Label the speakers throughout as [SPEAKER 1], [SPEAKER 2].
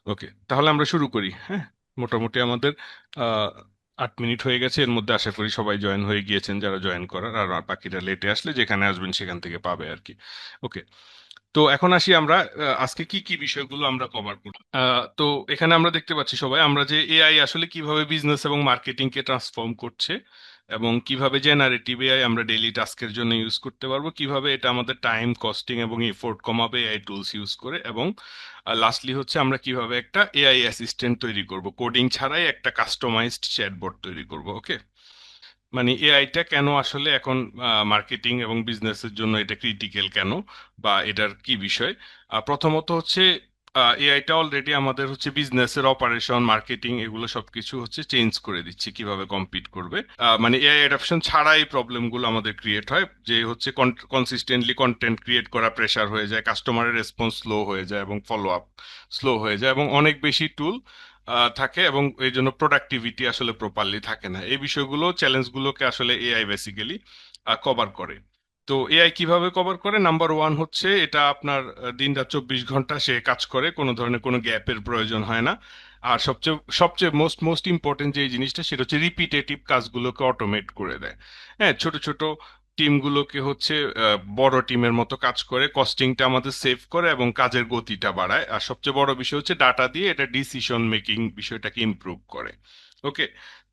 [SPEAKER 1] ওকে, তাহলে আমরা শুরু করি। হ্যাঁ, মোটামুটি আমাদের 8 মিনিট হয়ে গেছে, এর মধ্যে আশা করি সবাই জয়েন হয়ে গিয়েছেন যারা জয়েন করার, আর বাকিটা লেটে আসলে যেখানে আসবেন সেখান থেকে পাবে আর কি। ওকে, তো এখন আসি আমরা আজকে কি কি বিষয়গুলো আমরা কভার করব। তো এখানে আমরা দেখতে পাচ্ছি সবাই আমরা যে এআই আসলে কিভাবে বিজনেস এবং মার্কেটিং কে ট্রান্সফর্ম করছে, এবং কিভাবে জেনারেটিভ এআই আমরা ডেইলি টাস্কের জন্য ইউজ করতে পারবো, কিভাবে এটা আমাদের টাইম কস্টিং এবং এফোর্ট কমাবে এআই টুলস ইউজ করে, এবং লাস্টলি হচ্ছে আমরা কিভাবে একটা এআই অ্যাসিস্ট্যান্ট তৈরি করব কোডিং ছাড়াই, একটা কাস্টমাইজড চ্যাটবট তৈরি করব। ওকে, মানে এআইটা কেন আসলে এখন মার্কেটিং এবং বিজনেসের জন্য এটা ক্রিটিক্যাল কেন, বা এটার কি বিষয়। প্রথমত হচ্ছে এআইটা অলরেডি আমাদের হচ্ছে বিজনেসের অপারেশন মার্কেটিং এগুলো সবকিছু হচ্ছে চেঞ্জ করে দিচ্ছে, কিভাবে কম্পিট করবে। মানে এআই অ্যাডাপশন ছাড়া এই প্রবলেমগুলো আমাদের ক্রিয়েট হয়, যে হচ্ছে কনসিস্টেন্টলি কন্টেন্ট ক্রিয়েট করা প্রেসার হয়ে যায়, কাস্টমারের রেসপন্স স্লো হয়ে যায় এবং ফলো আপ স্লো হয়ে যায়, এবং অনেক বেশি টুল থাকে, এবং এই জন্য প্রোডাক্টিভিটি আসলে প্রপারলি থাকে না। এই বিষয়গুলো চ্যালেঞ্জগুলোকে আসলে এআই বেসিক্যালি কভার করে। তো এআই কিভাবে কভার করে, নাম্বার ওয়ান হচ্ছে এটা আপনার দিন রাত 24 ঘন্টা সে কাজ করে, কোনো ধরনের কোনো গ্যাপের প্রয়োজন হয় না। আর সবচেয়ে সবচেয়ে মোস্ট মোস্ট ইম্পর্টেন্ট যে জিনিসটা সেটা হচ্ছে রিপিটেটিভ কাজগুলোকে অটোমেট করে দেয়। হ্যাঁ, ছোট ছোট টিমগুলোকে হচ্ছে বড় টিমের মতো কাজ করে, কস্টিংটা আমাদের সেভ করে এবং কাজের গতিটা বাড়ায়, আর সবচেয়ে বড় বিষয় হচ্ছে ডাটা দিয়ে এটা ডিসিশন মেকিং বিষয়টাকে ইমপ্রুভ করে। ওকে,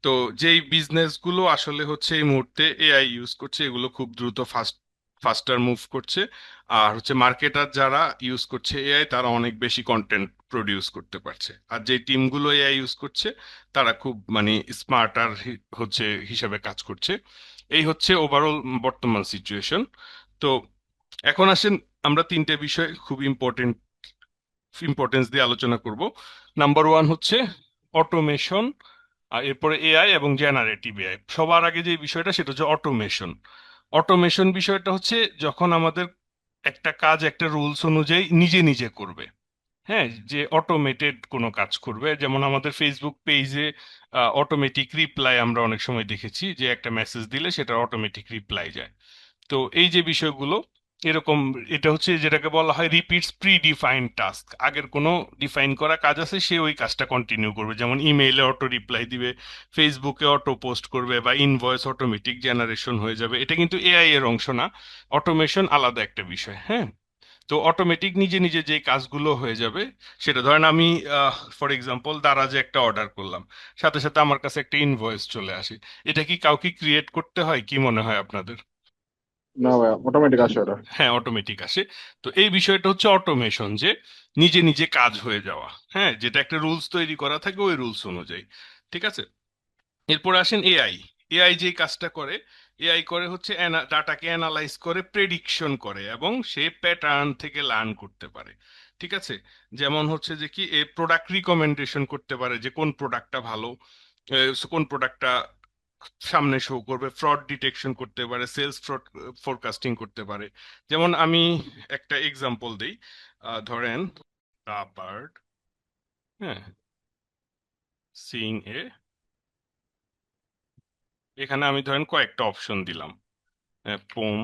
[SPEAKER 1] তো যেই বিজনেসগুলো আসলে হচ্ছে এই মুহূর্তে এআই ইউজ করছে এগুলো খুব দ্রুত ফাস্টার মুভ করছে, আর হচ্ছে মার্কেটার যারা ইউজ করছে এআই তারা অনেক বেশি কন্টেন্ট প্রডিউস করতে পারছে, আর যে টিমগুলো এআই ইউজ করছে তারা খুব মানে স্মার্টার হচ্ছে হিসাবে কাজ করছে। এই হচ্ছে ওভারঅল বর্তমান সিচুয়েশন। তো এখন আসেন আমরা তিনটে বিষয় খুব ইম্পর্টেন্স দিয়ে আলোচনা করব। নাম্বার ওয়ান হচ্ছে অটোমেশন, আর এরপরে এআই এবং জেনারেটিভ এআই। সবার আগে যে বিষয়টা সেটা হচ্ছে অটোমেশন। অটোমেশন বিষয়টা হচ্ছে যখন আমাদের একটা কাজ একটা রুলস অনুযায়ী নিজে নিজে করবে। হ্যাঁ, যে অটোমেটেড কোনো কাজ করবে, যেমন আমাদের ফেসবুক পেজে অটোমেটিক রিপ্লাই আমরা অনেক সময় দেখেছি, যে একটা মেসেজ দিলে সেটা অটোমেটিক রিপ্লাই যায়। তো এই যে বিষয়গুলো এরকম, এটা হচ্ছে যেটাকে বলা হয় রিপিটস প্রি ডিফাইন্ড টাস্ক। আগের কোনো ডিফাইন করা কাজ আছে, সে ওই কাজটা কন্টিনিউ করবে, যেমন ইমেইলে অটো রিপ্লাই দিবে, ফেসবুকে অটো পোস্ট করবে, বা ইনভয়েস অটোমেটিক জেনারেশন হয়ে যাবে। এটা কিন্তু এআই এর অংশ না, অটোমেশন আলাদা একটা বিষয়। হ্যাঁ, তো অটোমেটিক নিজে নিজে যে কাজগুলো হয়ে যাবে, সেটা ধরেন আমি ফর এক্সাম্পল দারাজে একটা অর্ডার করলাম, সাথে সাথে আমার কাছে একটা ইনভয়েস চলে আসে। এটা কি কাউকে ক্রিয়েট করতে হয়, কি মনে হয় আপনাদের?
[SPEAKER 2] না ভাই, অটোমেটিক আসে ওটা।
[SPEAKER 1] হ্যাঁ, অটোমেটিক আসে। তো এই বিষয়টা হচ্ছে অটোমেশন, যে নিজে নিজে কাজ হয়ে যাওয়া। হ্যাঁ, যেটা একটা রুলস তৈরি করা থাকে ওই রুলস অনুযায়ী। ঠিক আছে, এরপর আসেন এআই। এআই যে কাজটা করে, এআই করে হচ্ছে ডাটাকে অ্যানালাইজ করে প্রেডিকশন করে, এবং সে প্যাটার্ন থেকে লার্ন করতে পারে। ঠিক আছে, যেমন হচ্ছে যে কি এ প্রোডাক্ট রিকমেন্ডেশন করতে পারে, যে কোন প্রোডাক্টটা ভালো, কোন প্রোডাক্টটা সামনে শো করবে, ফ্রড ডিটেকশন করতে পারে, সেলস ফ্রড ফোরকাস্টিং করতে পারে। যেমন আমি একটা এক্সাম্পল দিই, ধরেন বার্ড, হ্যাঁ, সিইং এ, এখানে আমি ধরেন কয়েকটা অপশন দিলাম, পোম,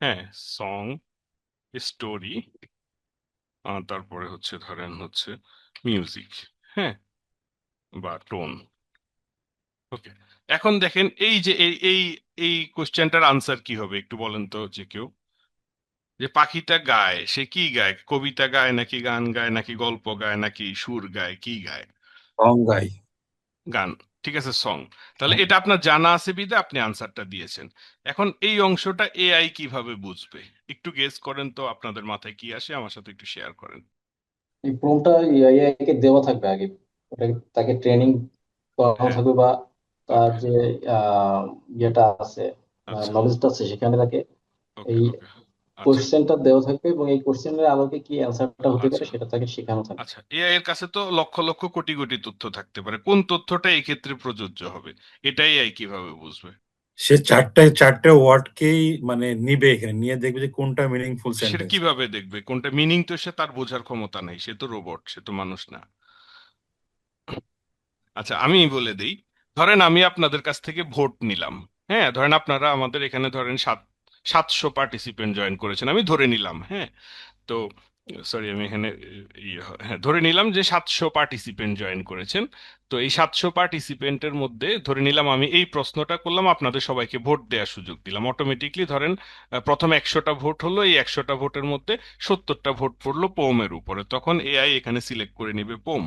[SPEAKER 1] হ্যাঁ, সং, স্টোরি, তারপরে হচ্ছে ধরেন হচ্ছে মিউজিক, হ্যাঁ, বা টোন। ওকে, এখন দেখেন এই যে এই এই এই কোশ্চেনটার আনসার কি হবে একটু বলেন তো যে কেউ। যে পাখিটা গায়, সে কি গায়, কবিতা গায় নাকি গান গায় নাকি গল্প গায় নাকি সুর গায়, কি গায়?
[SPEAKER 3] অঙ্গাই।
[SPEAKER 1] গান। ঠিক আছে, সং। তাহলে এটা আপনার জানা আছে বিধে আপনি আনসারটা দিয়েছেন। এখন এই অংশটা এআই কিভাবে বুঝবে, একটু গেস করেন তো, আপনাদের মাথায় কি আসে আমার সাথে একটু শেয়ার করেন।
[SPEAKER 4] এই প্রম্পটটা এআই কে দেওয়া থাকবে আগে, ওটা তাকে ট্রেনিং করানো
[SPEAKER 1] হ্যাঁ।
[SPEAKER 4] থাকবে, বা তার
[SPEAKER 1] ওকে।
[SPEAKER 4] যে ইয়েটা আছে,
[SPEAKER 1] আচ্ছা।
[SPEAKER 4] নলেজটা আছে, সেখানে তাকে
[SPEAKER 1] ওকে
[SPEAKER 4] এই
[SPEAKER 1] ওকে। আচ্ছা।
[SPEAKER 4] কোশ্চেনটা দেওয়া থাকবে, এবং এই কোশ্চেনের আলোকে কি অ্যান্সারটা হতে পারে
[SPEAKER 1] আচ্ছা।
[SPEAKER 4] সেটা তাকে শেখানো থাকবে।
[SPEAKER 1] আচ্ছা, এআই এর কাছে তো লক্ষ লক্ষ কোটি কোটি তথ্য থাকতে পারে, কোন তথ্যটা এই ক্ষেত্রে প্রযোজ্য হবে, এটাই এআই কিভাবে বুঝবে?
[SPEAKER 3] সে চারটে চারটে ওয়ার্ডকেই মানে নিবে, এখানে নিয়ে দেখবে যে কোনটা মিনিংফুল
[SPEAKER 1] সেটা
[SPEAKER 3] সেন্টেন্স।
[SPEAKER 1] কিভাবে দেখবে কোনটা মিনিং, তো সে তার বোঝার ক্ষমতা নেই, সে তো রোবট, সে তো মানুষ না। আচ্ছা, আমি বলে দিই, ধরেন আমি আপনাদের কাছ থেকে ভোট নিলাম। হ্যাঁ, ধরেন আপনারা আমাদের এখানে ধরেন 700 পার্টিসিপেন্ট জয়েন করেছেন, আমি ধরে নিলাম। হ্যাঁ, তো সরি আমি এখানে হ্যাঁ ধরে নিলাম যে 700 পার্টিসিপেন্ট জয়েন করেছেন। তো এই 700 পার্টিসিপেন্টের মধ্যে ধরে নিলাম আমি এই প্রশ্নটা করলাম, আপনাদের সবাইকে ভোট দেওয়ার সুযোগ দিলাম। অটোমেটিকলি ধরেন প্রথম 100টা ভোট হলো, এই 100টা ভোটের মধ্যে 70টা ভোট পড়লো পোমের উপরে, তখন এআই এখানে সিলেক্ট করে নিবে পোম।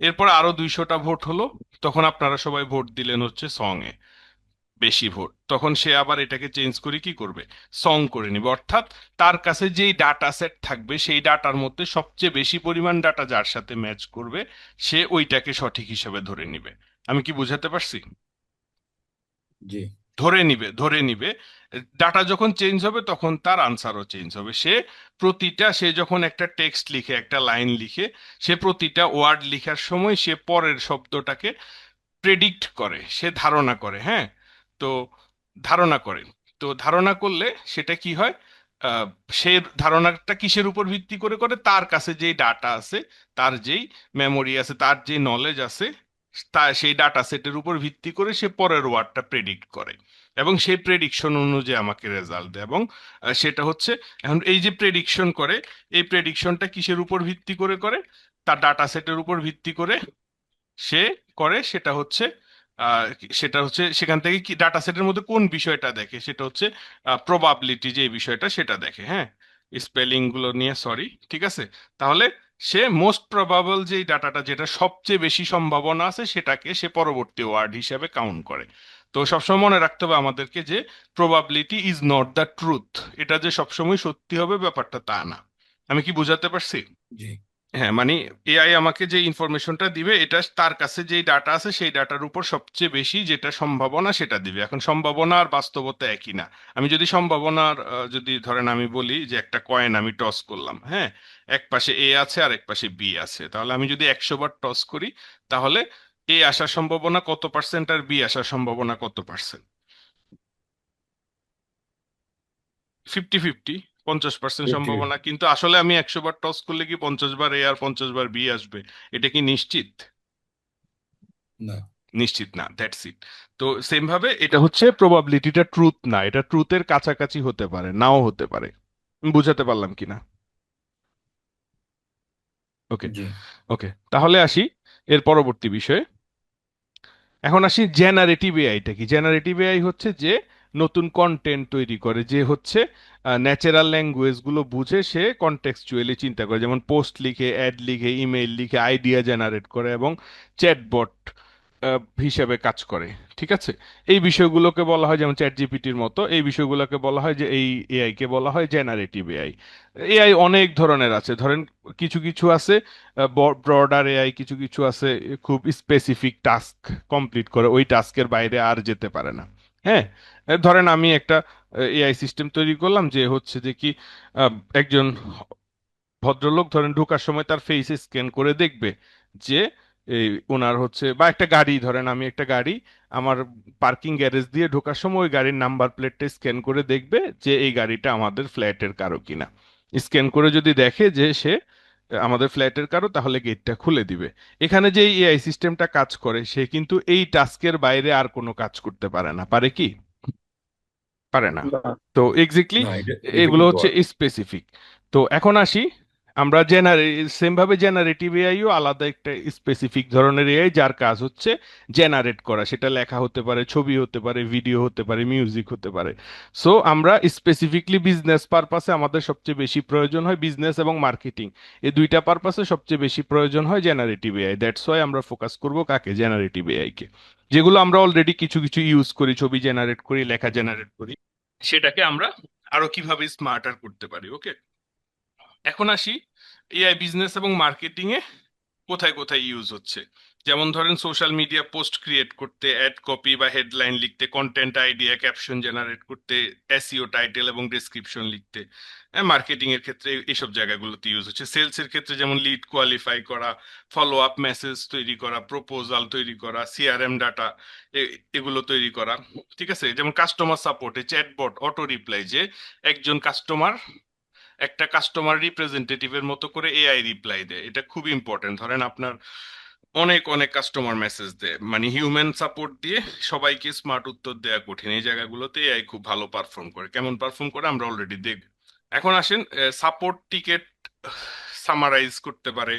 [SPEAKER 1] এরপর আরো 200টা ভোট হলো, তখন আপনারা সবাই ভোট দিলেন হচ্ছে সং এ, বেশি ভোট, তখন সে আবার এটাকে চেঞ্জ করে কি করবে, সং করে নিবে। অর্থাৎ তার কাছে যেই ডাটা সেট থাকবে সেই ডাটার মধ্যে সবচেয়ে বেশি পরিমাণ ডাটা যার সাথে ম্যাচ করবে সে ওইটাকে সঠিক হিসেবে ধরে নিবে। আমি কি বুঝাতে পারছি?
[SPEAKER 3] জি।
[SPEAKER 1] ধরে নিবে ডাটা যখন চেঞ্জ হবে তখন তার আনসারও চেঞ্জ হবে। সে যখন একটা টেক্সট লিখে, একটা লাইন লিখে, সে প্রতিটা ওয়ার্ড লিখার সময় সে পরের শব্দটাকে প্রেডিক্ট করে, সে ধারণা করে। হ্যাঁ, তো ধারণা করে, তো ধারণা করলে সেটা কি হয়, আহ, সে ধারণাটা কিসের উপর ভিত্তি করে করে, তার কাছে যেই ডাটা আছে, তার যেই মেমোরি আছে, তার যে নলেজ আছে, তা সেই ডাটা সেটের উপর ভিত্তি করে সে পরের ওয়ার্ডটা প্রেডিক্ট করে এবং সেই প্রেডিকশন অনুযায়ী আমাকে রেজাল্ট দেয়। এবং সেটা হচ্ছে, এখন এই যে প্রেডিকশন করে, এই প্রেডিকশনটা কিসের উপর ভিত্তি করে করে, তার ডাটা সেটের উপর ভিত্তি করে সে করে। আহ, সেটা হচ্ছে সেখান থেকে কি ডাটা সেটের মধ্যে কোন বিষয়টা দেখে, সেটা হচ্ছে প্রবাবিলিটি, যে বিষয়টা সেটা দেখে। হ্যাঁ, স্পেলিং গুলো নিয়ে সরি, ঠিক আছে। তাহলে সে মোস্ট প্রবাবল যে ডাটাটা, যেটা সবচেয়ে বেশি সম্ভাবনা আছে, সেটাকে সে পরবর্তী ওয়ার্ড হিসাবে কাউন্ট করে। তো সবসময় মনে রাখতে হবে আমাদেরকে যে probability is not the truth, এটা যে সবসময় সত্যি হবে ব্যাপারটা তা না। আমি কি বুঝাতে পারছি?
[SPEAKER 3] জি।
[SPEAKER 1] হ্যাঁ, মানে এআই আমাকে যে ইনফরমেশনটা দিবে, এটা তার কাছে যেই ডাটা আছে সেই ডাটার উপর সবচেয়ে বেশি যেটা সম্ভাবনা সেটা দিবে। এখন সম্ভাবনা আর বাস্তবতা একই না। আমি যদি সম্ভাবনার যদি ধরেন আমি বলি যে একটা কয়েন আমি টস করলাম, হ্যাঁ, এক পাশে এ আছে আর এক পাশে বি আছে, তাহলে আমি যদি 100 বার টস করি, তাহলে এ আসার সম্ভাবনা কত পার্সেন্ট আর বি আসার সম্ভাবনা কত পার্সেন্ট? 50-50, 50%
[SPEAKER 3] ফিফটি।
[SPEAKER 1] সম্ভাবনা। কিন্তু আসলে আমি 100 বার টস করলে কি 50 বার এ আর 50 বার বি আসবে? এটা কি নিশ্চিত?
[SPEAKER 3] না।
[SPEAKER 1] নিশ্চিত না, দ্যাটস ইট। তো সেম ভাবে এটা হচ্ছে প্রবাবিলিটিটা ট্রুথ না, এটা ট্রুথের কাছাকাছি হতে পারে, নাও হতে পারে। আমি বুঝাতে পারলাম কিনা? ওকে।
[SPEAKER 3] জি।
[SPEAKER 1] ওকে, তাহলে আসি এর পরবর্তী বিষয়ে। এখন আসি জেনারেটিভ এআইটা কি। জেনারেটিভ এআই হচ্ছে যে নতুন কন্টেন্ট তৈরি করে, যে হচ্ছে ন্যাচারাল ল্যাঙ্গুয়েজ গুলো বুঝে সে কনটেক্সচুয়ালি চিন্তা করে, যেমন পোস্ট লিখে, অ্যাড লিখে, ইমেইল লিখে, আইডিয়া জেনারেট করে এবং চ্যাটবট হিসেবে কাজ করে। ঠিক আছে, এই বিষয়গুলোকে বলা হয়, যেমন চ্যাট জিপিটির মতো, এই বিষয়গুলোকে বলা হয় যে এই এআই কে বলা হয় জেনারেটিভ এআই। এআই অনেক ধরনের আছে, ধরেন কিছু কিছু আছে ব্রডার এআই, কিছু কিছু আছে খুব স্পেসিফিক টাস্ক কমপ্লিট করে, ওই টাস্কের বাইরে আর যেতে পারে না। হ্যাঁ, ধরেন আমি একটা এআই সিস্টেম তৈরি করলাম যে হচ্ছে যে কি আহ, একজন ভদ্রলোক ধরেন ঢোকার সময় তার ফেস স্ক্যান করে দেখবে যে এই ওনার হচ্ছে, বা একটা গাড়ি, ধরেন আমি একটা গাড়ি আমার পার্কিং গ্যারেজ দিয়ে ঢোকার সময় ওই গাড়ির নাম্বার প্লেটটা স্ক্যান করে দেখবে যে এই গাড়িটা আমাদের ফ্ল্যাটের কারো কিনা। স্ক্যান করে যদি দেখে যে সে আমাদের ফ্ল্যাটের কারো, তাহলে গেটটা খুলে দিবে। এখানে যে এআই সিস্টেমটা কাজ করে, সে কিন্তু এই টাস্কের বাইরে আর কোনো কাজ করতে পারে না, পারে কি? পারে না।
[SPEAKER 2] না।
[SPEAKER 1] তো এক্স্যাক্টলি
[SPEAKER 3] না, এটা
[SPEAKER 1] এগুলো
[SPEAKER 3] কিন্তু
[SPEAKER 1] হচ্ছে
[SPEAKER 3] হয়।
[SPEAKER 1] স্পেসিফিক। তো এখন আসি, আমরা সেম ভাবে জেনারেটিভ এআইও আলাদা একটা স্পেসিফিক ধরনের এআই, যার কাজ হচ্ছে জেনারেট করা। সেটা লেখা হতে পারে, ছবি হতে পারে, ভিডিও হতে পারে, মিউজিক হতে পারে। সো আমরা স্পেসিফিকলি বিজনেস পারপাসে আমাদের সবচেয়ে বেশি প্রয়োজন হয়, বিজনেস এবং মার্কেটিং, এই দুইটা পারপাসে সবচেয়ে বেশি প্রয়োজন হয় জেনারেটিভ এআই। দ্যাটস ওয়াই আমরা ফোকাস করব কাকে, জেনারেটিভ এআই কে। যেগুলো আমরা অলরেডি কিছু কিছু ইউজ করি, ছবি জেনারেট করি, লেখা জেনারেট করি, সেটাকে আমরা আরো কিভাবে স্মার্টার করতে পারি। ওকে, এখন আসি এআই বিজনেস এবং মার্কেটিং এ কোথায় কোথায় ইউজ হচ্ছে। যেমন ধরেন সোশ্যাল মিডিয়া পোস্ট ক্রিয়েট করতে, অ্যাড কপি বা হেডলাইন লিখতে, কন্টেন্ট আইডিয়া, ক্যাপশন জেনারেট করতে, এসইও টাইটেল এবং ডেসক্রিপশন লিখতে। মার্কেটিং এর ক্ষেত্রে এইসব জায়গাগুলোতে ইউজ হচ্ছে। সেলস এর ক্ষেত্রে যেমন লিড কোয়ালিফাই করা, ফলো আপ মেসেজ তৈরি করা, প্রপোজাল তৈরি করা, সিআরএম ডাটা এগুলো তৈরি করা। ঠিক আছে, যেমন কাস্টমার সাপোর্টে চ্যাটবট অটো রিপ্লাই, যে একজন কাস্টমার একটা কাস্টমার রিপ্রেজেন্টেটিভের মতো করে এআই রিপ্লাই দেয়। এটা খুব ইম্পর্টেন্ট। ধরেন আপনার অনেক অনেক কাস্টমার মেসেজ দেয়, মানে হিউম্যান সাপোর্ট দিয়ে সবাইকে স্মার্ট উত্তর দেওয়া কঠিন, এই জায়গাগুলোতে এআই খুব ভালো পারফর্ম করে। কেমন পারফর্ম করে আমরা অলরেডি দেখব। এখন আসেন সাপোর্ট টিকেট সামারাইজ করতে পারে,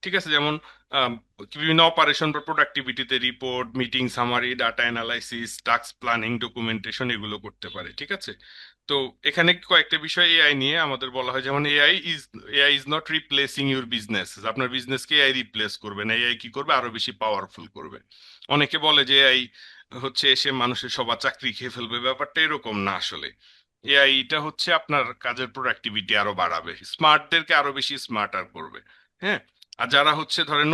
[SPEAKER 1] ঠিক আছে? যেমন আম, বিভিন্ন অপারেশন বা প্রোডাক্টিভিটিতে report, meeting summary, data analysis, task planning, documentation এগুলো করতে পারে, ঠিক আছে? তো এখানে কয়েকটা বিষয় এআই নিয়ে আমাদের বলা হয়, যেমন AI is not replacing your business. আপনার বিজনেসকে এআই রিপ্লেস করবে না, এআই কি করবে, আরো বেশি পাওয়ারফুল করবে। অনেকে বলে যে এআই হচ্ছে এসে মানুষের সবার চাকরি খেয়ে ফেলবে, ব্যাপারটা এরকম না আসলে। এআইটা হচ্ছে আপনার কাজের প্রোডাক্টিভিটি আরো বাড়াবে, স্মার্টদেরকে আরো বেশি স্মার্টার করবে। হ্যাঁ। আর যারা হচ্ছে ধরেন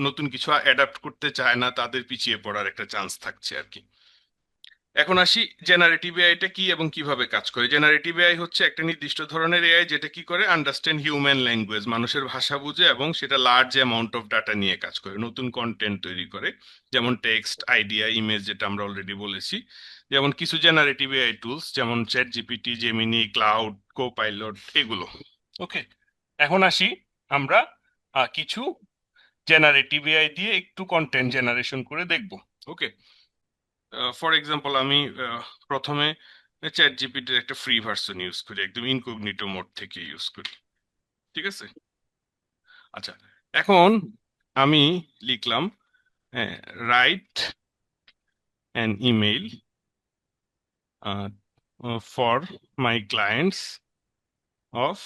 [SPEAKER 1] নতুন কিছু অ্যাডাপ্ট করতে চায় না, তাদের পিছিয়ে পড়ার একটা চান্স থাকছে আর কি। এখন আসি জেনারেটিভ এআইটা কি এবং কিভাবে কাজ করে। জেনারেটিভ এআই হচ্ছে একটা নির্দিষ্ট ধরনের এআই যেটা কি করে, আন্ডারস্ট্যান্ড হিউম্যান ল্যাঙ্গুয়েজ, মানুষের ভাষা বুঝে এবং সেটা লার্জ অ্যামাউন্ট অফ ডাটা নিয়ে কাজ করে, নতুন কন্টেন্ট তৈরি করে, যেমন টেক্সট, আইডিয়া, ইমেজ, যেটা আমরা অলরেডি বলেছি। যেমন কিছু জেনারেটিভ এআই টুলস যেমন chat GPT, Gemini, cloud, copilot, এগুলো। ওকে। এখন আসি আমরা কিছু জেনারেটিভ এআই দিয়ে একটু কন্টেন্ট জেনারেশন করে দেখব। ওকে। ফর এক্সাম্পল আমি প্রথমে চ্যাট জিপিটির একটা ফ্রি ভার্সন ইউজ করি, একদম ইনকগনিটো মোড থেকে ইউজ করি, ঠিক আছে? আচ্ছা, এখন আমি লিখলাম write an email for my clients of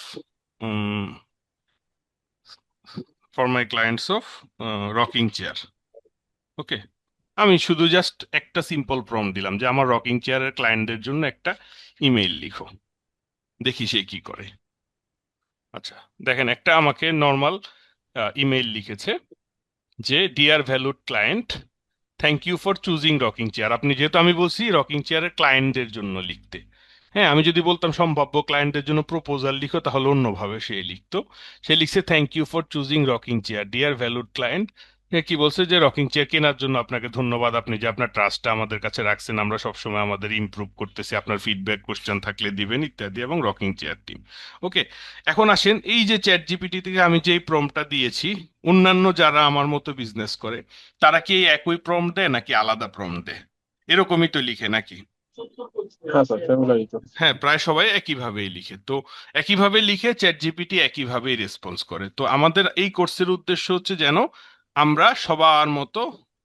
[SPEAKER 1] of rocking chair. Okay. আমি শুধু জাস্ট একটা সিম্পল প্রম্পট দিলাম যে আমার রকিং চেয়ারের ক্লায়েন্টদের জন্য একটা ইমেইল লিখো, দেখি সে কি করে। আচ্ছা, দেখেন একটা আমাকে নর্মাল ইমেইল লিখেছে যে dear valued client, thank you for choosing rocking chair. আপনি যেহেতু, আমি বলছি রকিং চেয়ারের ক্লায়েন্টদের জন্য লিখতে। হ্যাঁ, আমি যদি বলতাম সম্ভাব্য ক্লায়েন্টের জন্য প্রপোজাল লিখো, তাহলে অন্যভাবে সে লিখতো। সে লিখছে thank you for choosing rocking chair, dear valued client. সে কি বলছে যে রকিং চেয়ার কেনার জন্য আপনাকে ধন্যবাদ, আপনি যে আপনার ট্রাস্টটা আমাদের কাছে রাখছেন, আমরা সবসময় আমাদের ইমপ্রুভ করতেছি, আপনার ফিডব্যাক কোশ্চেন থাকলে দিবেন ইত্যাদি, এবং রকিং চেয়ার টিম। ওকে। এখন আসেন, এই যে চ্যাট জিপিটি থেকে আমি যে প্রম্পটটা দিয়েছি, অন্যান্য যারা আমার মতো বিজনেস করে তারা কি এই একই প্রম্পট দেয় নাকি আলাদা প্রম্পট দেয়? এরকমই তো লিখে নাকি?
[SPEAKER 2] হ্যাঁ স্যার, ফ্যামিলি তো।
[SPEAKER 1] হ্যাঁ, প্রায় সবাই একইভাবেই লিখে। তো একইভাবে লিখে চ্যাট জিপিটি একইভাবেই রেসপন্স করে। তো আমাদের এই কোর্সের উদ্দেশ্য হচ্ছে যেন আমরা সবার মতো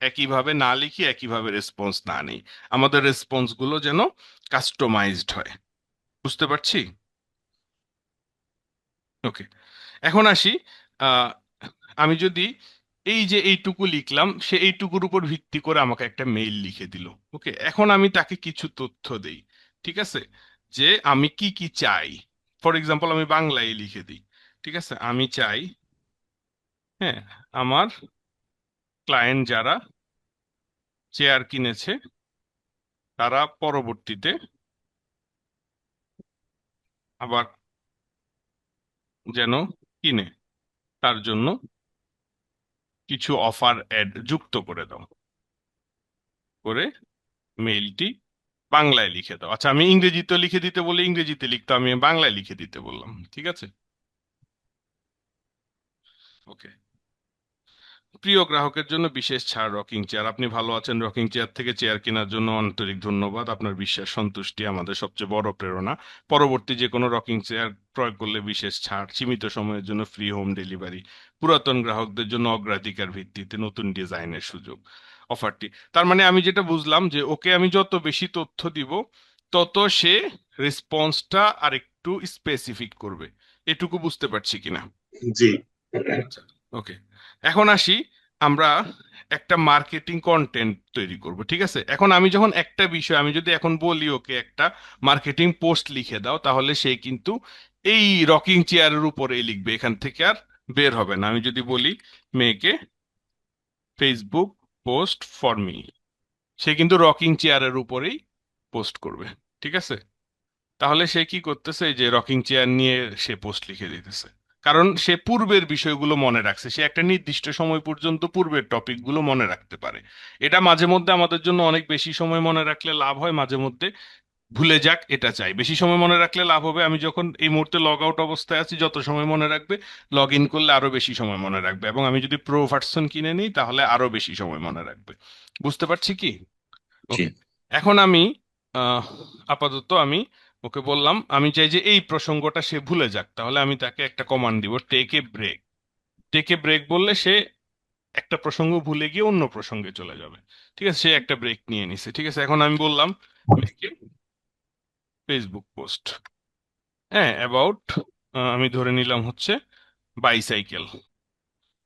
[SPEAKER 1] একইভাবে না লিখি, একইভাবে রেসপন্স না নেই, আমাদের রেসপন্স গুলো যেন কাস্টমাইজড হয়। বুঝতে পারছি? ওকে। এখন আসি, আহ, আমি যদি এই যে এইটুকু লিখলাম, সে এইটুকুর উপর ভিত্তি করে আমাকে একটা মেইল লিখে দিল। ওকে। এখন আমি তাকে কিছু তথ্য দেই, ঠিক আছে, যে আমি কি কি চাই। ফর এক্সাম্পল আমি বাংলায় লিখে দিই, ঠিক আছে, আমি চাই, হ্যাঁ, আমার ক্লায়েন্ট যারা চেয়ার কিনেছে তারা পরবর্তীতে আবার যেন কিনে, তার জন্য কিছু অফার অ্যাড যুক্ত করে দাও, করে মেইলটি বাংলায় লিখে দাও। আচ্ছা, আমি ইংরেজিতে লিখে দিতে বলে ইংরেজিতে লিখতে, আমি বাংলায় লিখে দিতে বললাম, ঠিক আছে? ওকে। প্রিয় গ্রাহকের জন্য বিশেষ ছাড় রকিং চেয়ার, আপনি ভালো আছেন, রকিং চেয়ার থেকে চেয়ার কেনার জন্য আন্তরিক ধন্যবাদ, আপনার বিশ্বাস সন্তুষ্টি আমাদের সবচেয়ে বড় প্রেরণা। পরবর্তী যে কোনো রকিং চেয়ার ক্রয় করলে বিশেষ ছাড়, সীমিত সময়ের জন্য ফ্রি হোম ডেলিভারি, পুরাতন গ্রাহকদের জন্য অগ্রাধিকার ভিত্তিতে নতুন ডিজাইনের সুযোগ। অফারটি, তার মানে আমি যেটা বুঝলাম যে ওকে আমি যত বেশি তথ্য দিব, তত সে রেসপন্সটা আর একটু স্পেসিফিক করবে। এটুকু বুঝতে পারছি কিনা?
[SPEAKER 3] জি।
[SPEAKER 1] আচ্ছা। ওকে। এখন আসি, আমরা একটা মার্কেটিং কন্টেন্ট তৈরি করব, ঠিক আছে? এখন আমি যখন একটা বিষয়, আমি যদি এখন বলি ওকে একটা মার্কেটিং পোস্ট লিখে দাও, তাহলে সে কিন্তু এই রকিং চেয়ারের উপরেই লিখবে, এখান থেকে আর বের হবে না। আমি যদি বলি মেয়েকে ফেসবুক পোস্ট ফর মি, সে কিন্তু রকিং চেয়ারের উপরেই পোস্ট করবে, ঠিক আছে? তাহলে সে কি করতেছে, এই যে রকিং চেয়ার নিয়ে সে পোস্ট লিখে দিতেছে, কারণ সে পূর্বের বিষয়গুলো মনে রাখছে, সে একটা নির্দিষ্ট সময় পর্যন্ত পূর্বের টপিকগুলো মনে রাখতে পারে। এটা মাঝে মধ্যে আমাদের জন্য অনেক বেশি সময় মনে রাখলে লাভ হয়, মাঝে মধ্যে ভুলে যাক এটা চাই। বেশি সময় মনে রাখলে লাভ হবে, আমি যখন এই মুহূর্তে লগ আউট অবস্থায় আছি, যত সময় মনে রাখবে, লগ ইন করলে আরো বেশি সময় মনে রাখবে, এবং আমি যদি প্রো ভার্সন কিনে নিই তাহলে আরো বেশি সময় মনে রাখবে। বুঝতে পারছি কি?
[SPEAKER 3] জি।
[SPEAKER 1] ওকে। এখন আমি আহ, আপাতত আমি ওকে বললাম আমি চাই যে এই প্রসঙ্গটা সে ভুলে যাক, তাহলে আমি তাকে একটা কমান্ড দিব, take a break. Take a break বললে সে একটা প্রসঙ্গ ভুলে গিয়ে অন্য প্রসঙ্গে চলে যাবে। ঠিক আছে, সে একটা ব্রেক নিয়ে নিছে। ঠিক আছে, এখন আমি বললাম ফেসবুক পোস্ট, হ্যাঁ, অ্যাবাউট, আমি ধরে নিলাম হচ্ছে বাইসাইকেল।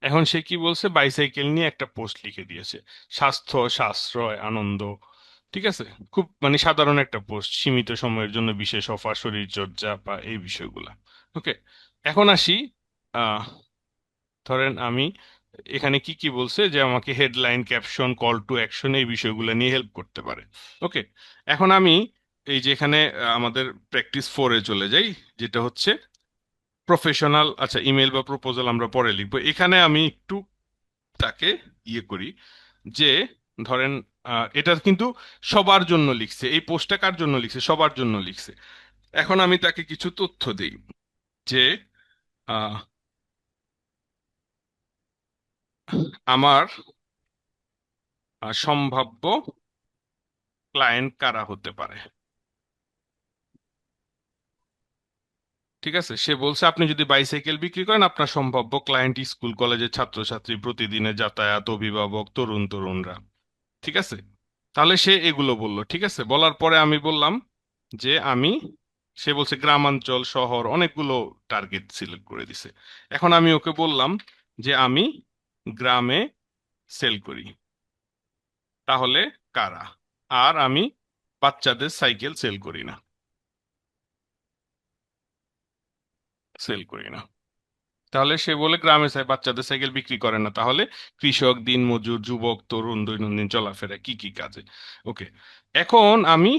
[SPEAKER 1] এখন সে কি বলছে, বাইসাইকেল নিয়ে একটা পোস্ট লিখে দিয়েছে, স্বাস্থ্য, সাশ্রয়, আনন্দ। ঠিক আছে, খুব মানে সাধারণ একটা পোস্ট, সীমিত সময়ের জন্য বিশেষ অফার, শরীরচর্চা বা এই বিষয়গুলা। ওকে, এখন আসি, আহ ধরেন আমি এখানে কি কি বলছে যে আমাকে headline, caption, call to action এই বিষয়গুলো নিয়ে হেল্প করতে পারে। ওকে, এখন আমি এই যে এখানে আমাদের প্র্যাকটিস 4-এ চলে যাই, যেটা হচ্ছে প্রফেশনাল। আচ্ছা, ইমেল বা প্রপোজাল আমরা পরে লিখবো। এখানে আমি একটু তাকে ইয়ে করি যে, ধরেন এটা কিন্তু সবার জন্য লিখছে, এই পোস্টটা কার জন্য লিখছে, সবার জন্য লিখছে। এখন আমি তাকে কিছু তথ্য দিই যে আহ, আমার সম্ভাব্য ক্লায়েন্ট কারা হতে পারে। ঠিক আছে, সে বলছে আপনি যদি বাইসাইকেল বিক্রি করেন, আপনার সম্ভাব্য ক্লায়েন্ট স্কুল কলেজের ছাত্রছাত্রী, প্রতিদিনের যাতায়াত, অভিভাবক, তরুণরা। ঠিক আছে, তাহলে সে এগুলো বললো। ঠিক আছে, বলার পরে আমি বললাম যে আমি, সে বলছে গ্রামাঞ্চল, শহর, অনেকগুলো টার্গেট সিলেক্ট করে দিছে। এখন আমি ওকে বললাম যে আমি গ্রামে সেল করি, তাহলে কারা? আর আমি বাচ্চাদের সাইকেল সেল করি না। তাহলে সে বলে গ্রামে বাচ্চাদের সাইকেল বিক্রি করে না, তাহলে কৃষক, দিনমজুর, যুবক, তরুণ, দৈনন্দিন চলাফেরা, কি কি কাজে। ওকে, এখন আমি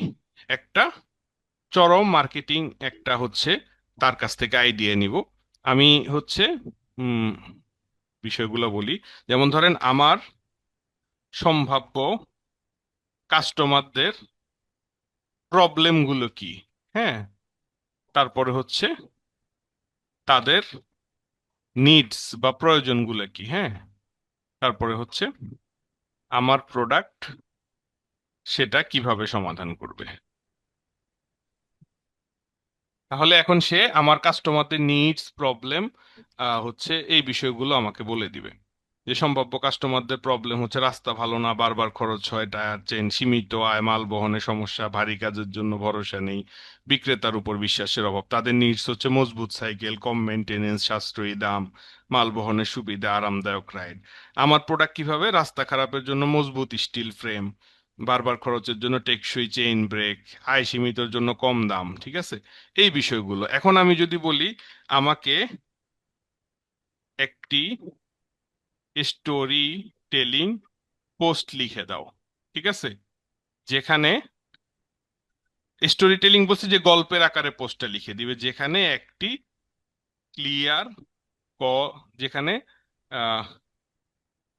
[SPEAKER 1] একটা চরম মার্কেটিং একটা হচ্ছে তার কাছ থেকে আইডিয়া নিব। আমি হচ্ছে উম বিষয়গুলো বলি, যেমন ধরেন আমার সম্ভাব্য কাস্টমারদের প্রবলেমগুলো কি, হ্যাঁ, তারপরে হচ্ছে তাদের নিডস বা প্রয়োজনগুলো কি, হ্যাঁ, তারপরে হচ্ছে আমার প্রোডাক্ট সেটা কিভাবে সমাধান করবে। তাহলে এখন সে আমার কাস্টমারদের নিডস, প্রবলেম হচ্ছে এই বিষয়গুলো আমাকে বলে দিবে। যে সম্ভাব্য কাস্টমারদের প্রবলেম হচ্ছে রাস্তা ভালো না, বারবার খরচ হয়, টায়ার চেঞ্জ, সীমিত আয়, মাল বহনের সমস্যা, ভারী কাজের জন্য ভরসা নেই, বিক্রেতার উপর বিশ্বাসের অভাব। তাদের নিডস হচ্ছে মজবুত সাইকেল, কম মেনটেনেন্স, সাশ্রয়ী দাম, মাল বহনের সুবিধা, আরামদায়ক রাইড। আমার প্রোডাক্ট কিভাবে, রাস্তা খারাপের জন্য মজবুত স্টিল ফ্রেম, বারবার খরচের জন্য টেকসই চেইন ব্রেক, আয় সীমিতর জন্য কম দাম। ঠিক আছে, এই বিষয়গুলো। এখন আমি যদি বলি আমাকে একটি স্টোরি টেলিং পোস্ট লিখে দাও। ঠিক আছে, যেখানে স্টোরি টেলিং বলছে যে গল্পের আকারে পোস্টটা লিখে দিবে, যেখানে একটি ক্লিয়ার ক যেখানে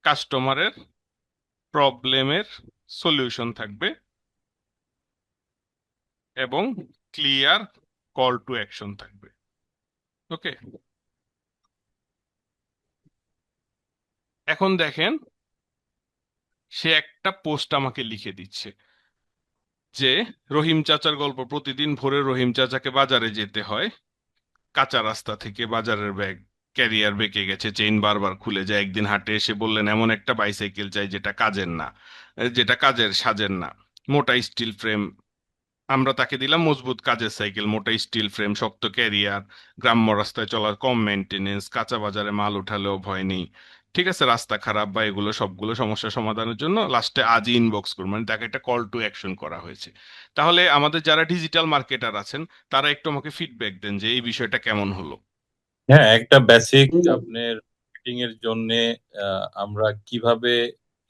[SPEAKER 1] কাস্টমারের প্রবলেমের সলিউশন থাকবে এবং ক্লিয়ার কল টু অ্যাকশন থাকবে। ওকে, এখন দেখেন সে একটা পোস্ট আমাকে লিখে দিচ্ছে যে রহিম চাচার গল্প, প্রতিদিন ভোরে রহিম চাচাকে বাজারে যেতে হয়, কাঁচা রাস্তা থেকে বাজারের ব্যাগ, ক্যারিয়ার বেঁকে গেছে, চেইন বারবার খুলে যায়। একদিন হাটে এসে বললেন এমন একটা বাইসাইকেল চাই যেটা কাজের না, যেটা কাজের সাজের না, মোটা স্টিল ফ্রেম। আমরা তাকে দিলাম মজবুত কাজের সাইকেল, মোটা স্টিল ফ্রেম, শক্ত ক্যারিয়ার, গ্রাম্য রাস্তায় চলার, কম মেনটেনেন্স, কাঁচা বাজারে মাল উঠালেও ভয় নেই। ঠিক আছে, রাস্তা খারাপ বা এগুলো সবগুলো সমস্যা সমাধানের জন্য লাস্টে আজই ইনবক্স করুন, মানে তাকে একটা কল টু অ্যাকশন করা হয়েছে। তাহলে আমাদের যারা ডিজিটাল মার্কেটার আছেন তারা একটু আমাকে ফিডব্যাক দেন যে এই বিষয়টা কেমন হলো।
[SPEAKER 3] হ্যাঁ, একটা বেসিক আপনার মার্কেটিং এর জন্য আমরা কিভাবে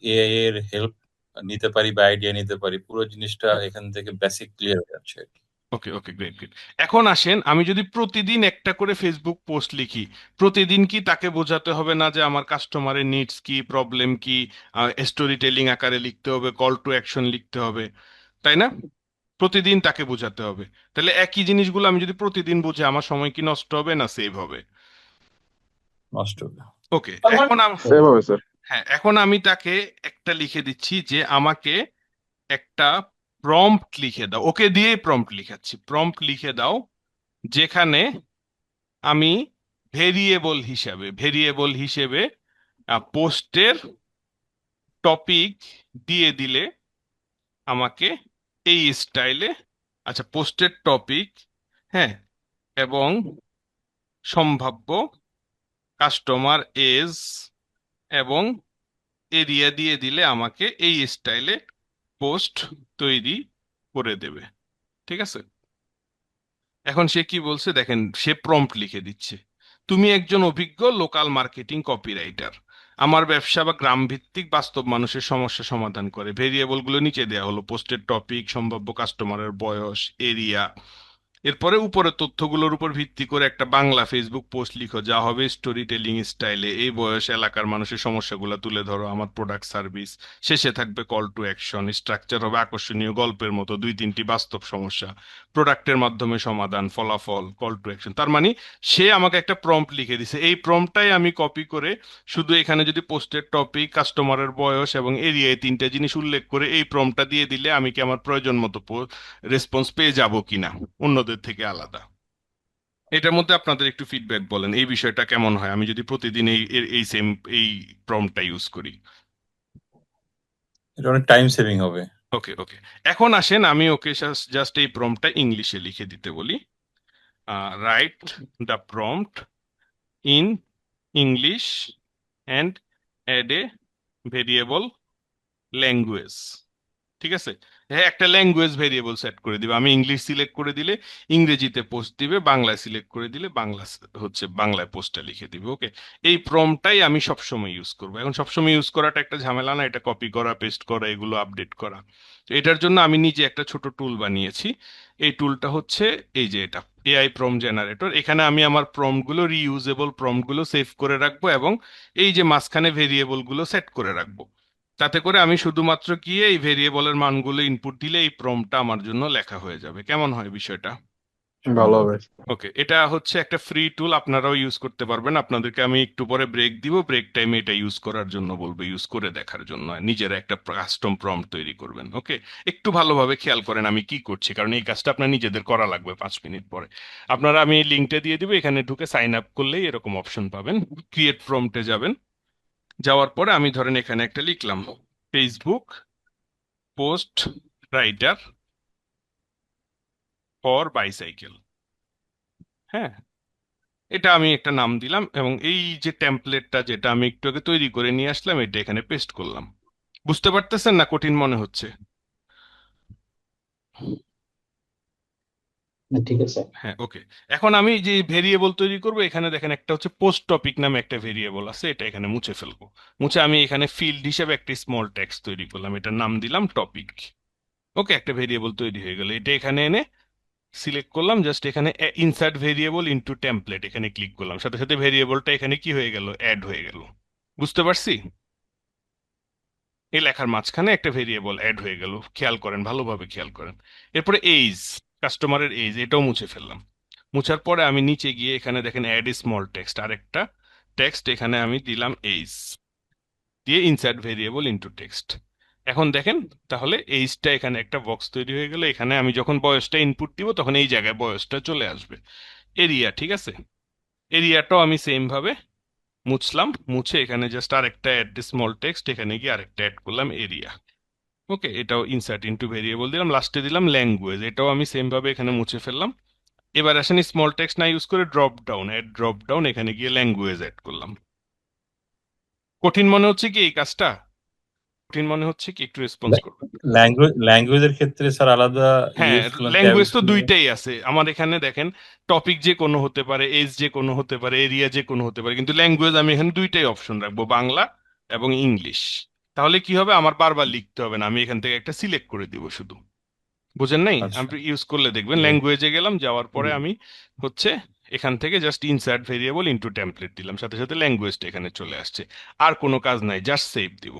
[SPEAKER 3] এআই এর হেল্প নিতে পারি বা আইডিয়া নিতে পারি, পুরো জিনিসটা এখান থেকে বেসিক ক্লিয়ার হয়ে যাচ্ছে আর কি।
[SPEAKER 1] ওকে ওকে, গ্রেট গ্রেট। এখন আসেন, আমি যদি প্রতিদিন একটা করে ফেসবুক পোস্ট লিখি, প্রতিদিন কি তাকে বোঝাতে হবে না যে আমার কাস্টমারের নিডস কি, প্রবলেম কি, স্টোরি টেলিং আকারে লিখতে হবে, কল টু অ্যাকশন লিখতে হবে, তাই না? প্রতিদিন তাকে বোঝাতে হবে। তাহলে একই জিনিসগুলো আমি যদি প্রতিদিন বুঝে, আমার সময় কি নষ্ট হবে না সেভ হবে?
[SPEAKER 3] নষ্ট হবে।
[SPEAKER 1] ওকে, এখন
[SPEAKER 2] সেভ হবে স্যার।
[SPEAKER 1] হ্যাঁ, এখন আমি তাকে একটা লিখে দিচ্ছি যে আমাকে একটা প্রম্পট লিখে দাও, ওকে দিয়ে প্রম্পট লিখাচ্ছি, প্রম্পট লিখে দাও যেখানে আমি ভেরিয়েবল হিসেবে পোস্টের টপিক দিয়ে দিলে আমাকে এই স্টাইলে, আচ্ছা পোস্টের টপিক, হ্যাঁ, এবং সম্ভাব্য কাস্টমার এজ এবং এরিয়া দিয়ে দিলে আমাকে এই স্টাইলে পোস্ট তৈরি করে দেবে। ঠিক আছে, এখন সে কি বলছে দেখেন, সে প্রম্পট লিখে দিচ্ছে, তুমি একজন অভিজ্ঞ লোকাল মার্কেটিং কপিরাইটার, আমার ব্যবসা বা গ্রাম ভিত্তিক বাস্তব মানুষের সমস্যা সমাধান করে। ভেরিয়েবলগুলো নিচে দেওয়া হলো, পোস্টের টপিক, সম্ভাব্য কাস্টমারের বয়স, এরিয়া। এরপরে উপরে তথ্যগুলোর উপর ভিত্তি করে একটা বাংলা ফেসবুক পোস্ট লিখো, যা হবে স্টোরি টেলিং স্টাইলে। এই বয়স এলাকার মানুষের সমস্যাগুলো তুলে ধরো, আমার প্রোডাক্ট সার্ভিস। শেষে থাকবে কল টু অ্যাকশন, স্ট্রাকচার হবে আকর্ষণীয় গল্পের মতো, 2-3টি বাস্তব সমস্যা, প্রোডাক্টের মাধ্যমে সমাধান, ফলাফল, কল টু অ্যাকশন। তার মানে সে আমাকে একটা প্রম্পট লিখে দিছে, এই প্রম্পটটাই আমি কপি করে শুধু এখানে যদি পোস্টের টপিক, কাস্টমারের বয়স এবং এরিয়ায় 3টে জিনিস উল্লেখ করে এই প্রম্পটটা দিয়ে দিলে আমি কি আমার প্রয়োজন মতো রেসপন্স পেয়ে যাব কিনা অন্যদের থেকে আলাদা। এটার মধ্যে আপনাদের একটু ফিডব্যাক বলেন, এই বিষয়টা কেমন হয় আমি যদি প্রতিদিন এই সেম এই প্রম্পটটা ইউজ করি।
[SPEAKER 3] এটা অনেক টাইম সেভিং হবে।
[SPEAKER 1] ওকে ওকে, এখন আসেন আমি ওকে জাস্ট এই প্রম্পটটা ইংলিশে লিখে দিতে বলি। Write the prompt in English and add a variable language. ঠিক আছে, হ্যাঁ, একটা ল্যাঙ্গুয়েজ ভেরিয়েবল সেট করে দিবে, আমি ইংলিশ সিলেক্ট করে দিলে ইংরেজিতে পোস্ট দিবে, বাংলায় সিলেক্ট করে দিলে বাংলা হচ্ছে বাংলায় পোস্টটা লিখে দিবে। ওকে, এই প্রম্পটটাই আমি সবসময় ইউজ করবো। এখন সবসময় ইউজ করাটা একটা ঝামেলা না, এটা কপি করা, পেস্ট করা, এগুলো আপডেট করা। তো এটার জন্য আমি নিজে একটা ছোট টুল বানিয়েছি। এই টুলটা হচ্ছে এই যে এটা, এআই প্রম্পট জেনারেটর। এখানে আমি আমার প্রম্পটগুলো, রিইউজেবল প্রম্পটগুলো সেভ করে রাখবো এবং এই যে মাঝখানে ভেরিয়েবলগুলো সেট করে রাখবো। তাতে করে আমি শুধুমাত্র গিয়ে এই ভেরিয়েবলের মানগুলো ইনপুট দিলে এই প্রম্পটটা আমার জন্য লেখা হয়ে যাবে। কেমন হয় বিষয়টা?
[SPEAKER 2] ভালো হবে।
[SPEAKER 1] ওকে, এটা হচ্ছে একটা ফ্রি টুল, আপনারাও ইউজ করতে পারবেন। আপনাদেরকে আমি একটু পরে ব্রেক দিব, ব্রেক টাইমে এটা ইউজ করার জন্য বলবো, ইউজ করে দেখার জন্য নিজেরা একটা কাস্টম প্রম্পট তৈরি করবেন। ওকে, একটু ভালোভাবে খেয়াল করেন আমি কি করছি, কারণ এই কাজটা আপনার নিজেদের করা লাগবে 5 মিনিট পরে। আপনারা, আমি এই লিঙ্কটা দিয়ে দিব, এখানে ঢুকে সাইন আপ করলেই এরকম অপশন পাবেন। ক্রিয়েট প্রম্পটে যাবেন, যাওয়ার পরে আমি ধরেন এখানে একটা লিখলাম, Facebook post writer for bicycle. হ্যাঁ, এটা আমি একটা নাম দিলাম এবং এই যে টেমপ্লেটটা যেটা আমি একটু আগে তৈরি করে নিয়ে আসলাম, এটা এখানে পেস্ট করলাম। বুঝতে পারতেছেন না কঠিন মনে হচ্ছে?
[SPEAKER 4] ঠিক আছে।
[SPEAKER 1] হ্যাঁ, ওকে। এখন আমি যে ভেরিয়েবল তৈরি করব, এখানে দেখেন একটা হচ্ছে পোস্ট টপিক নামে একটা ভেরিয়েবল আছে, এটা এখানে মুছে ফেলবো। মুছে আমি এখানে ফিল্ড হিসেবে একটা স্মল টেক্সট তৈরি করলাম, এটার নাম দিলাম টপিক। ওকে, একটা ভেরিয়েবল তৈরি হয়ে গেল। এটা এখানে এনে সিলেক্ট করলাম, জাস্ট এখানে ইনসার্ট ভেরিয়েবল ইনটু টেমপ্লেট, এখানে ক্লিক করলাম, সাথে সাথে ভেরিয়েবলটা এখানে কি হয়ে গেল, অ্যাড হয়ে গেল। বুঝতে পারছি? এই লেখার মাঝখানে একটা ভেরিয়েবল অ্যাড হয়ে গেল, খেয়াল করেন, ভালোভাবে খেয়াল করেন। এরপরে এইজ, কাস্টমারের এইজ, এটাও মুছে ফেললাম। মুছার পরে আমি নিচে গিয়ে এখানে দেখেন অ্যাড স্মল টেক্সট, আরেকটা টেক্সট এখানে আমি দিলাম এইজ, দিয়ে ইনসার্ট ভেরিয়েবল ইনটু টেক্সট। এখন দেখেন, তাহলে এইজটা এখানে একটা বক্স তৈরি হয়ে গেল, এখানে আমি যখন বয়সটা ইনপুট দিব তখন এই জায়গায় বয়সটা চলে আসবে। এরিয়া, ঠিক আছে, এরিয়াটাও আমি সেম ভাবে মুছলাম, মুছে এখানে জাস্ট আরেকটা অ্যাড স্মল টেক্সট, এখানে গিয়ে আরেকটা অ্যাড করলাম এরিয়া। ওকে, এটাও ইনসার্ট ইনটু ভেরিয়েবল দিলাম, লাস্টে দিলাম ল্যাঙ্গুয়েজ, এটাও আমি সেম ভাবে এখানে মুছে ফেললাম। এবার আসেন স্মল টেক্সট না ইউজ করে drop down, add drop down, এখানে গিয়ে ল্যাঙ্গুয়েজ অ্যাড করলাম। কঠিন মনে হচ্ছে কি এই কাজটা? কঠিন মনে হচ্ছে কি? একটু রেসপন্স করবেন।
[SPEAKER 3] ল্যাঙ্গুয়েজের ক্ষেত্রে স্যার আলাদা
[SPEAKER 1] হ্যাঁ,
[SPEAKER 3] ইউজফুল
[SPEAKER 1] ল্যাঙ্গুয়েজ
[SPEAKER 3] ট্যাবস
[SPEAKER 1] তো দুইটাই আছে আমার এখানে, দেখেন টপিক যে কোনো হতে পারে, এজ যে কোনো হতে পারে, এরিয়া যে কোনো হতে পারে, কিন্তু ল্যাঙ্গুয়েজ আমি এখানে দুইটাই অপশন রাখবো, বাংলা এবং ইংলিশ। তাহলে কি হবে, আমার বারবার লিখতে হবে না, আমি এখান থেকে একটা সিলেক্ট করে দিব শুধু। বুঝেন নাই?
[SPEAKER 3] আচ্ছা
[SPEAKER 1] আপনি ইউজ করলে দেখবেন,
[SPEAKER 3] জি
[SPEAKER 1] ল্যাঙ্গুয়েজে গেলাম, যাওয়ার পরে
[SPEAKER 3] জি।
[SPEAKER 1] আমি হচ্ছে এখান থেকে just insert variable into template দিলাম, সাথে সাথে ল্যাঙ্গুয়েজটা এখানে চলে আসছে। আর কোনো কাজ নাই, জাস্ট সেভ দিব।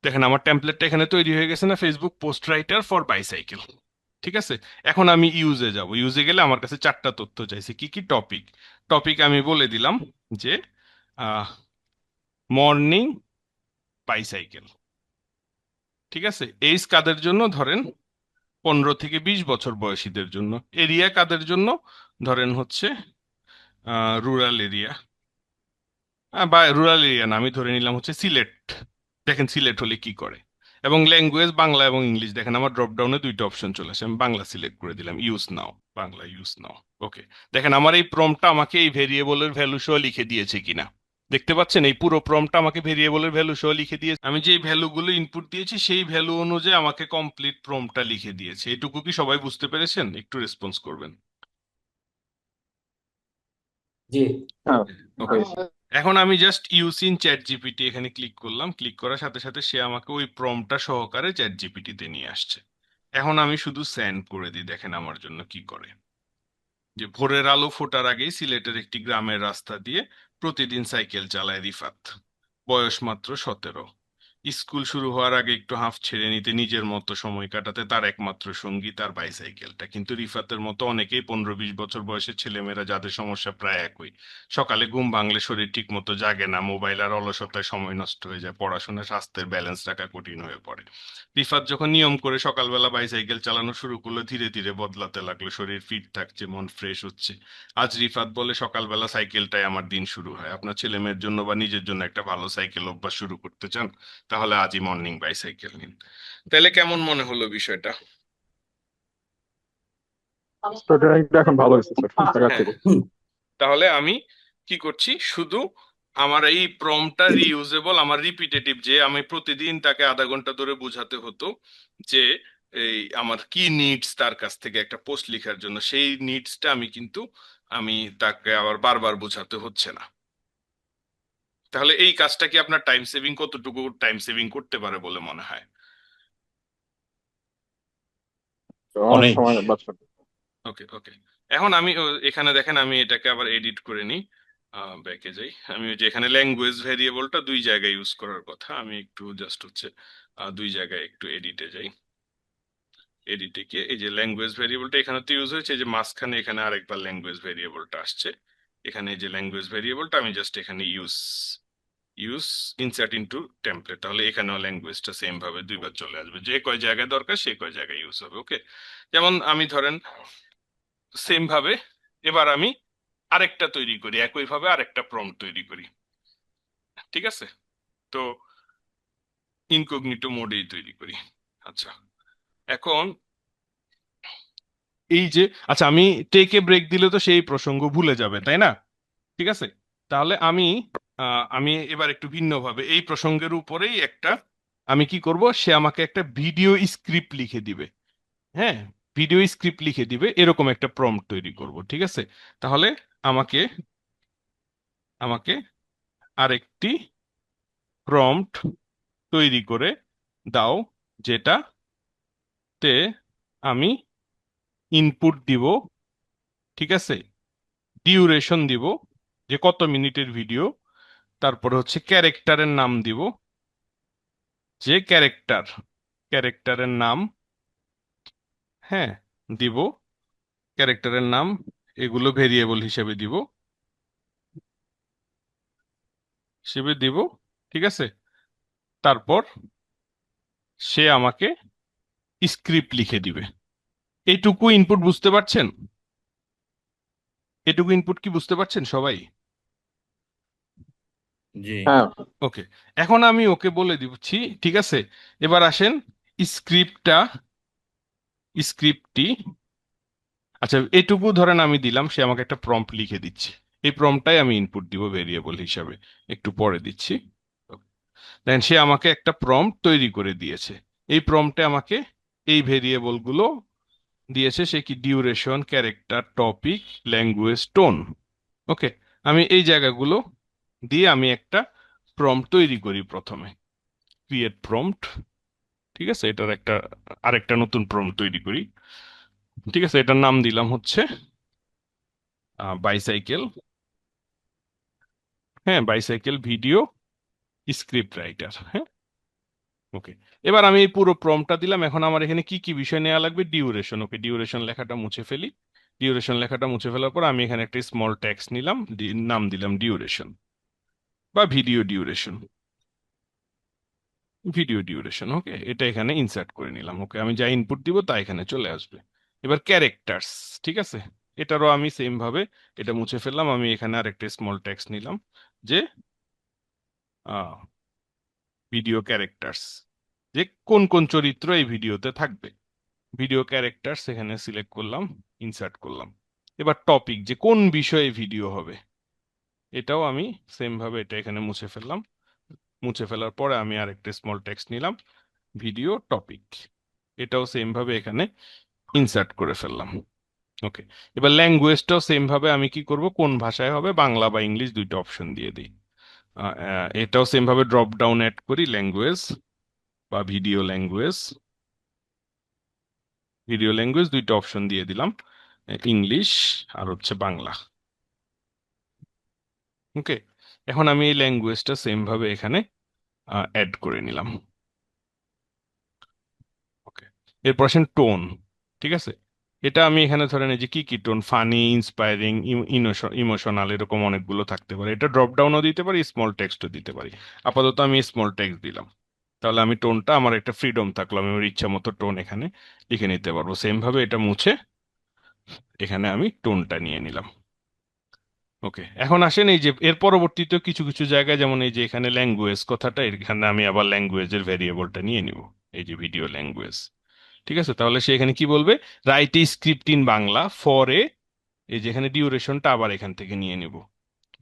[SPEAKER 1] দেখেন আমার টেমপ্লেটটা এখানে তৈরি হয়ে গেছে না, Facebook post writer for bicycle. ঠিক আছে, এখন আমি ইউজে যাব, ইউজে গেলে আমার কাছে 4টা তথ্য চাইছে, কি কি? টপিক। টপিক আমি বলে দিলাম যে মর্নিং বাইসাইকেল। ঠিক আছে, এইজ কাদের জন্য? ধরেন 15 থেকে 20 বছর বয়সীদের জন্য। এরিয়া কাদের জন্য? ধরেন হচ্ছে রুরাল এরিয়া, বা রুরাল এরিয়া না, আমি ধরে নিলাম হচ্ছে সিলেট। দেখেন সিলেট হলে কি করে। এবং ল্যাঙ্গুয়েজ বাংলা এবং ইংলিশ, দেখেন আমার ড্রপ ডাউনে দুইটা অপশন চলে আসে, আমি বাংলা সিলেক্ট করে দিলাম, ইউজ নাও, বাংলা ইউজ নাও। ওকে, দেখেন আমার এই প্রম্পটটা আমাকে এই ভেরিয়েবলের ভ্যালু সহ লিখে দিয়েছে কিনা। দেখতে পাচ্ছেন এই পুরো প্রম্পটটা আমাকে ভেরিয়েবলের ভ্যালু সহ লিখে দিয়েছে। আমি যে ভ্যালুগুলো ইনপুট দিয়েছি সেই ভ্যালু অনুযায়ী আমাকে কমপ্লিট প্রম্পটটা লিখে দিয়েছে। এটুকু কি সবাই বুঝতে পেরেছেন? একটু রেসপন্স করবেন।
[SPEAKER 4] জি।
[SPEAKER 2] হ্যাঁ
[SPEAKER 1] ওকে,
[SPEAKER 2] হয়েছে।
[SPEAKER 1] এখন আমি just use in chat GPT এখানে ক্লিক করলাম, ক্লিক করার সাথে সাথে সে আমাকে ওই প্রম্পটটা সহকারে চ্যাট জিপিটিতে নিয়ে আসছে। এখন আমি শুধু সেন্ড করে দিই, দেখেন আমার জন্য কি করে। যে ভোরের আলো ফোটার আগেই সিলেটের একটি গ্রামের রাস্তা দিয়ে প্রতিদিন সাইকেল চালায় রিফাত, বয়স মাত্র 17। স্কুল শুরু হওয়ার আগে একটু হাঁফ ছেড়ে নিতে নিজের মতো সময় কাটাতে তার একমাত্র সঙ্গী তার বাইসাইকেলটা। কিন্তু রিফাতের মতো অনেকেই 15-20 বছর বয়সের ছেলেমেয়েরা যাদের সমস্যা প্রায় একই। সকালে ঘুম ভাঙলে শরীর ঠিক মতো জাগে না, মোবাইল আর অলসতায় সময় নষ্ট হয়ে যায়, পড়াশোনা স্বাস্থ্যের ব্যালেন্স রাখা কঠিন হয়ে পড়ে। রিফাত যখন নিয়ম করে সকালবেলা বাইসাইকেল চালানো শুরু করলো, ধীরে ধীরে বদলাতে লাগলো, শরীর ফিট থাকছে, মন ফ্রেশ হচ্ছে। আজ রিফাত বলে, সকালবেলা সাইকেলটাই আমার দিন শুরু হয়। আপনার ছেলে মেয়ের জন্য বা নিজের জন্য একটা ভালো সাইকেল অভ্যাস শুরু করতে চান? তাহলে আজই মর্নিং বাইসাইকেল নিন। তাহলে কেমন মনে হলো বিষয়টা?
[SPEAKER 2] তো এটা এখন ভালো হয়েছে স্যার, ঠিকঠাক আছে।
[SPEAKER 1] হ্যাঁ, তাহলে আমি কি করছি, শুধু আমার এই প্রম্পটটা রিইউজেবল, আমার রিপিটেটিভ, যে আমি প্রতিদিন তাকে আধা ঘন্টা ধরে বোঝাতে হতো যে এই আমার কি নিডস তার কাছ থেকে একটা পোস্ট লেখার জন্য, সেই নিডসটা আমি তাকে আবার বারবার বোঝাতে হচ্ছে না। তাহলে এই কাজটা কি আপনার টাইম সেভিং, কতটুকু টাইম সেভিং করতে পারে বলে মনে হয়?
[SPEAKER 2] তো অনেক
[SPEAKER 3] অনেক।
[SPEAKER 2] সময় বাঁচবে।
[SPEAKER 1] ওকে ওকে, এখন আমি এখানে দেখেন আমি এটাকে আবার এডিট করে নিই, ব্যাকে যাই। আমি ওই যে এখানে ল্যাঙ্গুয়েজ ভেরিয়েবলটা দুই জায়গায় ইউজ করার কথা, আমি একটু জাস্ট হচ্ছে দুই জায়গায় একটু এডিটে যাই। এডিটে গিয়ে এই যে ল্যাঙ্গুয়েজ ভেরিয়েবলটা এখানে তো ইউজ হয়েছে, এই যে মাঝখানে এখানে আরেকবার ল্যাঙ্গুয়েজ ভেরিয়েবলটা আসছে। এখানে এই যে ল্যাঙ্গুয়েজ ভেরিয়েবলটা আমি জাস্ট এখানে use use insert into template, তাহলে এখানেও ল্যাঙ্গুয়েজটা সেম ভাবে দুইবার চলে আসবে, যে কয় জায়গায় দরকার সেই কয় জায়গায় ইউজ হবে। ওকে, যেমন আমি ধরেন সেম ভাবে এবার আমি আরেকটা তৈরি করি, একইভাবে আরেকটা প্রম্পট তৈরি করি। ঠিক আছে, তো ইনকগনিটো মোডেই তৈরি করি। আচ্ছা, এখন এই যে, আচ্ছা আমি টেকে ব্রেক দিলে তো সেই প্রসঙ্গ ভুলে যাবে, তাই না? ঠিক আছে, তাহলে আমি এবার একটু ভিন্নভাবে এই প্রসঙ্গের উপরেই একটা, আমি কি করব, সে আমাকে একটা ভিডিও স্ক্রিপ্ট লিখে দিবে। হ্যাঁ, ভিডিও স্ক্রিপ্ট লিখে দিবে, এরকম একটা প্রম্পট তৈরি করব। ঠিক আছে, তাহলে আমাকে আমাকে আরেকটি প্রম্পট তৈরি করে দাও, যেটাতে আমি ইনপুট দিব। ঠিক আছে, ডিউরেশন দিব, যে কত মিনিটের ভিডিও, তারপর হচ্ছে ক্যারেক্টারের নাম দিব, যে ক্যারেক্টারের নাম, হ্যাঁ, দিব ক্যারেক্টারের নাম, এগুলো ভেরিয়েবল হিসেবে দিব। ঠিক আছে, তারপর সে আমাকে স্ক্রিপ্ট লিখে দিবে। এইটুকু ইনপুট বুঝতে পারছেন? এটুকু ইনপুট কি বুঝতে পারছেন সবাই?
[SPEAKER 3] জি।
[SPEAKER 2] হ্যাঁ
[SPEAKER 1] ওকে, এখন আমি ওকে বলে দিচ্ছি, ঠিক আছে, এবার আসেন স্ক্রিপ্টটি, আচ্ছা এটুকু ধরেন আমি দিলাম, সে আমাকে একটা প্রম্পট লিখে দিচ্ছে, এই প্রম্পটটাই আমি ইনপুট দিব ভেরিয়েবল হিসাবে, একটু পরে দিচ্ছি। দেন সে আমাকে একটা প্রম্পট তৈরি করে দিয়েছে, এই প্রম্পটে আমাকে এই ভেরিয়েবল গুলো দিয়েছে, সে কি duration, character, topic, language, tone. Okay, আমি এই জায়গাগুলো দিয়ে আমি একটা প্রম্পট তৈরি করি প্রথমে, ক্রিয়েট প্রম্পট। ঠিক আছে, এটার আরেকটা নতুন প্রম্পট তৈরি করি। ঠিক আছে, এটার নাম দিলাম হচ্ছে বাইসাইকেল। হ্যাঁ, বাইসাইকেল ভিডিও স্ক্রিপ্ট রাইটার। হ্যাঁ, ওকে, এবার আমি এই পুরো প্রম্পটটা দিলাম। এখন আমার এখানে কি কি বিষয় নেওয়া লাগবে? ডিউরেশন। ওকে, ডিউরেশন লেখাটা মুছে ফেলি। ডিউরেশন লেখাটা মুছে ফেলার পর আমি এখানে একটা স্মল টেক্সট নিলাম, নাম দিলাম ডিউরেশন বা ভিডিও ডিউরেশন। ভিডিও ডিউরেশন, ওকে, এটা এখানে ইনসার্ট করে নিলাম। ওকে, আমি যা ইনপুট দিব তা এখানে চলে আসবে। এবার ক্যারেক্টার্স, ঠিক আছে, এটারও আমি সেম ভাবে এটা মুছে ফেললাম। আমি এখানে আরেকটা স্মল টেক্সট নিলাম যে ভিডিও ক্যারেক্টার্স, যে কোন কোন চরিত্র এই ভিডিওতে থাকবে। ভিডিও ক্যারেক্টার্স এখানে সিলেক্ট করলাম, ইনসার্ট করলাম। এবার টপিক, যে কোন বিষয়ে ভিডিও হবে, এটাও আমি সেম ভাবে এটা এখানে মুছে ফেললাম। মুছে ফেলার পরে আমি আরেকটা স্মল টেক্সট নিলাম, ভিডিও টপিক, এটাও সেম ভাবে এখানে ইনসার্ট করে ফেললাম। ওকে, এবার ল্যাঙ্গুয়েজটাও সেম ভাবে আমি কি করব, কোন ভাষায় হবে, বাংলা বা ইংলিশ দুইটা অপশন দিয়ে দিই। এটাও সেম ভাবে ড্রপ ডাউন অ্যাড করি, ল্যাঙ্গুয়েজ বা ভিডিও ল্যাঙ্গুয়েজ। ভিডিও ল্যাঙ্গুয়েজ দুইটা অপশন দিয়ে দিলাম, ইংলিশ আর হচ্ছে বাংলা। ওকে, এখন আমি এই ল্যাঙ্গুয়েজটা সেম ভাবে এখানে অ্যাড করে নিলাম। ওকে, এরপর আসেন টোন, ঠিক আছে, এটা আমি এখানে ধরেন এই যে কি কি টোন, ফানি, ইন্সপায়ারিং, ইমোশনাল, এরকম অনেকগুলো থাকতে পারে। এটা ড্রপ ডাউনও দিতে পারি, স্মল টেক্সটও দিতে পারি। আপাতত আমি স্মল টেক্সট দিলাম, তাহলে আমি টোনটা, আমার একটা ফ্রিডম থাকলো, আমি আমার ইচ্ছা মতো টোন এখানে লিখে নিতে পারবো। সেম ভাবে এটা মুছে এখানে আমি টোনটা নিয়ে নিলাম। ওকে, এখন আসেন এই যে এর পরবর্তীতে কিছু কিছু জায়গায়, যেমন এই যে এখানে ল্যাঙ্গুয়েজ কথাটা, এখানে আমি আবার ল্যাঙ্গুয়েজের ভেরিয়েবলটা নিয়ে নিব, এই যে ভিডিও ল্যাঙ্গুয়েজ। ঠিক আছে, তাহলে সে এখানে কি বলবে, right a script in Bangla for a, এই যে এখানে ডিউরেশনটা আবার এখান থেকে নিয়ে নিব,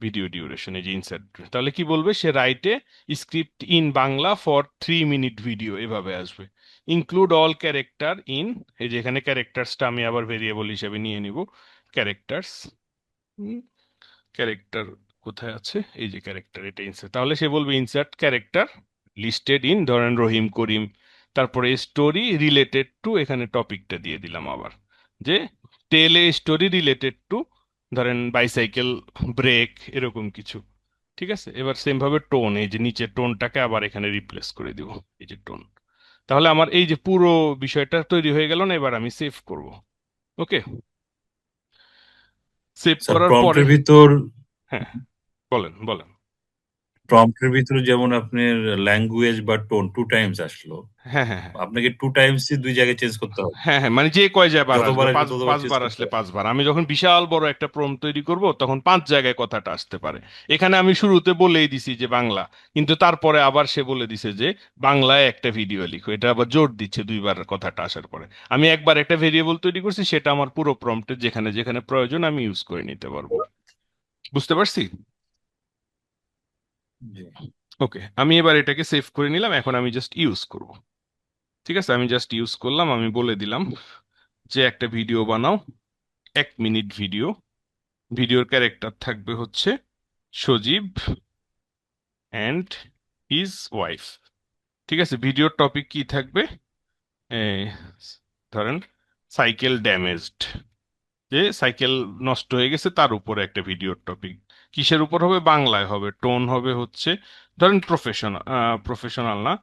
[SPEAKER 1] ভিডিও ডিউরেশন, এই যে ইনসার্ট। তাহলে কি বলবে, সে রাইটে script in Bangla for 3 minute video, এভাবে আসবে। ইনক্লুড অল ক্যারেক্টার ইন, এই যে এখানে ক্যারেক্টার্সটা আমি আবার ভেরিয়েবল হিসেবে নিয়ে নিব, ক্যারেক্টার্স। ক্যারেক্টার কোথায় আছে, এই যে ক্যারেক্টার, এটা ইনসার্ট। তাহলে সে বলবে ইনসার্ট ক্যারেক্টার লিস্টেড ইন, ধরেন রহিম করিম, তারপরে স্টোরি রিলেটেড টু, এখানে টপিকটা দিয়ে দিলাম আবার, যে টেল এ স্টোরি রিলেটেড টু, ধরেন বাইসাইকেল ব্রেক, এরকম কিছু। ঠিক আছে, এবার সেম ভাবে টোন, এই যে নিচের টোনটাকে আবার এখানে রিপ্লেস করে দিব, এই যে টোন। তাহলে আমার এই যে পুরো বিষয়টা তৈরি হয়ে গেল না, এবার আমি সেভ করব। ওকে, সেভ
[SPEAKER 3] স্যার
[SPEAKER 1] করার পরে,
[SPEAKER 3] প্রম্পটের ভিতর
[SPEAKER 1] হ্যাঁ বলেন বলেন।
[SPEAKER 3] প্রম্পটের ভিতরে যেমন আপনার ল্যাঙ্গুয়েজ বা টোন 2 টাইমস আসলো,
[SPEAKER 1] হ্যাঁ হ্যাঁ হ্যাঁ
[SPEAKER 3] আপনাকে 2 টাইমসই 2 জায়গায় চেঞ্জ করতে হবে?
[SPEAKER 1] হ্যাঁ হ্যাঁ, মানে যে কয় বার আসবে,
[SPEAKER 3] যতবার আসবে ততবার চেঞ্জ
[SPEAKER 1] পাঁচবার
[SPEAKER 3] করতে
[SPEAKER 1] আসলে
[SPEAKER 3] হবে?
[SPEAKER 1] পাঁচবার। আমি যখন বিশাল বড় একটা প্রম্পট তৈরি করব, তখন 5 জায়গায় কথাটা আসতে পারে। এখানে আমি শুরুতে বলেই দিছি যে বাংলা, কিন্তু তারপরে আবার সে বলে দিছে যে বাংলায় একটা ভিডিও লিখো, এটা আবার জোর দিচ্ছে 2বার কথাটা আসার পরে। আমি একবার একটা ভেরিয়েবল তৈরি করছি, সেটা আমার পুরো প্রম্পটে যেখানে যেখানে প্রয়োজন আমি ইউজ করে নিতে পারবো। বুঝতে পারছি?
[SPEAKER 3] জি।
[SPEAKER 1] ওকে, আমি এবার এটাকে সেভ করে নিলাম, এখন আমি জাস্ট ইউজ করব। ঠিক আছে, আমি জাস্ট ইউজ করলাম, আমি বলে দিলাম যে একটা ভিডিও বানাও, 1 মিনিট ভিডিও। ভিডিওর ক্যারেক্টার থাকবে হচ্ছে সজীব অ্যান্ড হিজ ওয়াইফ। ঠিক আছে, ভিডিওর টপিক কি থাকবে, এ, ধরেন সাইকেল ড্যামেজড, যে সাইকেল নষ্ট হয়ে গেছে তার উপরে একটা ভিডিওর টপিক। কিসের উপর হবে, বাংলায় হবে। টোন হবে হচ্ছে ধরেন প্রফেশনাল, প্রফেশনাল না,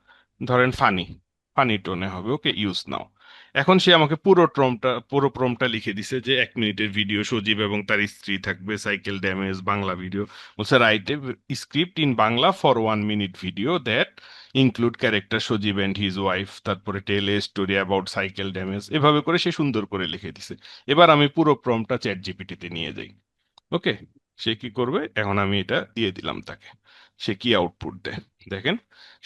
[SPEAKER 1] ধরেন ফানি, ফানি টোনে হবে। ওকে, ইউজ নাও। এখন সে আমাকে পুরো প্রম্পটটা লিখে দিছে যে 1 মিনিটের ভিডিও, সজীব এবং তার স্ত্রী থাকবে, সাইকেল ড্যামেজ, বাংলা ভিডিও। বলছে write a script in Bangla for 1 minute video that include character Sajib and his wife, তারপরে tell a story about cycle damage, এভাবে করে সে সুন্দর করে লিখে দিছে। এবার আমি পুরো প্রম্পটটা চ্যাট জিপিটিতে নিয়ে যাই। ওকে, সে কি করবে, এখন আমি এটা দিয়ে দিলাম তাকে, সে কি আউটপুট দেয় দেখেন।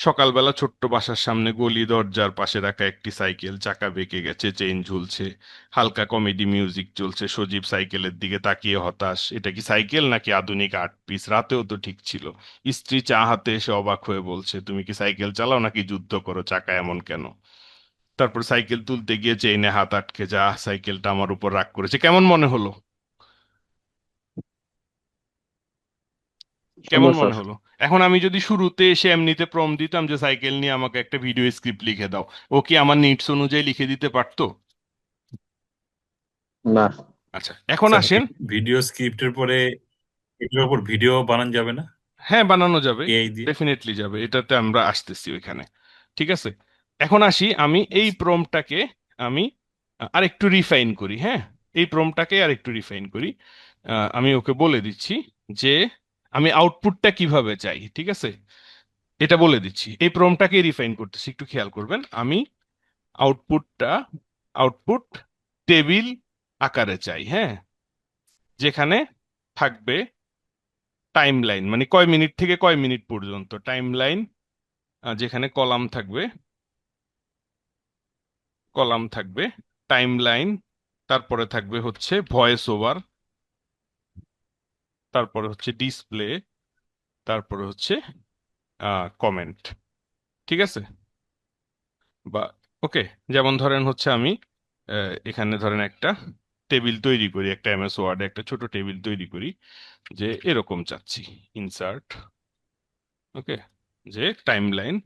[SPEAKER 1] সকালবেলা ছোট্ট বাসার সামনে গলি দরজার পাশে রাখা একটি সাইকেল, চাকা বেঁকে গেছে, চেইন ঝুলছে, হালকা কমেডি মিউজিক চলছে, সজীব সাইকেলের দিকে তাকিয়ে হতাশ, এটা কি সাইকেল নাকি আধুনিক আর্ট পিস, রাতেও তো ঠিক ছিল। স্ত্রী চা হাতে এসে অবাক হয়ে বলছে, তুমি কি সাইকেল চালাও নাকি যুদ্ধ করো, চাকা এমন কেন। তারপর সাইকেল তুলতে গিয়ে চেইনে হাত আটকে, যা সাইকেলটা আমার উপর রাগ করেছে। কেমন মনে হলো, কেমন
[SPEAKER 2] সুন্দর স্যার।
[SPEAKER 1] মনে হলো? এখন আমি যদি শুরুতে এসে এমনিতে প্রম্পট দিতাম যে সাইকেল নিয়ে আমাকে একটা ভিডিও স্ক্রিপ্ট লিখে দাও, ও কি আমার নিডস অনুযায়ী লিখে দিতে পারতো?
[SPEAKER 2] না।
[SPEAKER 1] আচ্ছা, এখন
[SPEAKER 3] স্যার
[SPEAKER 1] আসেন।
[SPEAKER 3] ভিডিও স্ক্রিপ্টের পরে এটার উপর ভিডিও বানানো যাবে না
[SPEAKER 1] হ্যাঁ, বানানো যাবে,
[SPEAKER 3] এআই দিয়ে?
[SPEAKER 1] ডেফিনেটলি যাবে, এটাতে আমরা আসতেছি ওইখানে। ঠিক আছে, এখন আসি, আমি এই
[SPEAKER 3] আচ্ছা।
[SPEAKER 1] প্রম্পটটাকে আমি আরেকটু রিফাইন করি। হ্যাঁ, এই প্রম্পটটাকে আরেকটু রিফাইন করি। আমি ওকে বলে দিচ্ছি যে আমি আউটপুটটা কিভাবে চাই। ঠিক আছে, এটা বলে দিচ্ছি, এই প্রম্পটটাকে রিফাইন করতেছি, একটু খেয়াল করবেন। আমি আউটপুটটা আউটপুট টেবিল আকারে চাই, হ্যাঁ, যেখানে থাকবে টাইম লাইন, মানে কয় মিনিট থেকে কয় মিনিট পর্যন্ত টাইম লাইন, যেখানে কলাম থাকবে টাইম লাইন, তারপরে থাকবে হচ্ছে ভয়েস ওভার, তারপরে হচ্ছে ডিসপ্লে, তারপরে হচ্ছে কমেন্ট। ঠিক আছে? বা ওকে, যেমন ধরেন হচ্ছে আমি এখানে ধরেন একটা টেবিল তৈরি করি, একটা এমএস ওয়ার্ডে একটা ছোট টেবিল তৈরি করি, যে এরকম চাচ্ছি, ইনসার্ট, ওকে, যে টাইম লাইন,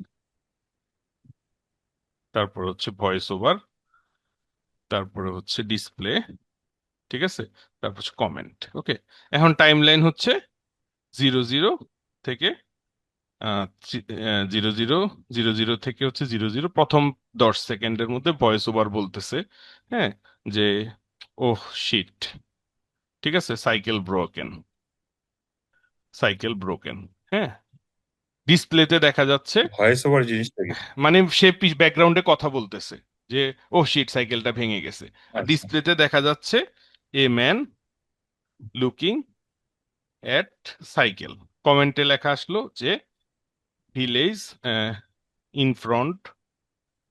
[SPEAKER 1] তারপর হচ্ছে ভয়েস ওভার, তারপরে হচ্ছে ডিসপ্লে, ঠিক আছে, তারপর হচ্ছে কমেন্ট। ওকে, এখন টাইম লাইন হচ্ছে 00 থেকে 00 থেকে হচ্ছে 00 প্রথম 10 সেকেন্ডের মধ্যে ভয়েস ওভার বলতেছে, হ্যাঁ, যে ওহ শিট, ঠিক আছে, সাইকেল ব্রোকেন, হ্যাঁ। ডিসপ্লেতে দেখা যাচ্ছে,
[SPEAKER 3] ভয়েস ওভার জিনিসটা কি?
[SPEAKER 1] মানে সে ব্যাকগ্রাউন্ডে কথা বলতেছে যে ও শিট সাইকেলটা ভেঙে গেছে, আর
[SPEAKER 3] আচ্ছা,
[SPEAKER 1] ডিসপ্লেতে দেখা যাচ্ছে a man looking at cycle. কমেন্টে লেখা আসলো যে village in front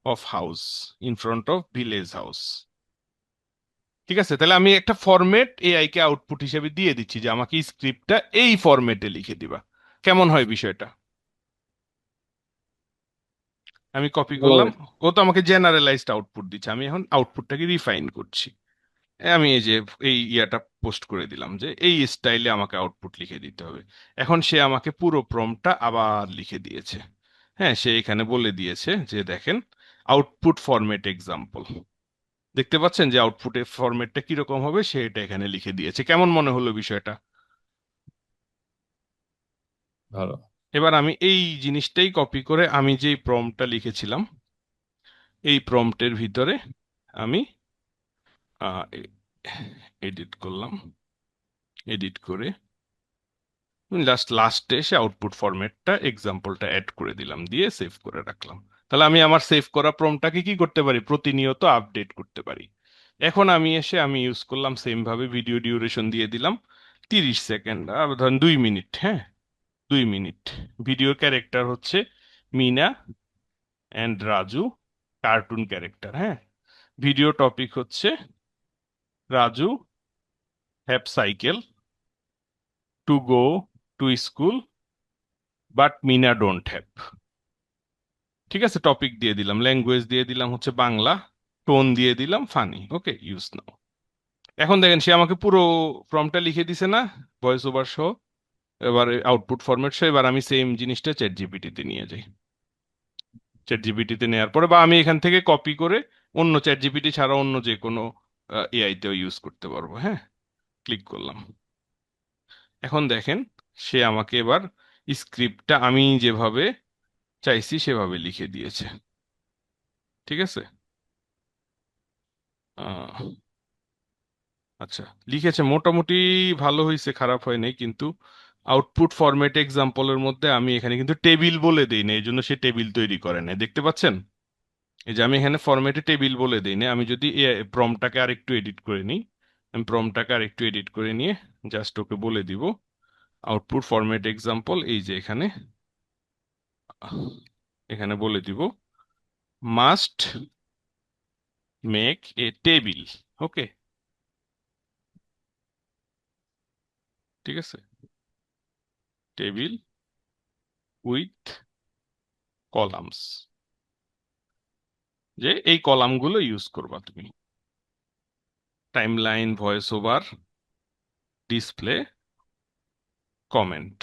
[SPEAKER 1] of village house. ঠিক আছে, তাহলে আমি একটা ফরম্যাট এআই কে আউটপুট হিসেবে দিয়ে দিচ্ছি যে আমাকে স্ক্রিপ্টটা এই ফরম্যাটে লিখে দিবা। কেমন হয় বিষয়টা? আমি কপি
[SPEAKER 2] ভালো
[SPEAKER 1] করলাম,
[SPEAKER 2] হয়েছে।
[SPEAKER 1] ও তো আমাকে জেনারেলাইজড আউটপুট দিচ্ছে, আমি এখন আউটপুটটাকে রিফাইন করছি। আমি এই যে এই ইয়াটা পোস্ট করে দিলাম যে এই স্টাইলে আমাকে আউটপুট লিখে দিতে হবে। এখন সে আমাকে পুরো প্রম্পটটা আবার লিখে দিয়েছে। হ্যাঁ, সে এখানে বলে দিয়েছে যে দেখেন আউটপুট ফরম্যাট এক্সাম্পল, দেখতে পাচ্ছেন যে আউটপুটের ফরম্যাটটা কিরকম হবে, সে এটা এখানে লিখে দিয়েছে। কেমন মনে হলো বিষয়টা?
[SPEAKER 3] ভালো।
[SPEAKER 1] এবার আমি এই জিনিসটাই কপি করে আমি যেই প্রম্পটটা লিখেছিলাম এই প্রম্পটের ভিতরে আমি এডিট করলাম, এডিট করে লাস্টে এসে আউটপুট ফরম্যাটটা এক্সাম্পলটা অ্যাড করে দিলাম, দিয়ে সেভ করে রাখলাম। তাহলে আমি আমার সেভ করা প্রম্পটটাকে কি করতে পারি, প্রতিনিয়ত আপডেট করতে পারি। এখন আমি এসে আমি ইউজ করলাম সেম ভাবে, ভিডিও ডিউরেশন দিয়ে দিলাম 30 সেকেন্ড, ধরেন 2 মিনিট, হ্যাঁ, 2 মিনিট। ভিডিও ক্যারেক্টার হচ্ছে Meena and Raju, cartoon character, হ্যাঁ। ভিডিও টপিক হচ্ছে Raju have cycle to go to school but Meena don't have. ঠিক আছে, টপিক দিয়ে দিলাম, ল্যাঙ্গুয়েজ দিয়ে দিলাম হচ্ছে বাংলা, টোন দিয়ে দিলাম ফানি, ওকে, ইউজ নাও। এখন দেখেন সে আমাকে পুরো ফর্মটা লিখে দিছে না, ভয়েস ওভার সহ, এবার আউটপুট ফরম্যাট সহ। এবার আমি সেম জিনিসটা চ্যাট জিপিটিতে নিয়ে যাই, চ্যাট জিপিটিতে নেওয়ার পরে বা আমি এখান থেকে কপি করে অন্য চ্যাট জিপিটি ছাড়া অন্য যে কোনো এআই তেও ইউজ করতে পারবো, হ্যাঁ। ক্লিক করলাম, এখন দেখেন সে আমাকে এবার স্ক্রিপ্টটা আমি যেভাবে চাইছি সেভাবে লিখে দিয়েছে। ঠিক আছে, আহ আচ্ছা, লিখেছে মোটামুটি, ভালো হয়েছে, খারাপ হয় নাই, কিন্তু আউটপুট ফরম্যাট এক্সাম্পলের মধ্যে আমি এখানে কিন্তু টেবিল বলে দেই না, এই জন্য সে টেবিল তৈরি করে না, দেখতে পাচ্ছেন? এই যে আমি এখানে ফরম্যাটে টেবিল বলে দেই না। আমি যদি প্রম্পটটাকে আরেকটু এডিট করে নিই, আমি প্রম্পটটাকে আরেকটু এডিট করে নিয়ে জাস্ট ওকে বলে দিব আউটপুট ফরম্যাট এক্সাম্পল, এই যে এখানে এখানে বলে দিব মাস্ট মেক এ টেবিল, ওকে, ঠিক আছে, টেবিল উইথ কলামস, যে এই কলামগুলো ইউজ করবা তুমি, timeline, voice over, display, comment.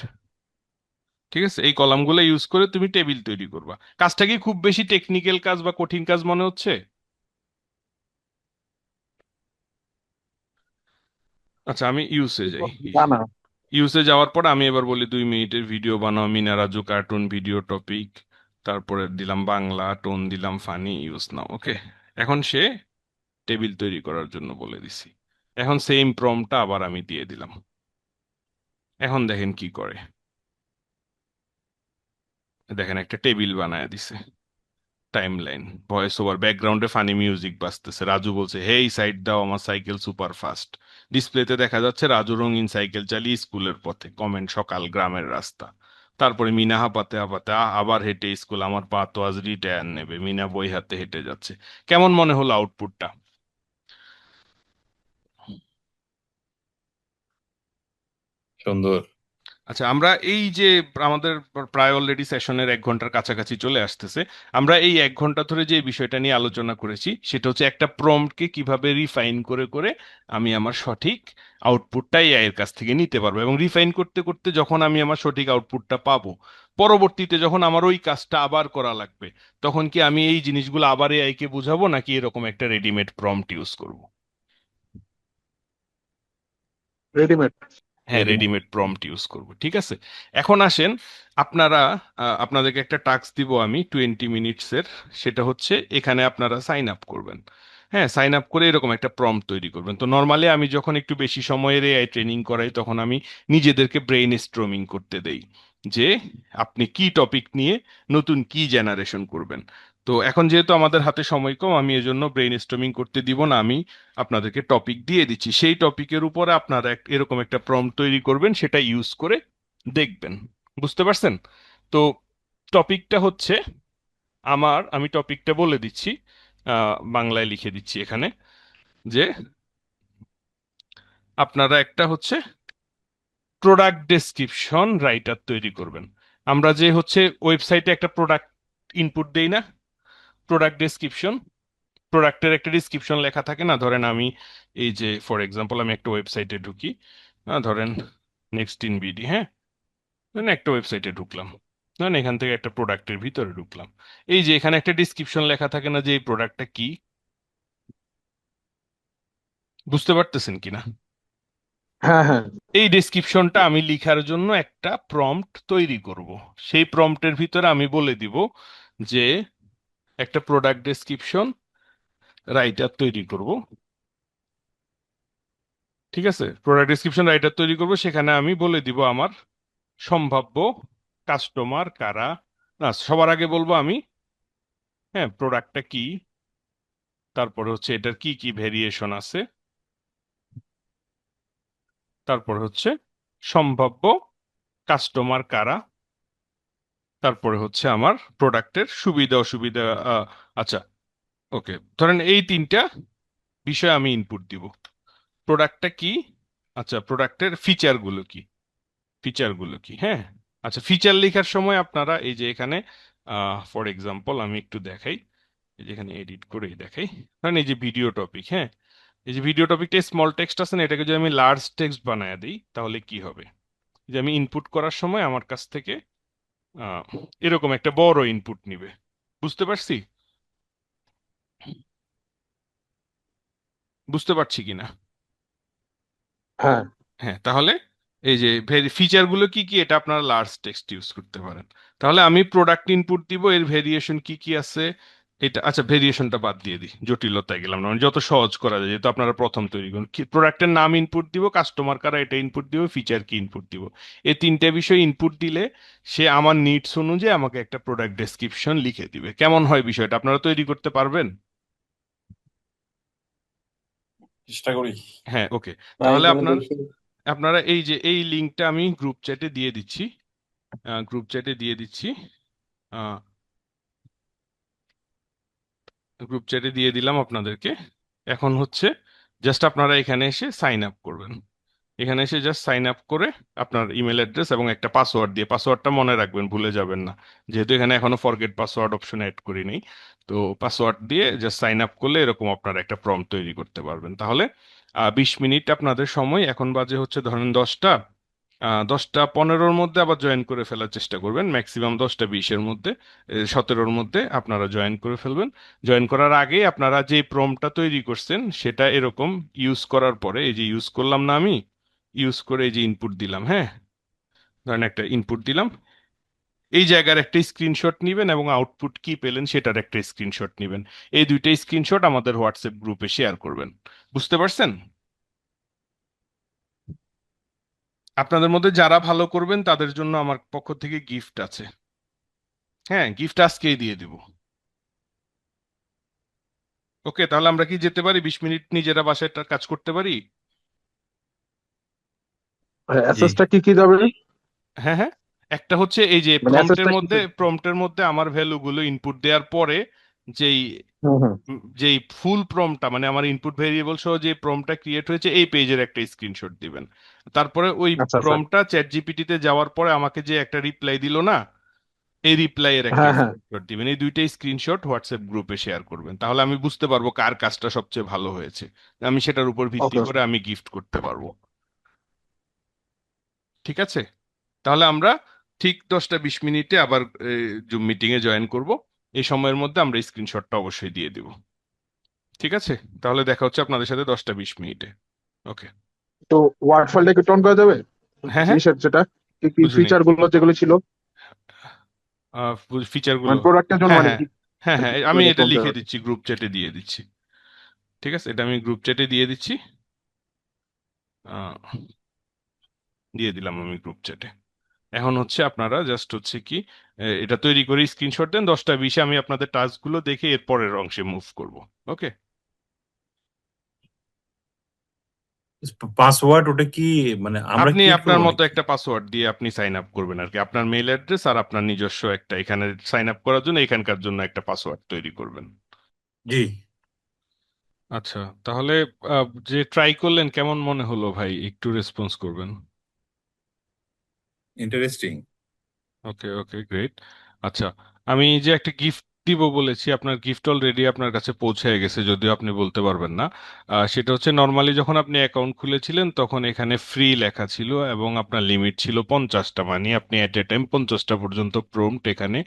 [SPEAKER 1] ঠিক আছে, এই কলামগুলো ইউজ করে তুমি টেবিল তৈরি করবা। কাজটা কি খুব বেশি টেকনিক্যাল কাজ বা কঠিন কাজ মনে হচ্ছে? আচ্ছা, আমি ইউসে যাই।
[SPEAKER 2] না না,
[SPEAKER 1] ইউসে যাওয়ার পর আমি এবার বলি 2 মিনিটের ভিডিও বানাও, Meena Raju cartoon video topic, তারপরে দিলাম বাংলা, টোন দিলাম ফানি, ইউজ নাও, ওকে। এখন সে টেবিল তৈরি করার জন্য বলে দিছি। এখন সেম প্রম্পটটা আবার আমি দিয়ে দিলাম, এখন দেখেন কি করে। দেখেন একটা টেবিল বানায় দিছে, টাইম লাইন, ভয়েস ওভার, ব্যাকগ্রাউন্ডে ফানি মিউজিক বাজতেছে, রাজু বলছে হেই সাইড দাও আমার সাইকেল সুপার ফাস্ট। ডিসপ্লেতে দেখা যাচ্ছে রাজু রঙিন সাইকেল চালিয়ে স্কুলের পথে, কমেন্ট সকাল গ্রামের রাস্তা। তারপরে মিনা হাঁপাতে হাঁপাতে আবার হেঁটে স্কুল, আমার পা তো আজ রিটায়ার নেবে, মিনা বই হাতে হেঁটে যাচ্ছে। কেমন মনে হলো আউটপুটটা?
[SPEAKER 3] সুন্দর।
[SPEAKER 1] আচ্ছা, আমরা এই যে আমাদের প্রায় অলরেডি সেশনের 1 ঘন্টার কাছাকাছি চলে আসতেছে, আমরা এই 1 ঘন্টা ধরে যে বিষয়টা নিয়ে আলোচনা করেছি সেটা হচ্ছে একটা প্রম্পটকে কিভাবে রিফাইন করে করে আমি আমার সঠিক আউটপুটটা এআই এর কাছ থেকে নিতে পারবো, এবং রিফাইন করতে করতে যখন আমি আমার সঠিক আউটপুটটা পাবো, পরবর্তীতে যখন আমার ওই কাজটা আবার করা লাগবে, তখন কি আমি এই জিনিসগুলো আবার এআই কে বুঝাবো নাকি এরকম একটা রেডিমেড প্রম্পট ইউজ করব?
[SPEAKER 2] রেডিমেড।
[SPEAKER 1] হ্যাঁ, রেডিমেড প্রম্পট ইউজ করব, ঠিক আছে। এখন আসেন, আপনারা আপনাদেরকে একটা টাস্ক দিব আমি 20 মিনিটসের। সেটা হচ্ছে এখানে আপনারা সাইন আপ করবেন। হ্যাঁ, সাইন আপ করে এরকম একটা প্রম্পট তৈরি করবেন। তো নর্মালি আমি যখন একটু বেশি সময়ের এআই ট্রেনিং করাই তখন আমি নিজেদেরকে ব্রেইন স্ট্রমিং করতে দেই যে আপনি কি টপিক নিয়ে নতুন কি জেনারেশন করবেন। তো এখন যেহেতু আমাদের হাতে সময় কম, আমি এজন্য ব্রেইন স্ট্রমিং করতে দিব না, আমি আপনাদেরকে টপিক দিয়ে দিচ্ছি, সেই টপিকের উপরে আপনারা এরকম একটা প্রম্পট তৈরি করবেন, সেটা ইউজ করে দেখবেন। বুঝতে পারছেন? তো টপিকটা হচ্ছে আমি টপিকটা বলে দিচ্ছি, বাংলায় লিখে দিচ্ছি এখানে, যে আপনারা একটা হচ্ছে প্রোডাক্ট ডেসক্রিপশন রাইটার তৈরি করবেন। আমরা যে হচ্ছে ওয়েবসাইটে একটা প্রোডাক্ট ইনপুট দেই না, প্রোডাক্ট ডেসক্রিপশন, প্রোডাক্টের একটা ডিসক্রিপশন লেখা থাকে না, ধরেন আমি এই যে ফর এক্সাম্পল আমি একটা ওয়েবসাইটে ঢুকি, ধরেন নেক্সট ইন বিডি, হ্যাঁ, ধরেন একটা ওয়েবসাইটে ঢুকলাম, ধরেন এখান থেকে একটা প্রোডাক্টের ভিতরে ঢুকলাম, এই যে এখানে একটা ডিসক্রিপশন লেখা থাকে না যে এই প্রোডাক্টটা কি, বুঝতে পারতেছেন কিনা?
[SPEAKER 2] হ্যাঁ, হ্যাঁ।
[SPEAKER 1] এই ডেসক্রিপশনটা আমি লিখার জন্য একটা প্রম্পট তৈরি করব। সেই প্রম্পটের ভিতরে আমি বলে দিব যে একটা প্রোডাক্ট ডেসক্রিপশন রাইটার তৈরি করব, ঠিক আছে, প্রোডাক্ট ডেসক্রিপশন রাইটার তৈরি করব, সেখানে আমি বলে দিব আমার সম্ভাব্য কাস্টমার কারা। না, সবার আগে বলবো আমি, হ্যাঁ, প্রোডাক্টটা কি, তারপরে হচ্ছে এটার কি কি ভেরিয়েশন আছে, তারপরে হচ্ছে সম্ভাব্য কাস্টমার কারা, তারপরে হচ্ছে আমার প্রোডাক্টের সুবিধা অসুবিধা। আচ্ছা, ওকে, ধরেন এই 3টা বিষয় আমি ইনপুট দিব। প্রোডাক্টটা কি, আচ্ছা প্রোডাক্টের ফিচারগুলো কি, ফিচারগুলো কি, হ্যাঁ। আচ্ছা, ফিচার লেখার সময় আপনারা এই যে এখানে ফর এক্সাম্পল আমি একটু দেখাই, এই যে এখানে এডিট করেই দেখাই, ধরেন এই যে ভিডিও টপিক, হ্যাঁ, এই যে ভিডিও টপিকটা স্মল টেক্সট আছে না, এটাকে যদি আমি লার্জ টেক্সট বানায় দিই তাহলে কি হবে, যে আমি ইনপুট করার সময় আমার কাছ থেকে আহ, এরকম একটা বড় ইনপুট নিবে। বুঝতে পারছি? বুঝতে পারছি কিনা?
[SPEAKER 2] হ্যাঁ,
[SPEAKER 1] হ্যাঁ, তাহলে এই যে ফিচারগুলো কি কি এটা আপনারা লার্জ টেক্সট ইউজ করতে পারেন। তাহলে আমি প্রোডাক্ট ইনপুট দিব, এর ভেরিয়েশন কি কি আছে এটা, আচ্ছা ভেরিয়েশনটা বাদ দিয়ে দিই, জটিলতায় গেলাম না, মানে যত সহজ করা যায়, যেহেতু আপনারা প্রথম তৈরি করুন, প্রোডাক্টের নাম ইনপুট দিব, কাস্টমার কারা এটা ইনপুট দিব, ফিচার কি ইনপুট দিব। এই 3টে বিষয় ইনপুট দিলে সে আমার নিডস অনুযায়ী আমাকে একটা প্রোডাক্ট ডেসক্রিপশন লিখে দিবে। কেমন হয় বিষয়টা, আপনারা তৈরি করতে পারবেন?
[SPEAKER 3] চেষ্টা করি।
[SPEAKER 1] হ্যাঁ, ওকে।
[SPEAKER 4] ট্রাই
[SPEAKER 1] তাহলে
[SPEAKER 4] করে
[SPEAKER 1] আপনার
[SPEAKER 4] দেখি।
[SPEAKER 1] আপনারা এই যে এই লিঙ্কটা আমি গ্রুপ চ্যাটে দিয়ে দিচ্ছি, গ্রুপ চ্যাটে দিয়ে দিচ্ছি, গ্রুপ চ্যাটে দিয়ে দিলাম আপনাদেরকে। এখন হচ্ছে জাস্ট আপনারা এখানে এসে সাইন আপ করবেন, এখানে এসে জাস্ট সাইন আপ করে আপনার ইমেল অ্যাড্রেস এবং একটা পাসওয়ার্ড দিয়ে, পাসওয়ার্ডটা মনে রাখবেন, ভুলে যাবেন না, যেহেতু এখানে এখনো ফরগেট পাসওয়ার্ড অপশন অ্যাড করি নেই। তো পাসওয়ার্ড দিয়ে জাস্ট সাইন আপ করলে এরকম আপনারা একটা প্রম্পট তৈরি করতে পারবেন। তাহলে 20 মিনিট আপনাদের সময়, এখন বাজে হচ্ছে ধরেন 10টা, 10টা 15-র মধ্যে আবার জয়েন করে ফেলার চেষ্টা করবেন, ম্যাক্সিমাম 10টা 20-এর মধ্যে, 17-র মধ্যে আপনারা জয়েন করে ফেলবেন। জয়েন করার আগে আপনারা যে প্রম্পটটা তৈরি করছেন সেটা এরকম ইউজ করার পরে, এই যে ইউজ করলাম না আমি, ইউজ করে এই যে ইনপুট দিলাম, হ্যাঁ, ধরেন একটা ইনপুট দিলাম, এই জায়গার একটা স্ক্রিনশট নিবেন এবং আউটপুট কি পেলেন সেটার একটা স্ক্রিনশট নিবেন। এই 2টা স্ক্রিনশট আমাদের হোয়াটসঅ্যাপ গ্রুপে শেয়ার করবেন। বুঝতে পারছেন? আপনাদের মধ্যে যারা ভালো করবেন তাদের জন্য আমার পক্ষ থেকে গিফট আছে। হ্যাঁ, গিফট আজকেই দিয়ে দিব। ওকে, তাহলে আমরা কি যেতে পারি 20 মিনিট নিজেরা বাসায় একটা কাজ করতে পারি?
[SPEAKER 3] জি
[SPEAKER 2] অ্যাসেসটা কি কি যাবে?
[SPEAKER 1] হ্যাঁ হ্যাঁ, একটা হচ্ছে এই যে
[SPEAKER 2] মানে
[SPEAKER 1] প্রম্পটের
[SPEAKER 2] অ্যাসেসটা কি
[SPEAKER 1] মধ্যে আমার ভ্যালুগুলো ইনপুট দেওয়ার পরে যেই
[SPEAKER 2] হুম হুম
[SPEAKER 1] যেই ফুল প্রম্পটটা মানে আমার ইনপুট ভেরিয়েবল সহ যে প্রম্পটটা ক্রিয়েট হয়েছে এই পেজের একটা স্ক্রিনশট দিবেন। তারপরে ওই
[SPEAKER 2] আচ্ছা আচ্ছা
[SPEAKER 1] প্রম্পটটা চ্যাট জিপিটিতে যাওয়ার পরে আমাকে যে একটা রিপ্লাই দিল না, এই রিপ্লাই এর একটা
[SPEAKER 2] হ্যাঁ হ্যাঁ
[SPEAKER 1] স্ক্রিনশট দিবেন। এই দুইটাই স্ক্রিনশট হোয়াটসঅ্যাপ গ্রুপে শেয়ার করবেন, তাহলে আমি বুঝতে পারবো কার কাজটা সবচেয়ে ভালো হয়েছে। আমি সেটার উপর ভিত্তি
[SPEAKER 2] ওকে
[SPEAKER 1] করে
[SPEAKER 2] ওকে
[SPEAKER 1] আমি গিফট করতে পারবো। ঠিক আছে, তাহলে আমরা ঠিক 10টা 20 মিনিটে আবার জুম মিটিং এ জয়েন করব। এই সময়ের মধ্যে আমরা স্ক্রিনশটটা অবশ্যই দিয়ে দিব। ঠিক আছে, তাহলে দেখা হচ্ছে আপনাদের সাথে 10টা 20 মিনিটে। ওকে।
[SPEAKER 2] তো ওয়ার্ড ফাইলটা কি টন করা যাবে?
[SPEAKER 1] হ্যাঁ হ্যাঁ,
[SPEAKER 2] জিনিসের যেটা কি কি
[SPEAKER 1] বুঝুনি।
[SPEAKER 2] ফিচার গুলো যেগুলো ছিল
[SPEAKER 1] ফিচার গুলো,
[SPEAKER 2] মানে প্রোডাক্টের জন্য
[SPEAKER 1] হ্যাঁ
[SPEAKER 2] মানে
[SPEAKER 1] হ্যাঁ
[SPEAKER 2] কি
[SPEAKER 1] হ্যাঁ
[SPEAKER 2] আর
[SPEAKER 1] হ্যাঁ,
[SPEAKER 2] কি
[SPEAKER 1] আমি
[SPEAKER 2] করে
[SPEAKER 1] এটা
[SPEAKER 2] প্রম্পটের
[SPEAKER 1] লিখে
[SPEAKER 2] আর কি।
[SPEAKER 1] দিচ্ছি, গ্রুপ চ্যাটে দিয়ে দিচ্ছি। ঠিক আছে, এটা আমি গ্রুপ চ্যাটে দিয়ে দিচ্ছি। আহ, দিয়ে দিলাম আমি গ্রুপ চ্যাটে। এখন হচ্ছে আপনারা জাস্ট হচ্ছে কি এটা তৈরি করে স্ক্রিনশট দেন। 10টা 20-এ আমি আপনাদের টাস্কগুলো দেখে এর পরের অংশে মুভ করব। ওকে।
[SPEAKER 3] পাসওয়ার্ড ওটা কি মানে আমরা
[SPEAKER 1] আপনি
[SPEAKER 3] ক্রিয়েট
[SPEAKER 1] আপনার
[SPEAKER 3] করবো
[SPEAKER 1] মতো
[SPEAKER 3] নাকি?
[SPEAKER 1] একটা পাসওয়ার্ড দিয়ে আপনি সাইন আপ করবেন আর কি, আপনার মেইল অ্যাড্রেস আর আপনার নিজস্ব একটা, এখানে সাইন আপ করার জন্য এখানকার জন্য একটা পাসওয়ার্ড তৈরি করবেন।
[SPEAKER 3] জি
[SPEAKER 1] আচ্ছা, তাহলে যে ট্রাই করলেন কেমন মনে হলো ভাই, একটু রেসপন্স করবেন।
[SPEAKER 3] ইন্টারেস্টিং।
[SPEAKER 1] ওকে ওকে, গ্রেট। আচ্ছা, আমি যে একটা গিফট দিব বলেছি, আপনার গিফট অলরেডি আপনার কাছে পৌঁছে গেছে, যদিও আপনি বলতে পারবেন না। সেটা হচ্ছে নর্মালি যখন আপনি অ্যাকাউন্ট খুলেছিলেন তখন এখানে ফ্রি লেখা ছিল এবং আপনার লিমিট ছিল 50টা, মানে আপনি এট এ টাইম 50টা পর্যন্ত প্রম্পট এখানে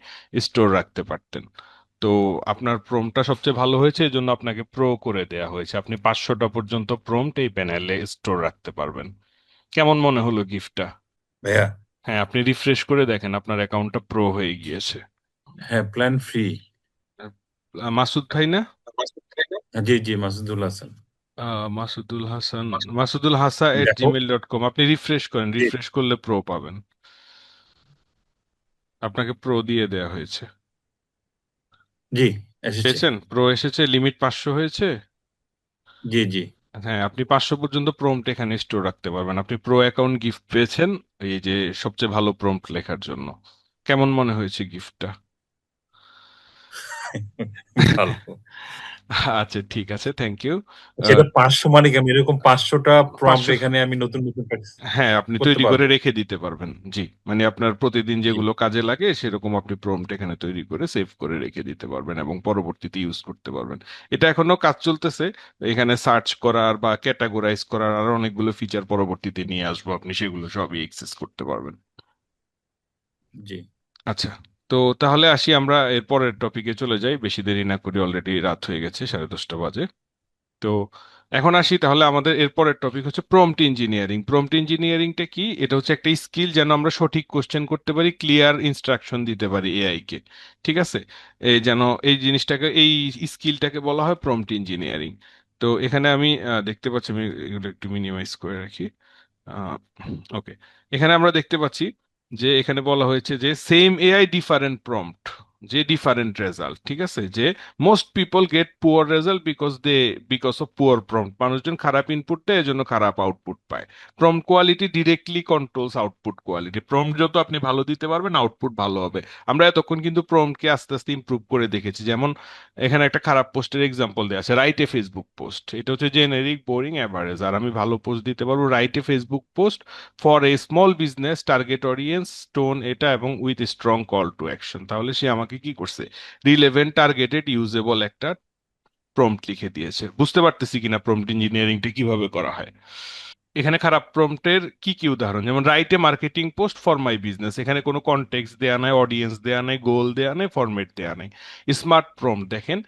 [SPEAKER 1] স্টোর রাখতে পারতেন। তো আপনার প্রম্পটটা সবচেয়ে ভালো হয়েছে, এই জন্য আপনাকে প্রো করে দেয়া হয়েছে, আপনি 500টা পর্যন্ত প্রম্পট এই প্যানেলে স্টোর রাখতে পারবেন। কেমন মনে হলো গিফটটা?
[SPEAKER 3] ভাইয়া,
[SPEAKER 1] হ্যাঁ, আপনি রিফ্রেশ করে দেখেন আপনার অ্যাকাউন্টটা প্রো হয়ে গিয়েছে।
[SPEAKER 3] হ্যাঁ প্ল্যান ফ্রি।
[SPEAKER 1] মাসুদ ভাই না?
[SPEAKER 3] জি জি, মাসুদুল হাসান।
[SPEAKER 1] মাসুদুল হাসান, মাসুদুল হাসা এট
[SPEAKER 3] দেখো।
[SPEAKER 1] জিমেল ডট কম, আপনি রিফ্রেশ করেন,
[SPEAKER 3] জি
[SPEAKER 1] রিফ্রেশ করলে প্রো পাবেন। আপনাকে প্রো দিয়ে দেয়া হয়েছে।
[SPEAKER 3] জি, এসেছে।
[SPEAKER 1] পেয়েছেন, প্রো এসেছে, লিমিট 500 হয়েছে।
[SPEAKER 3] জি জি।
[SPEAKER 1] হ্যাঁ, আপনি 500 পর্যন্ত প্রম্পট এখানে স্টোর রাখতে পারবেন। আপনি প্রো অ্যাকাউন্ট গিফট পেয়েছেন এই যে সবচেয়ে ভালো প্রম্পট লেখার জন্য। কেমন মনে হয়েছে গিফটটা?
[SPEAKER 3] ভালো।
[SPEAKER 1] আচ্ছা ঠিক আছে, থ্যাংক ইউ।
[SPEAKER 3] সেটা 500 মানে কি আমি এরকম 500টা প্রম্পট
[SPEAKER 1] 500,
[SPEAKER 3] এখানে আমি নতুন নতুন practice
[SPEAKER 1] হ্যাঁ আপনি
[SPEAKER 3] করতে
[SPEAKER 1] তৈরি করে
[SPEAKER 3] পারবো?
[SPEAKER 1] রেখে দিতে পারবেন। জি, মানে আপনার প্রতিদিন
[SPEAKER 3] জি
[SPEAKER 1] যেগুলো কাজে লাগে সেরকম আপনি প্রম্পট এখানে তৈরি করে সেভ করে রেখে দিতে পারবেন এবং পরবর্তীতে ইউজ করতে পারবেন। এটা এখনো কাজ চলতেছে, এখানে সার্চ করার বা ক্যাটাগরাইজ করার আরো অনেকগুলো ফিচার পরবর্তীতে নিয়ে আসবো, আপনি সেগুলো সবই অ্যাক্সেস করতে পারবেন।
[SPEAKER 3] জি।
[SPEAKER 1] আচ্ছা, তো তাহলে আসি আমরা এর পরের টপিকে চলে যাই, বেশি দেরি না করি, অলরেডি রাত হয়ে গেছে, 10:30 বাজে। তো এখন আসি তাহলে আমাদের এরপরের টপিক হচ্ছে প্রম্পট ইঞ্জিনিয়ারিং। প্রম্পট ইঞ্জিনিয়ারিংটা কি? এটা হচ্ছে একটা স্কিল যেন আমরা সঠিক কোশ্চেন করতে পারি, ক্লিয়ার ইনস্ট্রাকশন দিতে পারি এআই কে। ঠিক আছে, এই যেন এই জিনিসটাকে, এই স্কিলটাকে বলা হয় প্রম্পট ইঞ্জিনিয়ারিং। তো এখানে আমি দেখতে পাচ্ছি, আমি এগুলো একটু মিনিমাইজ করে রাখি। ওকে, এখানে আমরা দেখতে পাচ্ছি যে এখানে বলা হয়েছে যে সেম এআই ডিফারেন্ট প্রম্পট, যে ডিফারেন্ট রেজাল্ট। ঠিক আছে, যে most people gate poor result because of poor prompt, মানুষজন খারাপ ইনপুট দেয় এজন্য খারাপ আউটপুট পায়। Prompt quality directly controls output quality, prompt যত আপনি ভালো দিতে পারবেন আউটপুট ভালো হবে। আমরা এতক্ষণ কিন্তু প্রম্পটকে আস্তে আস্তে ইমপ্রুভ করে দেখেছি, যেমন এখানে একটা খারাপ পোস্টের এক্সাম্পল দেওয়া আছে, রাইট এ ফেসবুক পোস্ট, এটা হচ্ছে জেনেরিক বোরিং অ্যাভারেজ। আর আমি ভালো পোস্ট দিতে পারবো, right a Facebook post for a small business target audience tone এটা এবং with strong call to action. তাহলে সে আমাকে কি করছে, রিলেভেন্ট টার্গেটেড ইউজেবল একটা প্রম্পট লিখে দিয়েছে। বুঝতে পারতেছি কিনা প্রম্পট ইঞ্জিনিয়ারিংটা কিভাবে করা হয়? এখানে খারাপ প্রম্পটের কি কি উদাহরণ, যেমন write a marketing post for my business, এখানে কোনো কনটেক্সট দেয়া নাই, অডিয়েন্স দেয়া নাই, গোল দেয়া নাই, ফরম্যাট দেয়া নাই। স্মার্ট প্রম্পট দেখেন,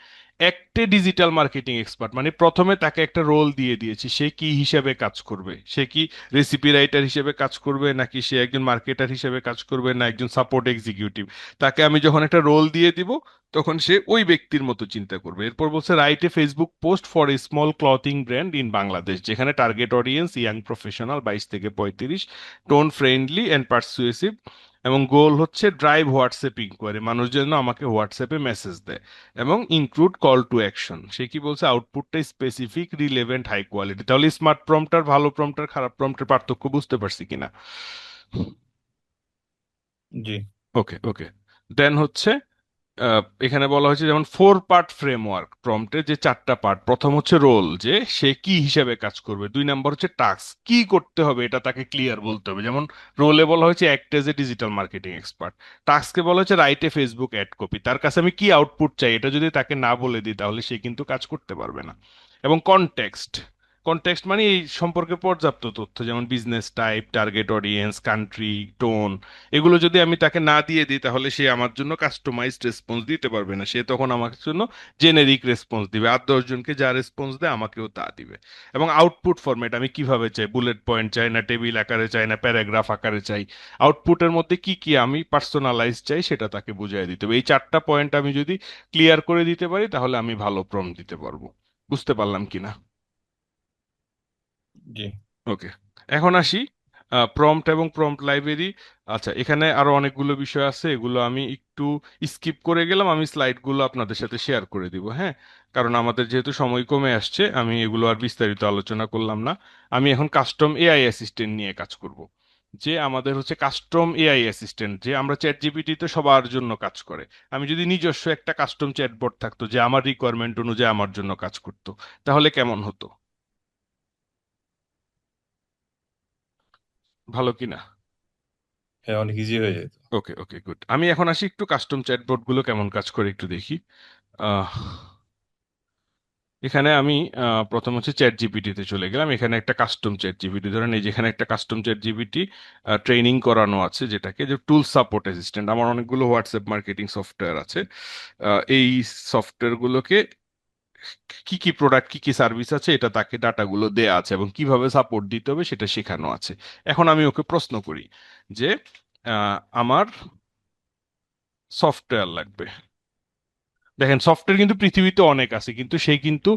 [SPEAKER 1] একটা ডিজিটাল মার্কেটিং এক্সপার্ট, মানে প্রথমে তাকে একটা রোল দিয়ে দিয়েছি, সে কি হিসেবে কাজ করবে, সে কি রেসিপি রাইটার হিসেবে কাজ করবে নাকি সে একজন মার্কেটার হিসেবে কাজ করবে না একজন সাপোর্ট এক্সিকিউটিভ। তাকে আমি যখন একটা রোল দিয়ে দিব তখন সে ওই ব্যক্তির মতো চিন্তা করবে। এরপর বলছে write a Facebook post for a small clothing brand in Bangladesh, যেখানে টার্গেট অডিয়েন্স ইয়াং প্রফেশনাল 22 থেকে 35, টোন ফ্রেন্ডলি অ্যান্ড পারসুয়েসিভ, এবং গোল হচ্ছে ড্রাইভ হোয়াটসঅ্যাপ ইনকোয়ারি, মানুষ যেন আমাকে হোয়াটসঅ্যাপে মেসেজ দেয়, এবং ইনক্লুড কল টু অ্যাকশন। সে কি বলছে, আউটপুটটা স্পেসিফিক, রিলেভেন্ট, হাই কোয়ালিটি। তাহলে স্মার্ট প্রম্পটার, ভালো প্রম্পটার, খারাপ প্রম্পটের পার্থক্য বুঝতে পারছি কিনা?
[SPEAKER 3] জি।
[SPEAKER 1] ওকে ওকে। দেন হচ্ছে এখানে বলা হয়েছে যেমন 4 পার্ট ফ্রেমওয়ার্ক, প্রম্পটের যে 4টা পার্ট। প্রথম হচ্ছে রোল, যে সে কি হিসাবে কাজ করবে। 2 নাম্বার হচ্ছে টাস্ক, কি করতে হবে এটা তাকে ক্লিয়ার বলতে হবে। যেমন রোলে বলা হয়েছে act as a digital marketing expert, টাস্কে বলা হয়েছে write a Facebook ad copy. তার কাছে আমি কি আউটপুট চাই এটা যদি তাকে না বলে দিই তাহলে সে কিন্তু কাজ করতে পারবে না। এবং কনটেক্সট, কনটেক্সট মানে এই সম্পর্কে পর্যাপ্ত তথ্য, যেমন business type, target audience, country, tone, এগুলো যদি আমি তাকে না দিয়ে দিই তাহলে সে আমার জন্য কাস্টমাইজড রেসপন্স দিতে পারবে না। সে তখন আমার জন্য জেনেরিক রেসপন্স দিবে, 8-10 জনকে যা রেসপন্স দেয় আমাকেও তা দিবে। এবং আউটপুট ফরম্যাট আমি কিভাবে চাই, বুলেট পয়েন্ট চাই না, টেবিল আকারে চাই না, প্যারাগ্রাফ আকারে চাই, আউটপুটের মধ্যে কি কি আমি পার্সোনালাইজ চাই সেটা তাকে বুঝিয়ে দিতে হবে। এই 4টা পয়েন্ট আমি যদি ক্লিয়ার করে দিতে পারি তাহলে আমি ভালো প্রম্পট দিতে পারবো। বুঝতে পারলাম কিনা?
[SPEAKER 3] জি।
[SPEAKER 1] ওকে, এখন আসি প্রম্পট এবং প্রম্পট লাইব্রেরি। আচ্ছা, এখানে আরো অনেকগুলো বিষয় আছে, এগুলো আমি একটু স্কিপ করে গেলাম। আমি স্লাইডগুলো আপনাদের সাথে শেয়ার করে দিব, হ্যাঁ, কারণ আমাদের যেহেতু সময় কমে আসছে আমি এগুলো আর বিস্তারিত আলোচনা করলাম না। আমি এখন কাস্টম এআই অ্যাসিস্ট্যান্ট নিয়ে কাজ করব। যে আমাদের হচ্ছে কাস্টম এআই অ্যাসিস্ট্যান্ট, যে আমরা চ্যাট জিপিটি তো সবার জন্য কাজ করে। আমি যদি নিজস্ব একটা কাস্টম চ্যাটবট থাকতো যে আমার রিকোয়ারমেন্ট অনুযায়ী আমার জন্য কাজ করতো, তাহলে কেমন হতো? ভালো কিনা?
[SPEAKER 3] হ্যাঁ, অনেক ইজি হয়ে যেত।
[SPEAKER 1] ওকে ওকে, গুড। আমি এখন আসি একটু কাস্টম চ্যাটবট গুলো কেমন কাজ করে একটু দেখি। আহ, এখানে আমি প্রথম হচ্ছে চ্যাট জিপিটিতে চলে গেলাম। এখানে একটা কাস্টম চ্যাট জিপিটি, ধরেন এই যেখানে একটা কাস্টম চ্যাট জিপিটি ট্রেনিং করানো আছে, যেটাকে যে টুল সাপোর্ট অ্যাসিস্ট্যান্ট। আমার অনেকগুলো হোয়াটসঅ্যাপ মার্কেটিং সফটওয়্যার আছে, এই সফটওয়্যার গুলোকে কি কি প্রোডাক্ট, কি কি সার্ভিস আছে এটা তাকে ডাটাগুলো দেয়া আছে এবং কিভাবে সাপোর্ট দিতে হবে সেটা শেখানো আছে। এখন আমি ওকে প্রশ্ন করি যে আমার সফটওয়্যার লাগবে। দেখেন, সফটওয়্যার কিন্তু পৃথিবীতে অনেক আছে, কিন্তু সেই কিন্তু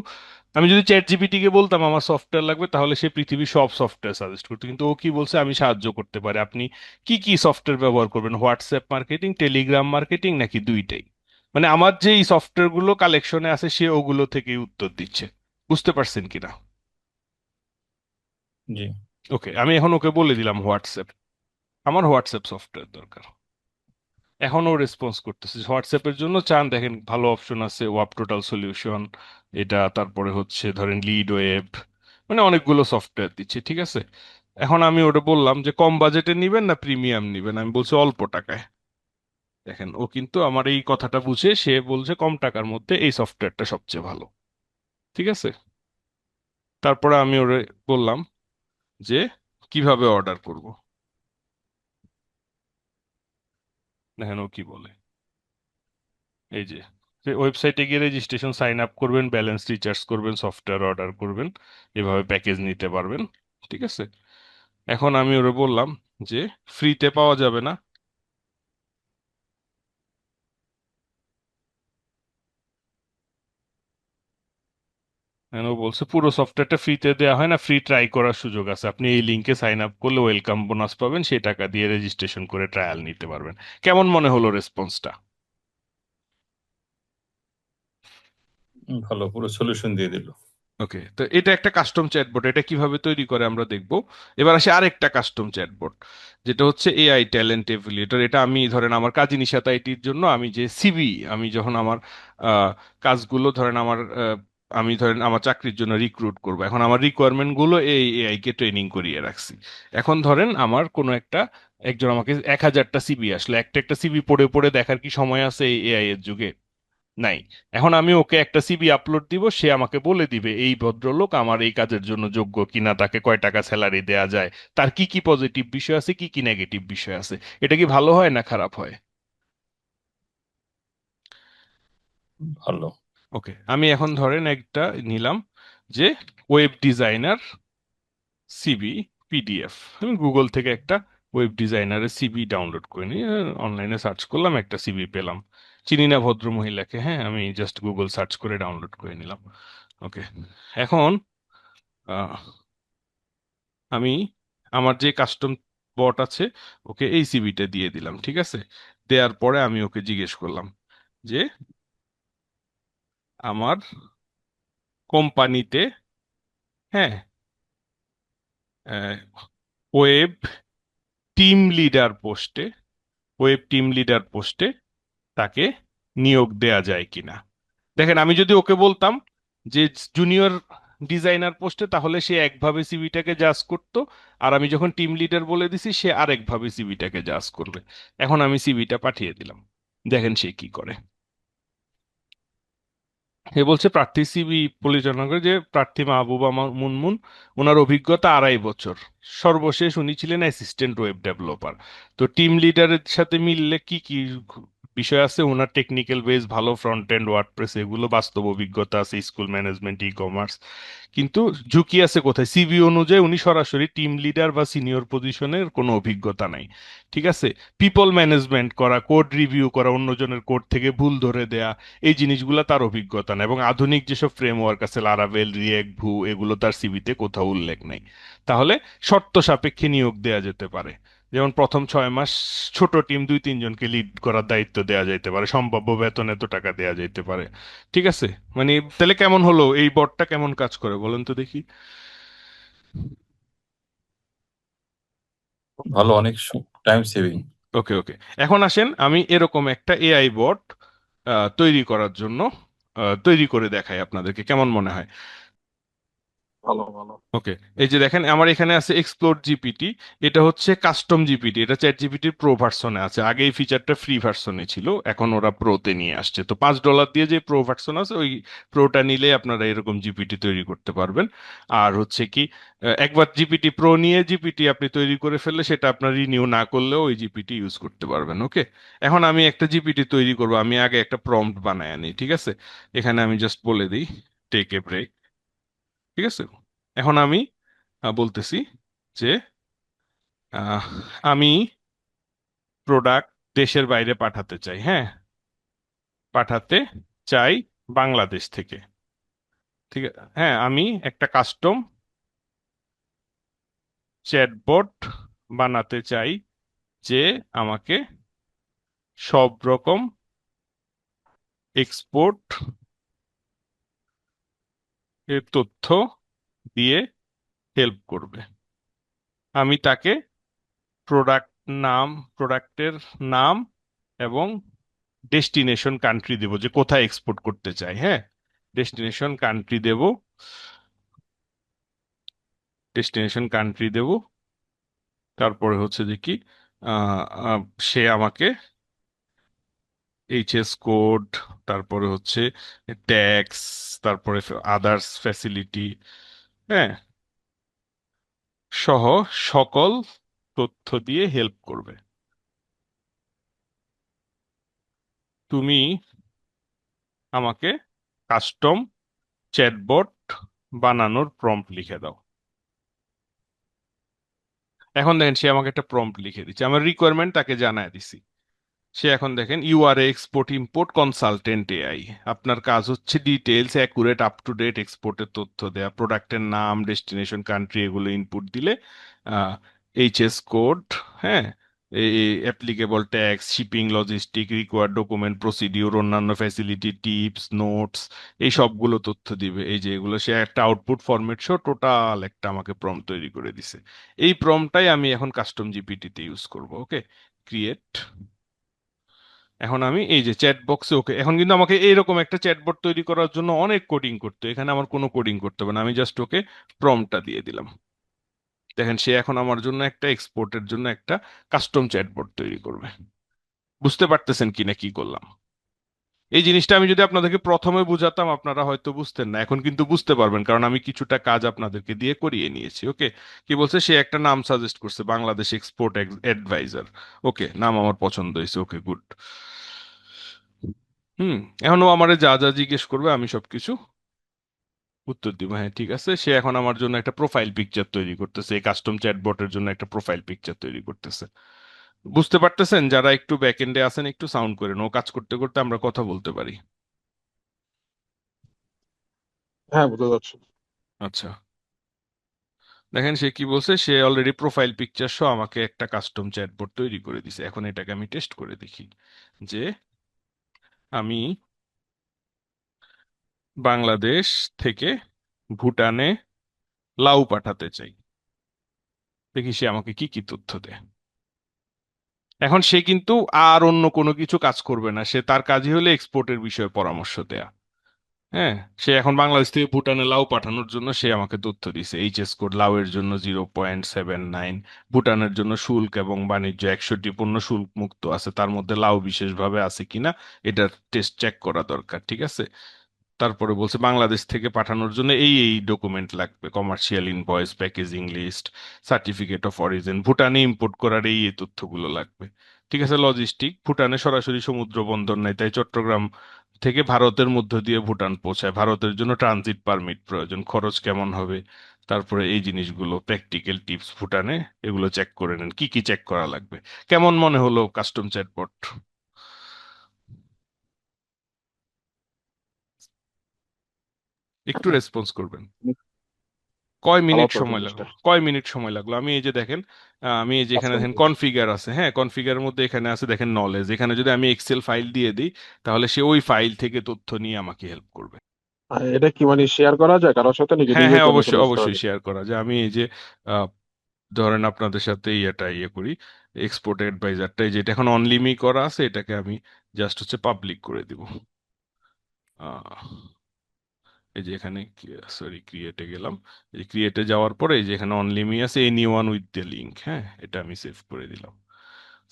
[SPEAKER 1] আমি যদি চ্যাট জিপিটি কে বলতাম আমার সফটওয়্যার লাগবে তাহলে সে পৃথিবীর সব সফটওয়্যার সাজেস্ট করতো। কিন্তু ও কি বলছে, আমি সাহায্য করতে পারি, আপনি কি কি সফটওয়্যার ব্যবহার করবেন, হোয়াটসঅ্যাপ মার্কেটিং, টেলিগ্রাম মার্কেটিং, নাকি দুইটাই। মানে আমার যে এই সফটওয়্যার গুলো কালেকশনে আছে সে ওগুলো থেকেই উত্তর দিচ্ছে। বুঝতে পারছেন কিনা?
[SPEAKER 3] জি।
[SPEAKER 1] ওকে, আমি এখন ওকে বলে দিলাম হোয়াটসঅ্যাপ, আমার হোয়াটসঅ্যাপ সফটওয়্যার দরকার। এখন ও রেসপন্স করতেছে। হোয়াটসঅ্যাপের জন্য চান, দেখেন ভালো অপশন আছে, ওয়াপ টোটাল সলিউশন, এটা, তারপরে হচ্ছে ধরেন লিড ওয়েব, মানে অনেকগুলো সফটওয়্যার দিচ্ছে, ঠিক আছে। এখন আমি ওটা বললাম যে কম বাজেটে নিবেন না প্রিমিয়াম নিবেন, আমি বলছি অল্প টাকায়। দেখেন ও কিন্তু আমার এই কথাটা বুঝে সে বলছে কম টাকার মধ্যে এই সফটওয়্যারটা সবচেয়ে ভালো, ঠিক আছে। তারপরে আমি ওরে বললাম যে কিভাবে অর্ডার করব। দেখেন ও কি বলে, এই যে ওয়েবসাইটে গিয়ে রেজিস্ট্রেশন, সাইন আপ করবেন, ব্যালেন্স রিচার্জ করবেন, সফটওয়্যার অর্ডার করবেন, এভাবে প্যাকেজ নিতে পারবেন, ঠিক আছে। এখন আমি ওরে বললাম যে ফ্রিতে পাওয়া যাবে না। And ও বলছে পুরো সফটওয়্যারটা ফ্রিতে দেওয়া হয় না, ফ্রি ট্রাই করার সুযোগ আছে, আপনি এই লিঙ্কে সাইন আপ করলে ওয়েলকাম বোনাস পাবেন, সেই টাকা দিয়ে রেজিস্ট্রেশন করে ট্রায়াল নিতে পারবেন। কেমন মনে হলো রেসপন্সটা?
[SPEAKER 3] ভালো, পুরো সলিউশন দিয়ে দিল।
[SPEAKER 1] ওকে, তো এটা একটা কাস্টম চ্যাটবট, এটা কিভাবে তৈরি করে আমরা দেখব। এবার আসি আরেকটা কাস্টম চ্যাটবট, যেটা হচ্ছে এআই ট্যালেন্ট এভ্যালুয়েটর। এটা আমি ধরেন আমার কাজী নিশাত আইটির জন্য আমি যে সিভি, আমি যখন আমার কাজগুলো ধরেন আমার আমি ধরেন আমার চাকরির জন্য রিক্রুট করব, এখন আমার রিকোয়ারমেন্ট গুলো এই এআই কে ট্রেনিং করিয়ে রাখছি। এখন ধরেন আমার কোনো একটা, একজন আমাকে 1000টা সিভি আসলে, একটা একটা সিভি পড়ে পড়ে দেখার কি সময় আছে এই এআই এর যুগে? নাই। এখন আমি ওকে একটা সিভি আপলোড দিব, সে আমাকে বলে দিবে এই ভদ্রলোক আমার এই কাজের জন্য যোগ্য কিনা, তাকে কয় টাকা স্যালারি দেয়া যায়, তার কি কি পজিটিভ বিষয় আছে, কি কি নেগেটিভ বিষয় আছে। এটা কি ভালো হয় না খারাপ হয়?
[SPEAKER 3] ভালো।
[SPEAKER 1] ওকে, আমি এখন ধরেন একটা নিলাম যে ওয়েব ডিজাইনার সিভি পিডিএফ, আমি গুগল থেকে একটা ওয়েব ডিজাইনারের সিভি ডাউনলোড করে নিই, অনলাইনে সার্চ করলাম, একটা সিভি পেলাম। চিনি না ভদ্র মহিলাকে, হ্যাঁ, আমি জাস্ট গুগল সার্চ করে ডাউনলোড করে নিলাম। ওকে, এখন আহ, আমি আমার যে কাস্টম বট আছে, ওকে এই সিভিটা দিয়ে দিলাম, ঠিক আছে। দেওয়ার পরে আমি ওকে জিজ্ঞেস করলাম যে আমার কোম্পানিতে, হ্যাঁ, ওয়েব টিম লিডার পোস্টে, ওয়েব টিম লিডার পোস্টে তাকে নিয়োগ দেয়া যায় কিনা। দেখেন, আমি যদি ওকে বলতাম যে জুনিয়র ডিজাইনার পোস্টে, তাহলে সে একভাবে সিভিটাকে জাজ করতো, আর আমি যখন টিম লিডার বলে দিছি সে আরেকভাবে সিভিটাকে জাজ করবে। এখন আমি সিভিটা পাঠিয়ে দিলাম, দেখেন সে কি করে। এ বলছে প্রার্থী সিবি পরিচালনা করে যে প্রার্থী মাহবুবা মুনমুন, ওনার অভিজ্ঞতা 2.5 বছর, সর্বশেষ উনি ছিলেন অ্যাসিস্ট্যান্ট ওয়েব ডেভেলপার। তো টিম লিডারের সাথে মিললে কি কি বিষয় আছে, ওনার টেকনিক্যাল বেস ভালো, ফ্রন্ট এন্ড ওয়ার্ডপ্রেস এগুলো, বাস্তব অভিজ্ঞতা আছে, স্কুল ম্যানেজমেন্ট, ই কমার্স। কিন্তু ঝুঁকি আছে কোথায়, সিভি অনুযায়ী উনি সরাসরি টিম লিডার বা সিনিয়র পজিশনের কোনো অভিজ্ঞতা নাই, ঠিক আছে। পিপল ম্যানেজমেন্ট করা, কোড রিভিউ করা, অন্যজনের কোড থেকে ভুল ধরে দেয়া, এই জিনিসগুলো তার অভিজ্ঞতা না। এবং আধুনিক যেসব ফ্রেমওয়ার্ক আছে, লারাভেল, রিয়েক্ট, ভু, এগুলো তার সিভিতে কোথাও উল্লেখ নেই। তাহলে শর্ত সাপেক্ষে নিয়োগ দেয়া যেতে পারে। যেমন প্রথম 6 মাস ছোট টিম 2-3 জনকে লিড করার দায়িত্ব দেয়া যাইতে পারে, সম্ভাব্য বেতন এত টাকা দেয়া যাইতে পারে, ঠিক আছে। মানে তাহলে কেমন হলো, এই বটটা কেমন কাজ করে বলেন তো দেখি।
[SPEAKER 3] ভালো, অনেক টাইম সেভিং।
[SPEAKER 1] ওকে ওকে, এখন আসেন আমি এরকম একটা এআই বট তৈরি করার জন্য তৈরি করে দেখাই আপনাদেরকে, কেমন মনে হয়।
[SPEAKER 2] ভালো ভালো।
[SPEAKER 1] ওকে, এই যে দেখেন আমার এখানে আছে এক্সপ্লোর জিপিটি। এটা হচ্ছে কাস্টম জিপিটি, এটা চ্যাট জিপিটির প্রো ভার্সনে আছে। আগে এই ফিচারটা ফ্রি ভার্সনে ছিল, এখন ওরা প্রোতে নিয়ে আসছে। তো $5 দিয়ে যে প্রো ভার্সন আছে, ওই প্রোটা নিলে আপনারা এরকম জিপিটি তৈরি করতে পারবেন। আর হচ্ছে কি, একবার জিপিটি প্রো নিয়ে জিপিটি আপনি তৈরি করে ফেললে সেটা আপনার রিনিউ না করলেও ওই জিপিটি ইউজ করতে পারবেন। ওকে, এখন আমি একটা জিপিটি তৈরি করব, আমি আগে একটা প্রম্পট বানায় আনি, ঠিক আছে। এখানে আমি জাস্ট বলে দিই টেক এ ব্রেক, ঠিক আছে। এখন আমি বলতেছি যে আহ, আমি প্রোডাক্ট দেশের বাইরে পাঠাতে চাই, হ্যাঁ, পাঠাতে চাই বাংলাদেশ থেকে, ঠিক আছে। হ্যাঁ, আমি একটা কাস্টম চ্যাটবট বানাতে চাই যে আমাকে সব রকম এক্সপোর্ট এর তথ্য দিয়ে হেল্প করবে। আমি তাকে প্রোডাক্ট নাম, প্রোডাক্টের নাম এবং ডেস্টিনেশন কান্ট্রি দেব, যে কোথায় এক্সপোর্ট করতে চাই, হ্যাঁ, ডেস্টিনেশন কান্ট্রি দেব, ডেস্টিনেশন কান্ট্রি দেব। তারপরে হচ্ছে যে কি, আহ, আহ, সে আমাকে এইচএস কোড, তারপরে হচ্ছে ট্যাক্স, তারপরে আদার্স ফ্যাসিলিটি, হ্যাঁ, সহ সকল তথ্য দিয়ে হেল্প করবে। তুমি আমাকে কাস্টম চ্যাটবট বানানোর প্রম্পট লিখে দাও। এখন দেখেন সে আমাকে একটা প্রম্পট লিখে দিচ্ছে, আমার রিকোয়ারমেন্ট তাকে জানায় দিছি। সে এখন দেখেন you are export import consultant AI, আপনার কাজ হচ্ছে details accurate up to date এক্সপোর্টের তথ্য দেয়া, প্রোডাক্টের নাম, ডেস্টিনেশন কান্ট্রি এগুলো ইনপুট দিলে এইচএস কোড, হ্যাঁ, এই applicable tax, shipping, logistic, required document, procedure, অন্যান্য ফ্যাসিলিটি, টিপস, নোটস, এই সবগুলো তথ্য দিবে। এই যে এগুলো সে একটা আউটপুট ফরম্যাট সহ টোটাল একটা আমাকে প্রম্পট তৈরি করে দিছে। এই প্রম্পটটাই আমি এখন কাস্টম জিপিটিতে ইউজ করব। ওকে, ক্রিয়েট। এখন আমি এই যে চ্যাট বক্সে, ওকে, এখন কিন্তু আমাকে এইরকম একটা চ্যাটবট তৈরি করার জন্য অনেক কোডিং করতে হয়। এখানে আমার কোনো কোডিং করতে হবে না, আমি জাস্ট ওকে প্রম্পটটা দিয়ে দিলাম। দেখেন সে এখন আমার জন্য একটা এক্সপোর্টের জন্য একটা কাস্টম চ্যাটবট তৈরি করবে। বুঝতে পারতেছেন কিনা কি করলাম। এই জিনিসটা আমি যদি আপনাদেরকে প্রথমে বুঝাতাম আপনারা হয়তো বুঝতেন না, এখন কিন্তু বুঝতে পারবেন, কারণ আমি কিছুটা কাজ আপনাদেরকে দিয়ে করিয়ে নিয়েছি। ওকে, কি বলছে, সে একটা নাম সাজেস্ট করছে, বাংলাদেশ এক্সপোর্ট অ্যাডভাইজার। ওকে, নাম আমার পছন্দ হয়েছে, ওকে গুড। হুম, এখন ও আমারে যা যা জিজ্ঞেস করবে আমি সবকিছু উত্তর দিব। হ্যাঁ, ঠিক আছে, সে এখন আমার জন্য একটা প্রোফাইল পিকচার তৈরি করতেছে, এই কাস্টম চ্যাটবটের জন্য একটা প্রোফাইল পিকচার তৈরি করতেছে। বুঝতে পারতেছেন, যারা একটু ব্যাক এন্ডে আছেন একটু সাউন্ড করেন, ও কাজ করতে করতে আমরা কথা বলতে পারি।
[SPEAKER 2] হ্যাঁ, বুঝতে পারছি।
[SPEAKER 1] আচ্ছা, দেখেন সে কি বলছে, সে অলরেডি প্রোফাইল পিকচার সহ আমাকে একটা কাস্টম চ্যাটবট তৈরি করে দিছে। এখন এটাকে আমি টেস্ট করে দেখি যে আমি বাংলাদেশ থেকে ভুটানে লাউ পাঠাতে চাই, দেখি সে আমাকে কি কি তথ্য দেয়। এখন সে কিন্তু আর অন্য কোনো কিছু কাজ করবে না, সে তার কাজই হলো এক্সপোর্টের বিষয়ে পরামর্শ দেয়া। হ্যাঁ, সে এখন বাংলাদেশ থেকে ভুটানে লাউ পাঠানোর জন্য সে আমাকে তথ্য দিছে। এইচএস কোড লাউয়ের জন্য 0.79, ভুটানের জন্য শুল্ক এবং বাণিজ্য 61টি পণ্য শুল্ক মুক্ত আছে, তার মধ্যে লাউ বিশেষভাবে আছে কিনা এটা টেস্ট চেক করা দরকার, ঠিক আছে। তারপরে বলছে বাংলাদেশ থেকে পাঠানোর জন্য এই এই ডকুমেন্ট লাগবে: commercial invoice, packaging list, certificate of origin, ভুটানে ইম্পোর্ট করার এই এই তথ্যগুলো লাগবে। ঠিক আছে। লজিস্টিক, ভুটানে সরাসরি সমুদ্র বন্দর নাই, তাই চট্টগ্রাম থেকে ভারতের মধ্য দিয়ে ভুটান পৌঁছায়, ভারতের জন্য ট্রানজিট পারমিট প্রয়োজন, খরচ কেমন হবে। তারপরে এই জিনিসগুলো প্র্যাকটিক্যাল টিপস ভুটানে, এগুলো চেক করে নেন কি কি চেক করা লাগবে। কেমন মনে হলো কাস্টম চ্যাটবট? একটু রেসপন্স করবেন। কয়
[SPEAKER 2] ভালো
[SPEAKER 1] মিনিট
[SPEAKER 2] তো
[SPEAKER 1] সময়
[SPEAKER 2] জিনিসটা।
[SPEAKER 1] লাগলো? কয় মিনিট সময় লাগলো? আমি এই যে দেখেন, আমি এই যে
[SPEAKER 2] 5
[SPEAKER 1] এখানে দেখেন
[SPEAKER 2] মিনিট।
[SPEAKER 1] কনফিগার আছে, হ্যাঁ কনফিগারের মধ্যে এখানে আছে দেখেন নলেজ, এখানে যদি আমি এক্সেল ফাইল দিয়ে দিই তাহলে সে ওই ফাইল থেকে তথ্য নিয়ে আমাকে হেল্প করবে।
[SPEAKER 2] আর এটা কি মানে শেয়ার করা যায় কারোর সাথে, নাকি
[SPEAKER 1] হ্যাঁ
[SPEAKER 2] নিজের
[SPEAKER 1] হ্যাঁ,
[SPEAKER 2] জন্য শুধু
[SPEAKER 1] অবশ্যই
[SPEAKER 2] ইউজ করা
[SPEAKER 1] অবশ্যই
[SPEAKER 2] যায়?
[SPEAKER 1] শেয়ার করা যায়। আমি এই যে আহ, ধরেন আপনাদের সাথে এটা করি, এক্সপোর্ট অ্যাডভাইজারটা, যেটা এখন অনলিমি করা আছে এটাকে আমি জাস্ট হচ্ছে পাবলিক করে দিব। আহ, এই যে এখানে, সরি ক্রিয়েটে গেলাম, এই ক্রিয়েটে যাওয়ার পরে এই যে এখানে অনলিমি আছে, any one with the link, হ্যাঁ এটা আমি সেভ করে দিলাম।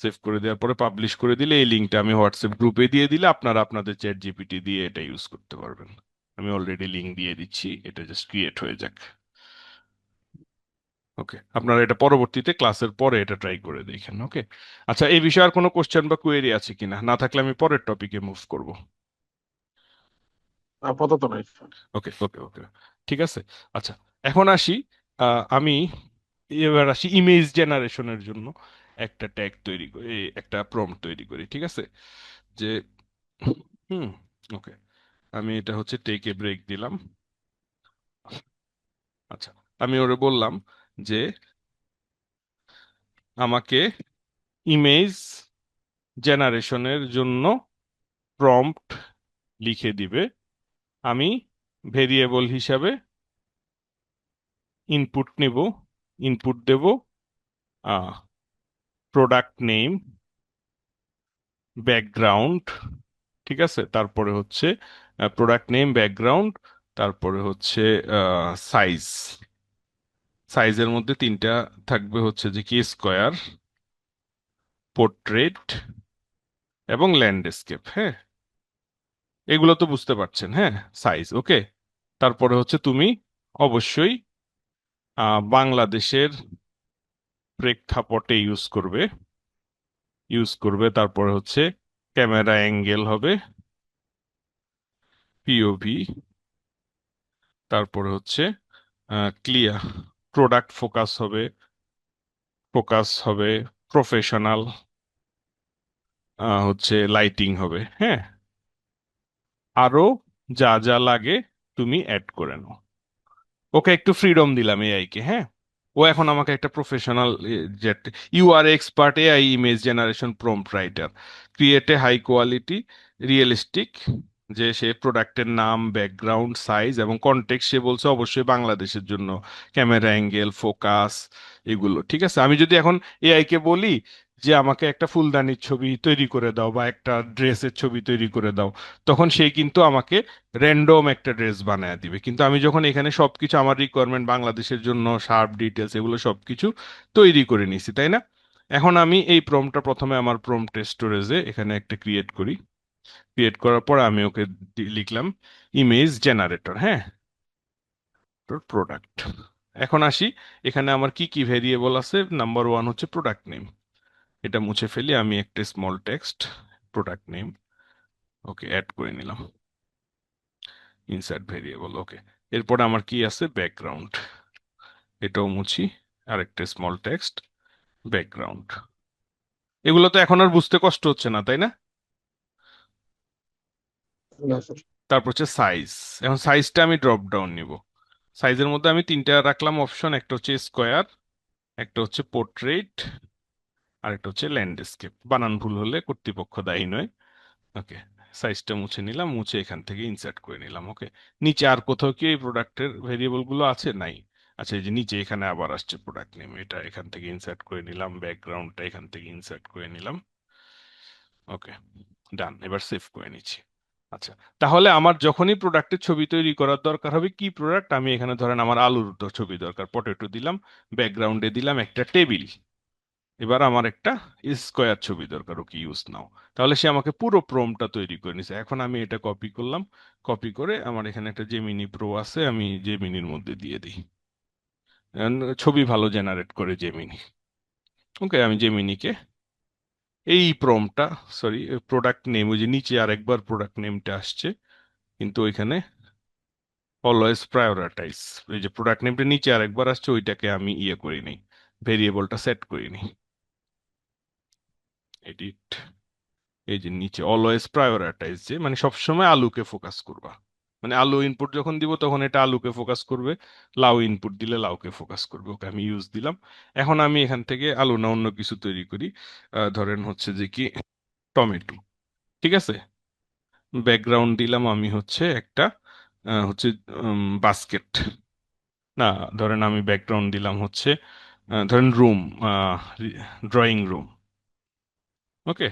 [SPEAKER 1] সেভ করে দেওয়ার পরে পাবলিশ করে দিলে এই লিঙ্কটা আমি হোয়াটসঅ্যাপ গ্রুপে দিয়ে দিলে আপনারা আপনাদের চ্যাট জিপিটি দিয়ে এটা ইউজ করতে পারবেন। আমি অলরেডি লিঙ্ক দিয়ে দিচ্ছি, এটা জাস্ট ক্রিয়েট হয়ে যাক। ওকে, আপনারা এটা পরবর্তীতে ক্লাসের পরে এটা ট্রাই করে দেখেন। ওকে, আচ্ছা এই বিষয়ে আর কোনো কোশ্চেন বা কোয়েরি আছে কিনা? না থাকলে আমি পরের টপিকে মুভ করব।
[SPEAKER 2] আপাতত নাই।
[SPEAKER 1] ওকে ওকে ওকে, ঠিক আছে। আচ্ছা, এখন আসি, আমি এবার আসি ইমেজ জেনারেশনের জন্য একটা ট্যাগ তৈরি করি, একটা প্রম্পট তৈরি করি, ঠিক আছে। যে হুম, ওকে, আমি এটা হচ্ছে টেক এ ব্রেক দিলাম। আচ্ছা, আমি ওরে বললাম যে আমাকে ইমেজ জেনারেশনের জন্য প্রম্পট লিখে দিবে। আমি ভেরিয়েবল হিসাবে ইনপুট নিব, ইনপুট দেব প্রোডাক্ট নেম, ব্যাকগ্রাউন্ড, ঠিক আছে, তারপরে হচ্ছে প্রোডাক্ট নেম, ব্যাকগ্রাউন্ড, তারপরে হচ্ছে সাইজ। সাইজের মধ্যে তিনটা থাকবে হচ্ছে যে কি, স্কোয়ার, পোর্ট্রেট এবং ল্যান্ডস্কেপ। হ্যাঁ, এগুলো তো বুঝতে পারছেন, হ্যাঁ সাইজ ওকে। তারপরে হচ্ছে তুমি অবশ্যই বাংলাদেশের প্রেক্ষাপটে ইউজ করবে। তারপরে হচ্ছে ক্যামেরা অ্যাঙ্গেল হবে পিওভি, তারপরে হচ্ছে ক্লিয়ার, প্রোডাক্ট ফোকাস হবে প্রফেশনাল, হচ্ছে লাইটিং হবে। হ্যাঁ, আরো যা যা লাগে তুমি অ্যাড করে নাও। ওকে একটু ফ্রিডম দিলাম এআই কে, হ্যাঁ। ও এখন আমাকে একটা প্রফেশনাল, জেট, you are expert AI image generation prompt writer, create a high quality realistic, যে সে প্রোডাক্টের নাম, ব্যাকগ্রাউন্ড, সাইজ এবং কনটেক্সট সে বলছে অবশ্যই বাংলাদেশের জন্য, ক্যামেরা অ্যাঙ্গেল, ফোকাস, এগুলো ঠিক আছে। আমি যদি এখন এআই কে বলি যে আমাকে একটা ফুলদানির ছবি তৈরি করে দাও বা একটা ড্রেসের ছবি তৈরি করে দাও, তখন সে কিন্তু আমাকে র্যান্ডম একটা ড্রেস বানায় দিবে। কিন্তু আমি যখন এখানে সবকিছু আমার রিকোয়ারমেন্ট, বাংলাদেশের জন্য শার্প ডিটেলস, এগুলো সবকিছু তৈরি করে নিছি, তাই না? এখন আমি এই প্রম্পটটা প্রথমে আমার প্রম্পট স্টোরেজে এখানে একটা ক্রিয়েট করি। ক্রিয়েট করার পর আমি ওকে লিখলাম ইমেজ জেনারেটর, হ্যাঁ, প্রোডাক্ট। এখন আসি, এখানে আমার কি কি ভেরিয়েবল আছে। নাম্বার ওয়ান হচ্ছে প্রোডাক্ট নেম, এটা মুছে ফেলি, আমি একটা small text product name okay add করে নিলাম, ইনসার্ট ভেরিয়েবল ওকে। এরপরে আমার কি আছে, ব্যাকগ্রাউন্ড, এটাও মুছি, আরেকটা স্মল টেক্সট ব্যাকগ্রাউন্ড। এগুলো তো এখন আর বুঝতে কষ্ট হচ্ছে না, তাই না?
[SPEAKER 2] না স্যার।
[SPEAKER 1] তারপর হচ্ছে সাইজ, এখন সাইজটা আমি ড্রপ ডাউন নিব, সাইজের মধ্যে আমি তিনটা রাখলাম অপশন, একটা হচ্ছে স্কোয়ার, একটা হচ্ছে পোর্ট্রেট, আর একটা হচ্ছে ল্যান্ডস্কেপ। বানান ভুল হলে কর্তৃপক্ষ দায়ী নয়। ওকে, সাইজটা মুছে নিলাম, মুছে এখান থেকে ইনসার্ট করে নিলাম। ওকে, নিচে আর কোথাও কি এই প্রোডাক্টের ভেরিয়েবল গুলো আছে? নাই। আচ্ছা, এই যে নিচে এখানে আবার আসছে প্রোডাক্ট নেম, এটা এখান থেকে ইনসার্ট করে নিলাম, ব্যাকগ্রাউন্ডটা এখান থেকে ইনসার্ট করে নিলাম। ওকে, ডান। এবার সেভ করে নিচ্ছি। আচ্ছা, তাহলে আমার যখনই প্রোডাক্টের ছবি তৈরি করার দরকার হবে, কি প্রোডাক্ট, আমি এখানে ধরেন আমার আলুর ছবি দরকার, পটেটো দিলাম, ব্যাকগ্রাউন্ডে দিলাম একটা টেবিল। এবার আমার একটা স্কোয়ার ছবি দরকার, ওকে ইউজ নাও। তাহলে সে আমাকে পুরো প্রম্পটটা তৈরি করে নিছে। এখন আমি এটা কপি করলাম, কপি করে আমার এখানে একটা জেমিনি প্রো আছে, আমি জেমিনির মধ্যে দিয়ে দিই। ছবি ভালো জেনারেট করে জেমিনি। ওকে, আমি জেমিনিকে এই প্রম্পটটা, সরি প্রোডাক্ট নেম, ওই যে নিচে আরেকবার প্রোডাক্ট নেমটা আসছে, কিন্তু ওইখানে অলওয়েজ প্রায়োরিটাইজ, এই যে প্রোডাক্ট নেমটা নিচে আরেকবার আসছে, ওইটাকে আমি ইয়ে করি নিই, ভেরিয়েবলটা সেট করি নিই। এডিট, এই যে নিচে অলওয়েজ প্রায়োরিটাইজ, যে মানে সবসময় আলুকে ফোকাস করবা, মানে আলু ইনপুট যখন দিব তখন এটা আলুকে ফোকাস করবে, লাউ ইনপুট দিলে লাউকে ফোকাস করবে। ওকে, আমি ইউজ দিলাম। এখন আমি এখান থেকে আলু না অন্য কিছু তৈরি করি, ধরেন হচ্ছে যে কি টমেটো। ঠিক আছে, ব্যাকগ্রাউন্ড দিলাম আমি হচ্ছে একটা হচ্ছে বাস্কেট, না ধরেন আমি ব্যাকগ্রাউন্ড দিলাম হচ্ছে ধরেন রুম, ড্রয়িং রুম। ওকে,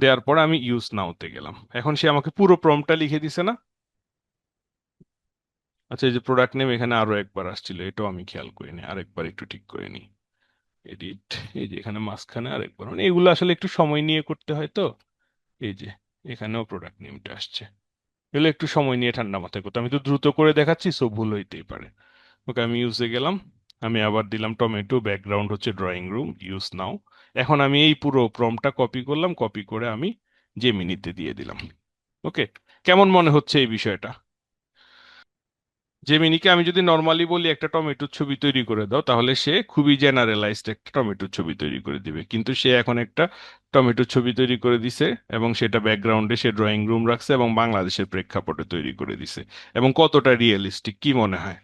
[SPEAKER 1] দেওয়ার পর আমি ইউজ নাওতে গেলাম, এখন সে আমাকে পুরো প্রম্পটটা লিখে দিছে না? আচ্ছা, এই যে প্রোডাক্ট নেম এখানে আরো একবার আসছিল, এটাও আমি খেয়াল করিনি, আরেকবার একটু ঠিক করে নিই। এডিট, এই যে এখানে মাঝখানে আরেকবার, মানে এগুলো আসলে একটু সময় নিয়ে করতে হয় তো। এই যে এখানেও প্রোডাক্ট নেমটা আসছে, এগুলো একটু সময় নিয়ে ঠান্ডা মাথায় করতে, আমি তো দ্রুত করে দেখাচ্ছি, সো ভুল হইতেই পারে। ওকে, আমি ইউজে গেলাম, আমি আবার দিলাম টমেটো, ব্যাকগ্রাউন্ড হচ্ছে ড্রয়িং রুম, ইউজ নাও। এখন আমি এই পুরো প্রম্পটটা কপি করলাম, কপি করে আমি জেমিনিতে দিয়ে দিলাম। ওকে, কেমন মনে হচ্ছে এই বিষয়টা? জেমিনিকে আমি যদি নর্মালি বলি একটা টমেটোর ছবি তৈরি করে দাও, তাহলে সে খুবই জেনারেলাইজড একটা টমেটোর ছবি তৈরি করে দিবে, কিন্তু সে এখন একটা টমেটোর ছবি তৈরি করে দিছে, এবং সেটা ব্যাকগ্রাউন্ডে সে ড্রয়িং রুম রাখছে এবং বাংলাদেশের প্রেক্ষাপটে তৈরি করে দিছে। এবং কতটা রিয়েলিস্টিক কি মনে হয়?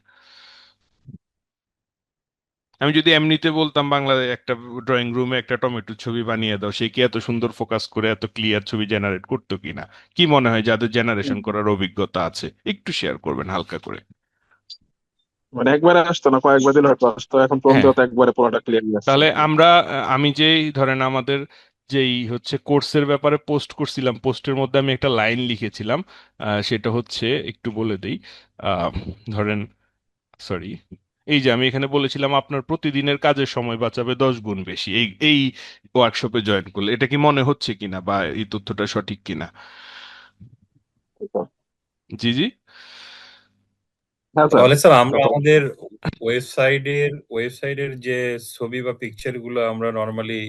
[SPEAKER 1] আমি যদি এমনিতে বলতাম বাংলাদেশ একটা ড্রয়িং রুমে একটা টমেটোর ছবি বানিয়ে দাও, সে কি এত সুন্দর ফোকাস করে এত ক্লিয়ার ছবি জেনারেট করতো কিনা? কি মনে হয়, যাদের জেনারেশন করার অভিজ্ঞতা আছে একটু শেয়ার করবেন হালকা করে।
[SPEAKER 2] মানে একবারে আসতো না, কয়েকবার দিলে হয়তো আসতো, এখন প্রথম
[SPEAKER 1] হ্যাঁ,
[SPEAKER 2] তো একবারে পুরোটা ক্লিয়ার আসছে।
[SPEAKER 1] তাহলে আমরা আমি যেই ধরেন আমাদের যেই হচ্ছে কোর্সের ব্যাপারে পোস্ট করছিলাম, পোস্টের মধ্যে আমি একটা লাইন লিখেছিলাম, সেটা হচ্ছে একটু বলে দেই। আহ, ধরেন, সরি, এই যে আমি এখানে বলেছিলাম আপনার প্রতিদিনের কাজের সময় বাঁচাবে 10 গুণ বেশি এই এই ওয়ার্কশপে জয়েন করলে। এটা কি মনে হচ্ছে কিনা, বা এই তথ্যটা সঠিক কিনা? জি জি।
[SPEAKER 2] হ্যাঁ স্যার।
[SPEAKER 3] তাহলে স্যার আমরা
[SPEAKER 2] তখন
[SPEAKER 3] আমাদের ওয়েবসাইটের যে ছবি বা পিকচার গুলো আমরা নর্মালি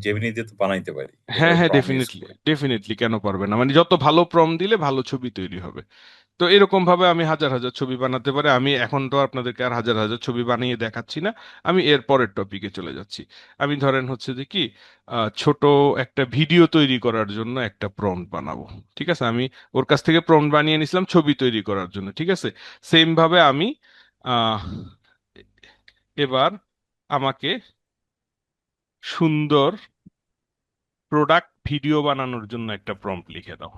[SPEAKER 3] জেমিনি দিয়ে তো বানাইতে পারি,
[SPEAKER 1] হ্যাঁ
[SPEAKER 3] এটার
[SPEAKER 1] হ্যাঁ,
[SPEAKER 3] প্রম ইউজ
[SPEAKER 1] ডেফিনেটলি
[SPEAKER 3] করে।
[SPEAKER 1] ডেফিনেটলি, কেন পারবে না, মানে যত ভালো প্রম দিলে ভালো ছবি তৈরি হবে। তো এরকম ভাবে আমি হাজার হাজার ছবি বানাতে পারি। আমি এখন তো আপনাদেরকে আর হাজার হাজার ছবি বানিয়ে দেখাচ্ছি না, আমি এর পরের টপিকে চলে যাচ্ছি। আমি ধরেন হচ্ছে যে কি ছোট একটা ভিডিও তৈরি করার জন্য একটা প্রম্পট বানাবো। ঠিক আছে, আমি ওর কাছ থেকে প্রম্পট বানিয়ে নিছিলাম ছবি তৈরি করার জন্য। ঠিক আছে, সেম ভাবে আমি আহ এবার আমাকে সুন্দর প্রোডাক্ট ভিডিও বানানোর জন্য একটা প্রম্পট লিখে দাও,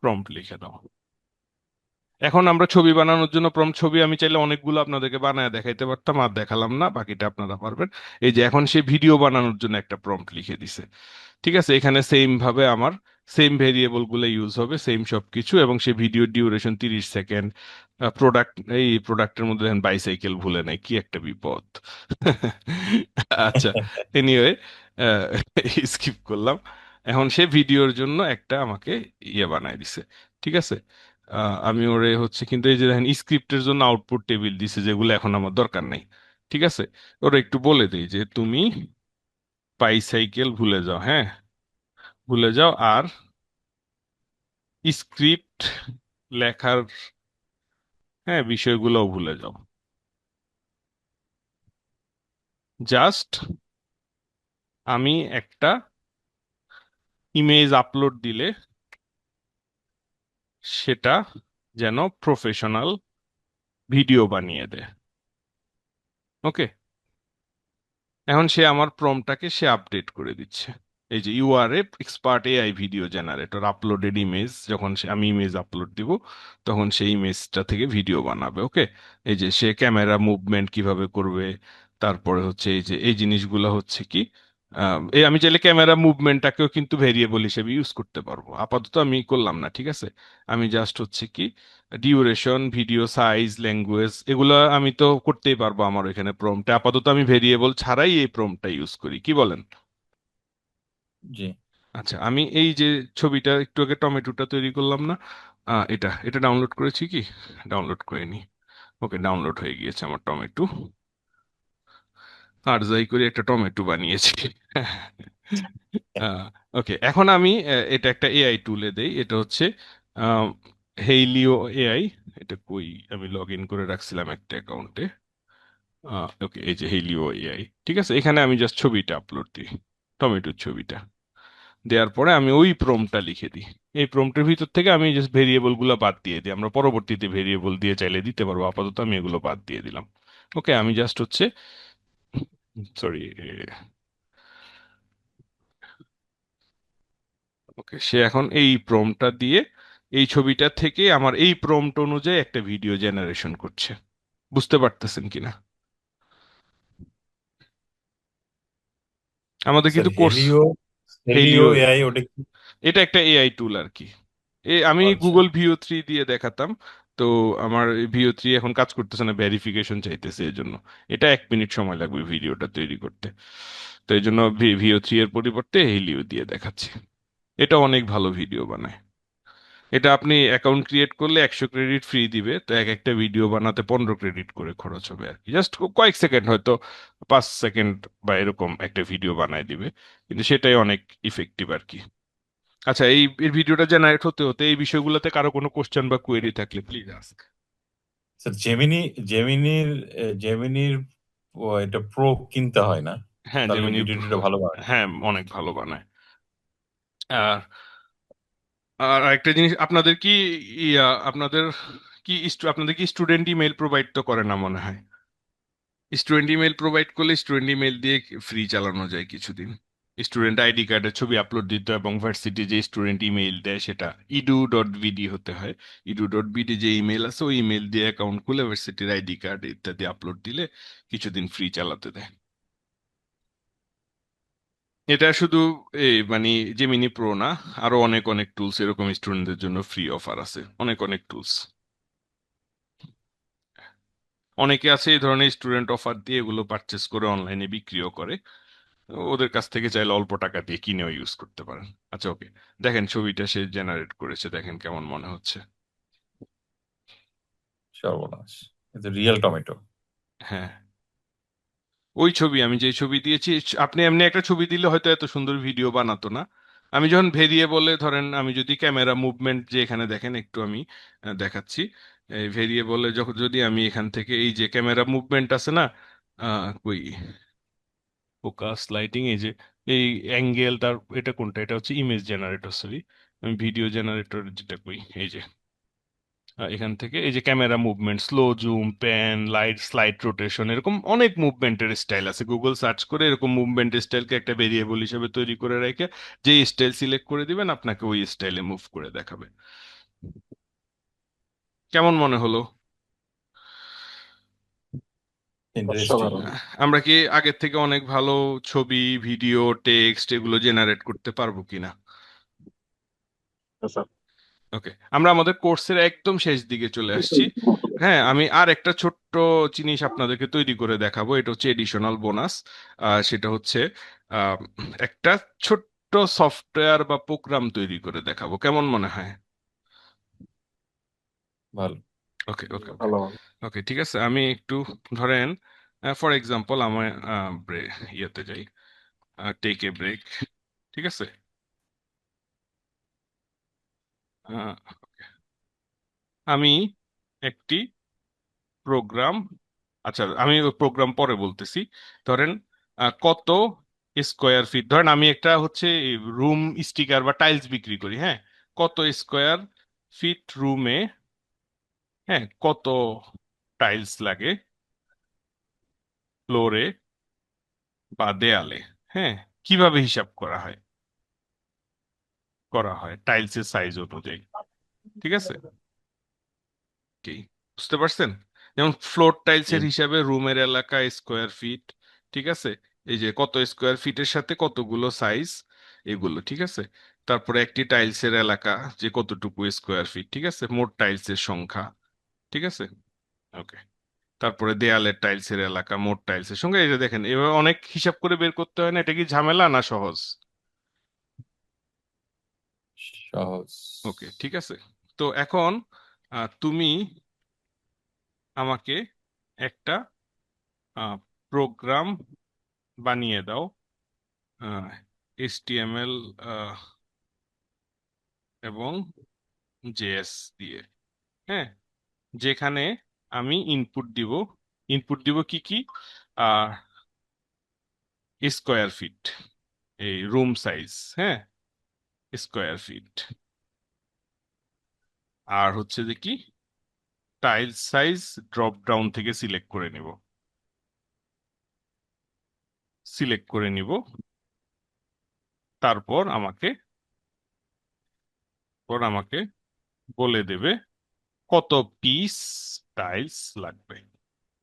[SPEAKER 1] প্রম্পট লিখে দাও। এখন আমরা ছবি বানানোর জন্য প্রম্পট, ছবি আমি চাইলে অনেকগুলো আপনাদেরকে বানায় দেখাইতে পারতাম, আর দেখালাম না, বাকিটা আপনারা পারবেন। এই যে এখন সে ভিডিও বানানোর জন্য একটা প্রম্পট লিখে দিছে। ঠিক আছে, এখানে সেম ভাবে আমার সেম ভেরিয়েবল গুলো ইউজ হবে, সেম সবকিছু, এবং সে ভিডিও ডিউরেশন 30 সেকেন্ড। প্রোডাক্ট, এই প্রোডাক্টের মধ্যে দেখেন বাইসাইকেল ভুলে নাই, কি একটা বিপদ। আচ্ছা, এনিওয়ে, স্কিপ করলাম। এখন সে ভিডিওর জন্য একটা আমাকে ইয়ে বানায় দিছে। ঠিক আছে, আমি ওরে হচ্ছে, কিন্তু এই যে দেখেন স্ক্রিপ্টের জন্য আউটপুট টেবিল দিছে, যেগুলো এখন আমার দরকার নাই। ঠিক আছে, ওরা একটু বলে দেই যে তুমি বাইসাইকেল ভুলে যাও, হ্যাঁ, ভুলে যাও, আর স্ক্রিপ্ট লেখার, হ্যাঁ, বিষয়গুলোও ভুলে যাও। জাস্ট আমি একটা ইমেজ আপলোড দিলে সেটা যেন প্রফেশনাল ভিডিও বানিয়ে দেয়। ওকে, এখন সে আমার প্রম্পটটাকে সে আপডেট করে দিচ্ছে। এই যে you are a expert AI video generator, uploaded image, যখন আমি ইমেজ আপলোড দিব তখন সেই ইমেজটা থেকে ভিডিও বানাবে। ওকে, এই যে সে ক্যামেরা মুভমেন্ট কিভাবে করবে, তারপরে হচ্ছে এই যে এই জিনিসগুলো হচ্ছে কি, এই আমি চাইলে ক্যামেরা মুভমেন্টটাকেও কিন্তু ভেরিয়েবল হিসেবে ইউজ করতে পারবো। আপাতত আমি করলাম না, ঠিক আছে। আমি জাস্ট হচ্ছে কি ডিউরেশন, ভিডিও সাইজ, ল্যাঙ্গুয়েজ, এগুলো আমি তো করতেই পারবো আমার এখানে প্রম্পটে। আপাতত আমি ভেরিয়েবল ছাড়াই এই প্রম্পটটা ইউজ করি, কি বলেন?
[SPEAKER 3] জি
[SPEAKER 1] আচ্ছা, আমি এই যে ছবিটা একটু আগে টমেটোটা তৈরি করলাম না, এটা এটা ডাউনলোড করেছি কি? ডাউনলোড করে নি। ওকে, ডাউনলোড হয়ে গিয়েছে আমার টমেটো। আর যাই করে একটা টমেটো বানিয়েছি। ওকে, এখন আমি এটা একটা এআই টুলে দেই। এটা হচ্ছে হেইলিও এআই। এটা কই, আমি লগ ইন করে রাখছিলাম একটা অ্যাকাউন্টে। ওকে, এই যে হেলিও এআই, ঠিক আছে। এখানে আমি জাস্ট ছবিটা আপলোড দিই, টমেটোর ছবিটা দেওয়ার পরে আমি ওই প্রম্পটটা লিখে দিই। এই প্রম্পটের ভিতর থেকে আমি জাস্ট ভেরিয়েবল গুলো বাদ দিয়ে দিই। আমরা পরবর্তীতে ভেরিয়েবল দিয়ে চাইলে দিতে পারবো, আপাতত আমি এগুলো বাদ দিয়ে দিলাম। ওকে, আমি জাস্ট হচ্ছে, সরি, ওকে, সে এখন এই প্রম্পটটা দিয়ে এই ছবিটা থেকে আমার এই প্রম্পট অনুযায়ী একটা ভিডিও জেনারেশন করছে। বুঝতে পারতেছেন কিনা? আমাদের
[SPEAKER 3] স্যার,
[SPEAKER 1] কিন্তু course
[SPEAKER 3] Helio Helio
[SPEAKER 1] Helio,
[SPEAKER 3] AI ওটা কি?
[SPEAKER 1] এটা একটা এআই টুল আর কি। আমি
[SPEAKER 3] আচ্ছা,
[SPEAKER 1] গুগল ভিও 3 দিয়ে দেখাতাম। তো আমার ভিও 3 এখন কাজ করতেছে না, ভেরিফিকেশন চাইতেছে, এই জন্য এটা 1 মিনিট সময় লাগবে ভিডিওটা তৈরি করতে। তো এই জন্য ভিও 3 এর পরিবর্তে হেলিও দিয়ে দেখাচ্ছি। এটা অনেক ভালো ভিডিও বানায়। এটা আপনি অ্যাকাউন্ট ক্রিয়েট করলে 100 ক্রেডিট ফ্রি দিবে, তো এক একটা ভিডিও বানাতে 15 ক্রেডিট করে খরচ হবে আর কি। জাস্ট কয়েক সেকেন্ড, হয়তো 5 সেকেন্ড বা এরকম একটা ভিডিও বানায় দিবে, কিন্তু সেটাই অনেক ইফেক্টিভ আর কি। আচ্ছা, এই এর ভিডিওটা জেনারেট হতে হতে এই বিষয়গুলোতে কারো কোনো কোশ্চেন বা কোয়েরি থাকলে প্লিজ আস্ক।
[SPEAKER 3] স্যার জেমিনির জেমিনির এটা প্রো কিনতে হয় না?
[SPEAKER 1] হ্যাঁ,
[SPEAKER 3] তাহলে
[SPEAKER 1] জেমিনি
[SPEAKER 3] ভিডিও টিডিও ভালো বানায়।
[SPEAKER 1] হ্যাঁ, অনেক ভালো বানায়। আর আর একটা জিনিস, আপনাদের কি আপনাদের কি স্টুডেন্ট ইমেল প্রোভাইড তো করে না মনে হয়? স্টুডেন্ট ইমেল প্রোভাইড করলে স্টুডেন্ট ইমেল দিয়ে ফ্রি চালানো যায় কিছুদিন। স্টুডেন্ট আইডি কার্ডের ছবি আপলোড দিতে হয় এবং ভার্সিটি যে স্টুডেন্ট ইমেল দেয় সেটা edu.bd হতে হয়। edu.bd যে ইমেল আছে ওই ইমেল দিয়ে অ্যাকাউন্ট খুলে ভার্সিটির আইডি কার্ড ইত্যাদি আপলোড দিলে কিছুদিন ফ্রি চালাতে দেয়। এটা শুধু এই মানে জেমিনি প্রো না, আরো অনেক অনেক টুলস এরকম স্টুডেন্টদের জন্য ফ্রি অফার আছে, অনেক অনেক টুলস। অনেকে আছে এই ধরনের স্টুডেন্ট অফার দিয়ে এগুলো পারচেস করে অনলাইনে বিক্রিও করে। ওদের কাছ থেকে চাইলে অল্প টাকা দিয়ে কিনেও ইউজ করতে পারেন। আচ্ছা, ওকে, দেখেন ছবিটা সে জেনারেট করেছে, দেখেন কেমন মনে হচ্ছে।
[SPEAKER 3] সর্বনাশ, এটা রিয়েল টমেটো।
[SPEAKER 1] হ্যাঁ, ওই ছবি, আমি যে ছবি দিয়েছি, আপনি এমনি একটা ছবি দিলে হয়তো এত সুন্দর ভিডিও বানাতো না। আমি যখন ভেরিয়েবলে, ধরেন আমি যদি ক্যামেরা মুভমেন্ট, যে এখানে দেখেন একটু আমি দেখাচ্ছি, এই ভেরিয়েবলে যখন যদি আমি এখান থেকে এই যে ক্যামেরা মুভমেন্ট আছে না, কই ফোকাস লাইটিং, এই যে এই অ্যাঙ্গেল, তার এটা কোনটা, এটা হচ্ছে ইমেজ জেনারেটর, সরি আমি ভিডিও জেনারেটর যেটা কই, এই যে এখান থেকে এই যে camera movement, slow zoom, pan, light, slide rotation, এরকম অনেক মুভমেন্টের স্টাইল আছে। গুগল সার্চ করে এরকম মুভমেন্ট স্টাইলকে একটা ভেরিয়েবল হিসেবে তৈরি করে রেখে যে স্টাইল সিলেক্ট করে দিবেন আপনাকে ওই স্টাইলে মুভ করে দেখাবে। কেমন মনে হলো?
[SPEAKER 3] ইন্টারেস্টিং।
[SPEAKER 2] অসাধারণ।
[SPEAKER 1] আমরা কি আগের থেকে অনেক ভালো ছবি, ভিডিও, টেক্সট এগুলো জেনারেট করতে পারবো কিনা?
[SPEAKER 2] আচ্ছা।
[SPEAKER 1] ওকে, আমরা আমাদের কোর্সের একদম শেষ দিকে চলে আসছি। হ্যাঁ, আমি আর একটা ছোট্ট জিনিস আপনাদেরকে তৈরি করে দেখাবো, এটা হচ্ছে এডিশনাল বোনাস। সেটা হচ্ছে আহ, একটা ছোট্ট সফটওয়্যার বা প্রোগ্রাম তৈরি করে দেখাবো, কেমন মনে হয়?
[SPEAKER 3] ভালো।
[SPEAKER 1] ওকে, ওকে, ওকে,
[SPEAKER 2] ভালো ভালো।
[SPEAKER 1] ওকে, ঠিক আছে। আমি একটু, ধরেন ফর এক্সাম্পল আমার ইয়েতে যাই, টেক এ ব্রেক, ঠিক আছে। আহ, আমি একটি প্রোগ্রাম, আচ্ছা আমি প্রোগ্রাম পরে বলতেছি। ধরেন কত স্কোয়ার ফিট, ধরেন আমি একটা হচ্ছে রুম স্টিকার বা টাইলস বিক্রি করি, হ্যাঁ, কত স্কোয়ার ফিট রুমে, হ্যাঁ, কত টাইলস লাগে ফ্লোরে বা দেয়ালে, হ্যাঁ, কিভাবে হিসাব করা হয় টাইলসের সাইজ অনুযায়ী, ঠিক আছে? কি বুঝতে পারছেন? যেমন ফ্লোর টাইলসের হিসাবে রুমের এলাকা স্কোয়ার ফিট, ঠিক আছে? এই যে কত স্কোয়ার ফিটের সাথে কতগুলো সাইজ, এগুলো, ঠিক আছে? তারপরে একটি টাইলসের এলাকা যে কতটুকু স্কোয়ার ফিট, ঠিক আছে, মোট টাইলসের সংখ্যা, ঠিক আছে? ওকে। তারপরে দেয়ালের টাইলসের এলাকা, মোট টাইলসের সংখ্যা, এই যে দেখেন এবার অনেক হিসাব করে বের করতে হয় না, এটা কি ঝামেলা না সহজ?
[SPEAKER 3] সহজ।
[SPEAKER 1] ওকে, ঠিক আছে। তো এখন তুমি আমাকে একটা প্রোগ্রাম বানিয়ে দাও HTML এবং জেএস দিয়ে, হ্যাঁ, যেখানে আমি ইনপুট দিব কি কি, স্কোয়ার ফিট, এই রুম সাইজ, হ্যাঁ, স্কোয়ার ফিট, আর হচ্ছে যে কি টাইল সাইজ ড্রপ ডাউন থেকে সিলেক্ট করে নিব। তারপর আমাকে বলে দেবে কত পিস টাইলস লাগবে।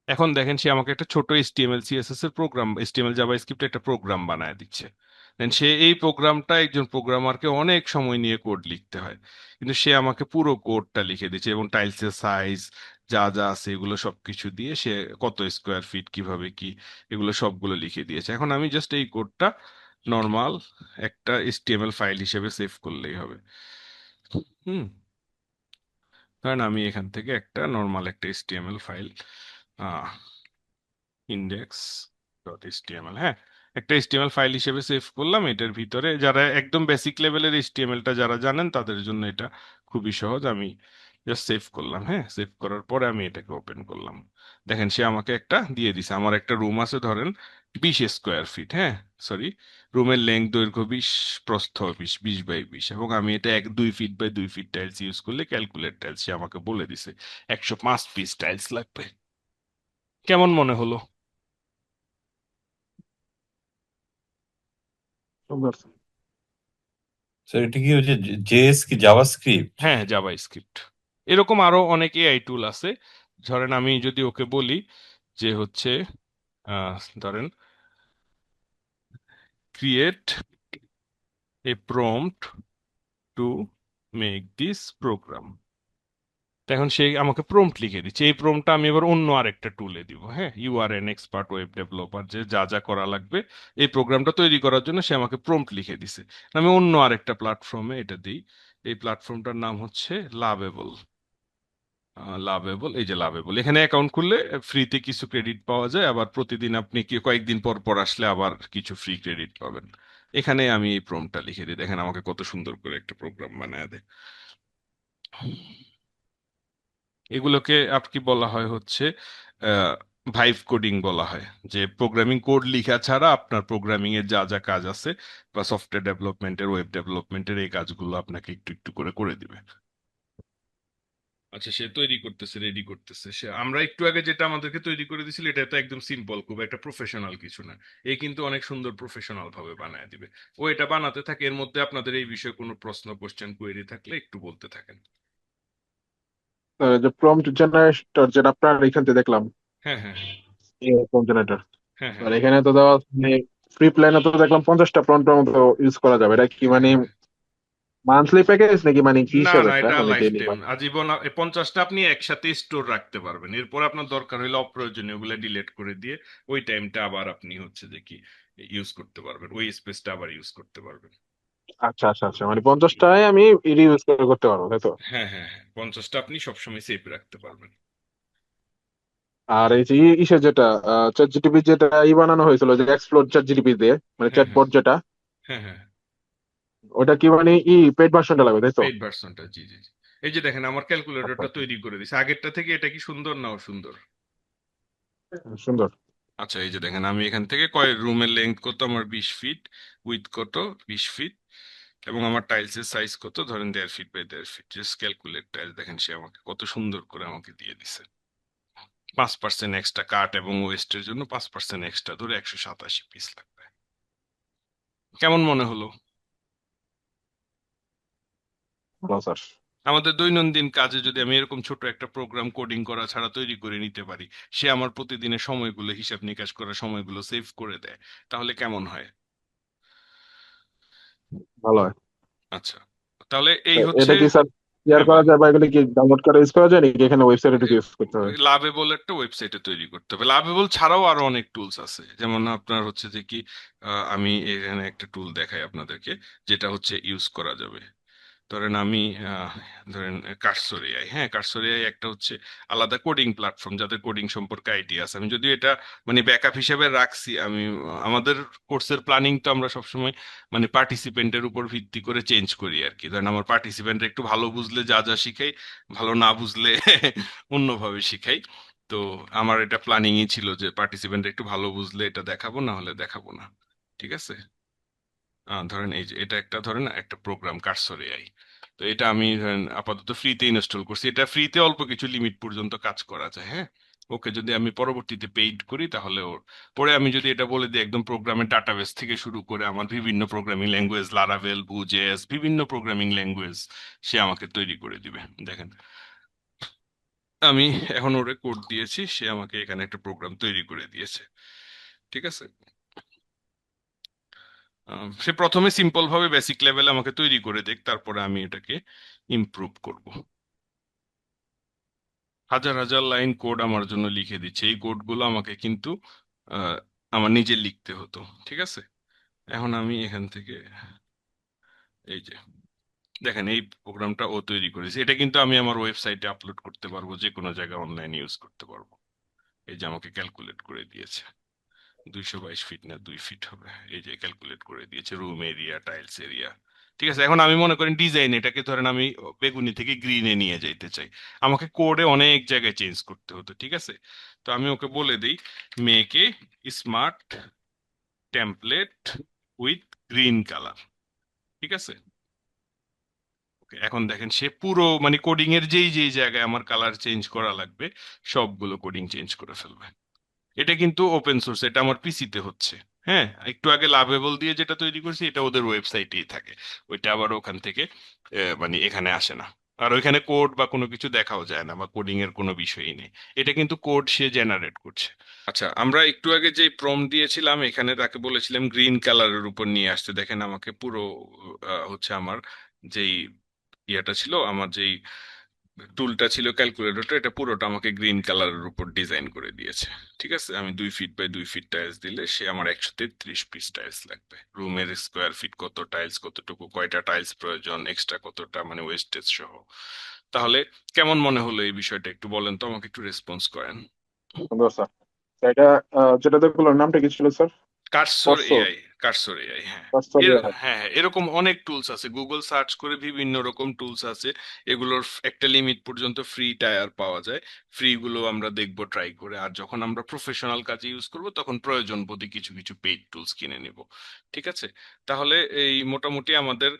[SPEAKER 1] এখন দেখেন সে আমাকে একটা ছোট HTML CSS এর প্রোগ্রাম, HTML জাভাস্ক্রিপ্ট একটা প্রোগ্রাম বানায় দিচ্ছে। দেন সে এই প্রোগ্রামটা, একজন প্রোগ্রামারকে অনেক সময় নিয়ে কোড লিখতে হয়, কিন্তু সে আমাকে পুরো কোডটা লিখে দিচ্ছে এবং টাইলসের সাইজ যা যা আছে এগুলো সবকিছু দিয়ে সে কত স্কোয়ার ফিট কিভাবে কি এগুলো সবগুলো লিখে দিয়েছে। এখন আমি জাস্ট এই কোডটা নর্মাল একটা HTML ফাইল হিসেবে সেভ করলেই হবে। হুম, ধরেন আমি এখান থেকে একটা নর্মাল একটা HTML ফাইল, index.html, হ্যাঁ, একটা HTML ফাইল হিসেবে সেভ করলাম। এটার ভিতরে যারা একদম বেসিক লেভেলের HTML-টা যারা জানেন তাদের জন্য এটা খুবই সহজ। আমি জাস্ট সেভ করলাম, হ্যাঁ, সেভ করার পরে আমি এটাকে ওপেন করলাম। দেখেন সে আমাকে একটা দিয়ে দিছে। আমার একটা রুম আছে ধরেন 20 স্কোয়ার ফিট, হ্যাঁ, সরি, রুমের লেংথ দৈর্ঘ্য 20, প্রস্থ 20 20 বাই 20, এবং আমি এটা 2 feet by 2 feet tiles use করলে ক্যালকুলেট টাইলস সে আমাকে বলে দিছে 105 পিস টাইলস লাগবে। কেমন মনে হলো?
[SPEAKER 2] সুন্দর।
[SPEAKER 3] স্যার এটা কি হচ্ছে জেএস কি জাভাস্ক্রিপ্ট?
[SPEAKER 1] হ্যাঁ, জাভাস্ক্রিপ্ট। এরকম আরো অনেক AI টুল আছে। ধরেন আমি যদি ওকে বলি যে হচ্ছে ধরেন create a prompt to make this program, এখন সে আমাকে প্রম্পট লিখে দিচ্ছে। এই প্রম্পটটা আমি এবার অন্য আরেকটা টুলে দিব, হ্যাঁ, URN এক্সপার্ট ওয়েব ডেভেলপার, যে যা যা করা লাগবে এই প্রোগ্রামটা তৈরি করার জন্য সে আমাকে প্রম্পট লিখে দিছে। আমি অন্য আরেকটা প্ল্যাটফর্মে এটা দিই। এই প্ল্যাটফর্মটার নাম হচ্ছে লাভেবল। লাভেবল, এই যে লাভেবল, এখানে অ্যাকাউন্ট খুললে ফ্রিতে কিছু ক্রেডিট পাওয়া যায়, আবার প্রতিদিন আপনি কি কয়েকদিন পর পর আসলে আবার কিছু ফ্রি ক্রেডিট পাবেন। এখানে আমি এই প্রম্পটটা লিখে দিই, দেখেন আমাকে কত সুন্দর করে একটা প্রোগ্রাম বানায় দেয়। এগুলোকে আপনি বলা হয় হচ্ছে ভাইভ কোডিং বলা হয়, যে প্রোগ্রামিং কোড লেখা ছাড়া আপনার প্রোগ্রামিং এর যা যা কাজ আছে বা সফটওয়্যার ডেভেলপমেন্টের, ওয়েব ডেভেলপমেন্টের, এই কাজগুলো আপনাকে একটু একটু করে করে দিবে। আচ্ছা, সে তৈরি করতেছে, রেডি করতেছে। সে আমরা একটু আগে যেটা আমাদেরকে তৈরি করে দিছিল এটা তো একদম সিম্পল, খুব একটা প্রফেশনাল কিছু না। এ কিন্তু অনেক সুন্দর প্রফেশনাল ভাবে বানায় দিবে। ও এটা বানাতে থাকে, এর মধ্যে আপনাদের এই বিষয়ে কোনো প্রশ্ন, কোশ্চেন, কোয়েরি থাকলে একটু বলতে থাকেন।
[SPEAKER 2] যে প্রম্পট জেনারেটর যেটা আপনার এখান থেকে দেখলাম,
[SPEAKER 1] হ্যাঁ, হ্যাঁ, হ্যাঁ,
[SPEAKER 2] প্রম্পট জেনারেটর,
[SPEAKER 1] হ্যাঁ, হ্যাঁ,
[SPEAKER 2] আর এখানে তো দেওয়া মানে ফ্রি প্ল্যানে তো দেখলাম 50টা প্রম্পটের মতো ইউজ করা যাবে। এটা কি
[SPEAKER 1] হ্যাঁ,
[SPEAKER 2] মানে
[SPEAKER 1] হ্যাঁ, হ্যাঁ।
[SPEAKER 2] মান্থলি প্যাকেজ নাকি মানে কি
[SPEAKER 1] না,
[SPEAKER 2] হিসাব
[SPEAKER 1] না,
[SPEAKER 2] একটা
[SPEAKER 1] এটা
[SPEAKER 2] মানে
[SPEAKER 1] লাইফ
[SPEAKER 2] ডেইলি?
[SPEAKER 1] টাইম, আজীবন। 50টা আপনি একসাথে স্টোর রাখতে পারবেন, এরপর আপনার দরকার হলে অপ্রয়োজনীয় গুলো ডিলিট করে দিয়ে ওই টাইমটা আবার আপনি হচ্ছে যে কি ইউজ করতে পারবেন, ওই স্পেসটা আবার ইউজ করতে পারবেন।
[SPEAKER 2] আচ্ছা আচ্ছা আচ্ছা, মানে 50টায় আমি ইউজ করতে পারবো তাই তো?
[SPEAKER 1] হ্যাঁ, হ্যাঁ, হ্যাঁ, 50টা আপনি সবসময় সেভ রাখতে পারবেন।
[SPEAKER 2] আর এই যে ইসের যেটা চ্যাট জিটিপি যেটা বানানো হয়েছিল, যে এক্সপ্লোর চ্যাট জিটিপি দিয়ে, মানে
[SPEAKER 1] হ্যাঁ, হ্যাঁ,
[SPEAKER 2] চ্যাটবট যেটা,
[SPEAKER 1] হ্যাঁ, হ্যাঁ,
[SPEAKER 2] ওটা কি মানে পেড ভার্সনটা লাগবে তাই তো?
[SPEAKER 1] পেইড ভার্সনটা, জি, জি, জি। এই যে দেখেন আমার
[SPEAKER 2] আচ্ছা
[SPEAKER 1] ক্যালকুলেটরটা
[SPEAKER 2] আচ্ছা,
[SPEAKER 1] তৈরি করে দিছে আগেরটা থেকে, এটা কি সুন্দর না সুন্দর?
[SPEAKER 2] সুন্দর।
[SPEAKER 1] আচ্ছা, এই যে দেখেন আমি এখান থেকে কয় রুমের লেন্থ কত আমার 20 ফিট, উইথ কত 20 ফিট, এবং আমার টাইলসের সাইজ কত, ধরেন 1.5 feet by 1.5 feet, just calculate tiles, দেখেন সে আমাকে কত সুন্দর করে আমাকে দিয়ে দিছে। 5% এক্সট্রা কাট এবং ওয়েস্টের জন্য 5% এক্সট্রা, ধরে 187 পিস লাগবে। কেমন মনে হলো?
[SPEAKER 2] ভালো স্যার।
[SPEAKER 1] আমাদের দৈনন্দিন কাজে যদি আমি এরকম ছোট একটা প্রোগ্রাম কোডিং করা ছাড়া তৈরি করে নিতে পারি, সে আমার প্রতিদিনের সময়গুলো, হিসাব নিকাশ করার সময়গুলো সেভ করে দেয়, তাহলে কেমন হয়?
[SPEAKER 2] ভালো হয়।
[SPEAKER 1] আচ্ছা, তাহলে
[SPEAKER 2] তো
[SPEAKER 1] এই হচ্ছে।
[SPEAKER 2] এটা কি স্যার শেয়ার
[SPEAKER 1] হ্যাঁ
[SPEAKER 2] করা
[SPEAKER 1] বলেন।
[SPEAKER 2] যায় বা এগুলো কি ডাউনলোড করে ইউজ করা যায় নাকি এখানে ওয়েবসাইটে ঢুকে ইউজ করতে হবে?
[SPEAKER 1] লাভেবল একটা ওয়েবসাইটে তৈরি করতে হবে। লাভেবল ছাড়াও আরো অনেক টুলস আছে, যেমন আপনার হচ্ছে যে কি, আমি এখানে একটা টুল দেখাই আপনাদেরকে, যেটা হচ্ছে ইউজ করা যাবে। ধরেন আমি আহ, ধরেন কার্সর এআই, হ্যাঁ কার্সর এআই একটা হচ্ছে আলাদা কোডিং প্ল্যাটফর্ম, যাদের কোডিং সম্পর্কে আইডিয়া আছে। আমি যদিও এটা মানে ব্যাকআপ হিসেবে রাখছি, আমি আমাদের কোর্সের প্ল্যানিং তো আমরা সবসময় মানে পার্টিসিপেন্টের উপর ভিত্তি করে চেঞ্জ করি আর কি। ধরেন আমার পার্টিসিপেন্ট একটু ভালো বুঝলে যা যা শিখাই, ভালো না বুঝলে অন্যভাবে শিখাই। তো আমার এটা প্ল্যানিংই ছিল যে পার্টিসিপেন্ট একটু ভালো বুঝলে এটা দেখাবো, না হলে দেখাবো না। ঠিক আছে। ধরেন এই যে এটা একটা, ধরেন একটা প্রোগ্রাম কার্সর এআই। তো এটা আমি ধরেন আপাতত ফ্রিতে ইনস্টল করছি, এটা ফ্রিতে অল্প কিছু লিমিট পর্যন্ত কাজ করা যায়, হ্যাঁ। ওকে, যদি আমি পরবর্তীতে পেইড করি তাহলে ওর পরে আমি যদি এটা বলে দিই একদম প্রোগ্রামের ডাটাবেস থেকে শুরু করে আমার বিভিন্ন প্রোগ্রামিং ল্যাঙ্গুয়েজ, লারাভেল, বুজেস, বিভিন্ন প্রোগ্রামিং ল্যাঙ্গুয়েজ সে আমাকে তৈরি করে দিবে। দেখেন আমি এখন ওরে কোড দিয়েছি, সে আমাকে এখানে একটা প্রোগ্রাম তৈরি করে দিয়েছে। ঠিক আছে। সে প্রথমে সিম্পল ভাবে বেসিক লেভেলে আমাকে তৈরি করে দেখ, তারপরে আমি এটাকে ইমপ্রুভ করব। হাজার হাজার লাইন কোড আমার জন্য লিখে দিচ্ছে, এই কোডগুলো আমাকে কিন্তু আহ, আমার নিজে লিখতে হতো। ঠিক আছে। এখন আমি এখান থেকে এই যে দেখেন এই প্রোগ্রামটা ও তৈরি করেছে, এটা কিন্তু আমি আমার ওয়েবসাইটে আপলোড করতে পারবো, যে কোনো জায়গায় অনলাইনে ইউজ করতে পারবো। এই যে আমাকে ক্যালকুলেট করে দিয়েছে, 222 ফিট না 2 ফিট হবে, এই যে ক্যালকুলেট করে দিয়েছে রুম এরিয়া, টাইলস এরিয়া। ঠিক আছে। এখন আমি মনে করেন ডিজাইন এটাকে ধরেন আমি বেগুনি থেকে গ্রিনে নিয়ে যাইতে চাই, আমাকে কোডে অনেক জায়গায় চেঞ্জ করতে হতো। ঠিক আছে। তো আমি ওকে বলে দিই make smart template with green colour. ঠিক আছে। Okay, এখন দেখেন সে পুরো মানে কোডিং এর যেই যেই জায়গায় আমার কালার চেঞ্জ করা লাগবে সবগুলো কোডিং চেঞ্জ করে ফেলবে। এটা কিন্তু ওপেন সোর্স, এটা আমার পিসিতে হচ্ছে। হ্যাঁ, একটু আগে লাভেবল দিয়ে যেটা তৈরি করছি এটা ওদের ওয়েবসাইটেই থাকে, ওইটা আবার ওখান থেকে মানে এখানে আসে না। আর ওইখানে কোড বা কোনো কিছু দেখাও যায় না, বা কোডিং এর কোনো বিষয়ই নেই। এটা কিন্তু কোড সে জেনারেট করছে। আচ্ছা, আমরা একটু আগে যে প্রম দিয়েছিলাম এখানে তাকে বলেছিলাম গ্রিন কালারের উপর নিয়ে আসতে, দেখেন আমাকে পুরো হচ্ছে আমার যেই ইয়েটা ছিল, আমার যেই টুলটা ছিল ক্যালকুলেটরটা, এটা পুরোটা আমাকে গ্রিন কালারের উপর ডিজাইন করে দিয়েছে। ঠিক আছে। আমি 2 ফিট বাই 2 ফিট টাইলস দিলে সে আমার 133 পিস টাইলস লাগবে। রুমের স্কোয়ার ফিট কত, টাইলস কতটুকু, কয়টা টাইলস প্রয়োজন, এক্সট্রা কতটা, মানে ওয়েস্টেজ সহ। তাহলে কেমন মনে হলো এই বিষয়টা, একটু বলেন তো, আমাকে একটু রেসপন্স করেন।
[SPEAKER 2] সুন্দর স্যার। এটা যেটা দেখলো নামটা কি ছিল sir?
[SPEAKER 1] Cursor
[SPEAKER 2] Corso?
[SPEAKER 1] AI, cursor AI, হ্যাঁ।
[SPEAKER 2] কর্সো
[SPEAKER 1] এর
[SPEAKER 2] দিয়ে?
[SPEAKER 1] হ্যাঁ হ্যাঁ, এরকম অনেক টুলস আছে, গুগল সার্চ করে বিভিন্ন রকম টুলস আছে। এগুলোর একটা লিমিট পর্যন্ত ফ্রি টায়ার পাওয়া যায়, ফ্রি গুলো আমরা দেখবো ট্রাই করে, আর যখন আমরা প্রফেশনাল কাজে ইউজ করব তখন প্রয়োজন বোধে কিছু কিছু পেইড টুলস কিনে নিব। ঠিক আছে। তাহলে এই মোটামুটি আমাদের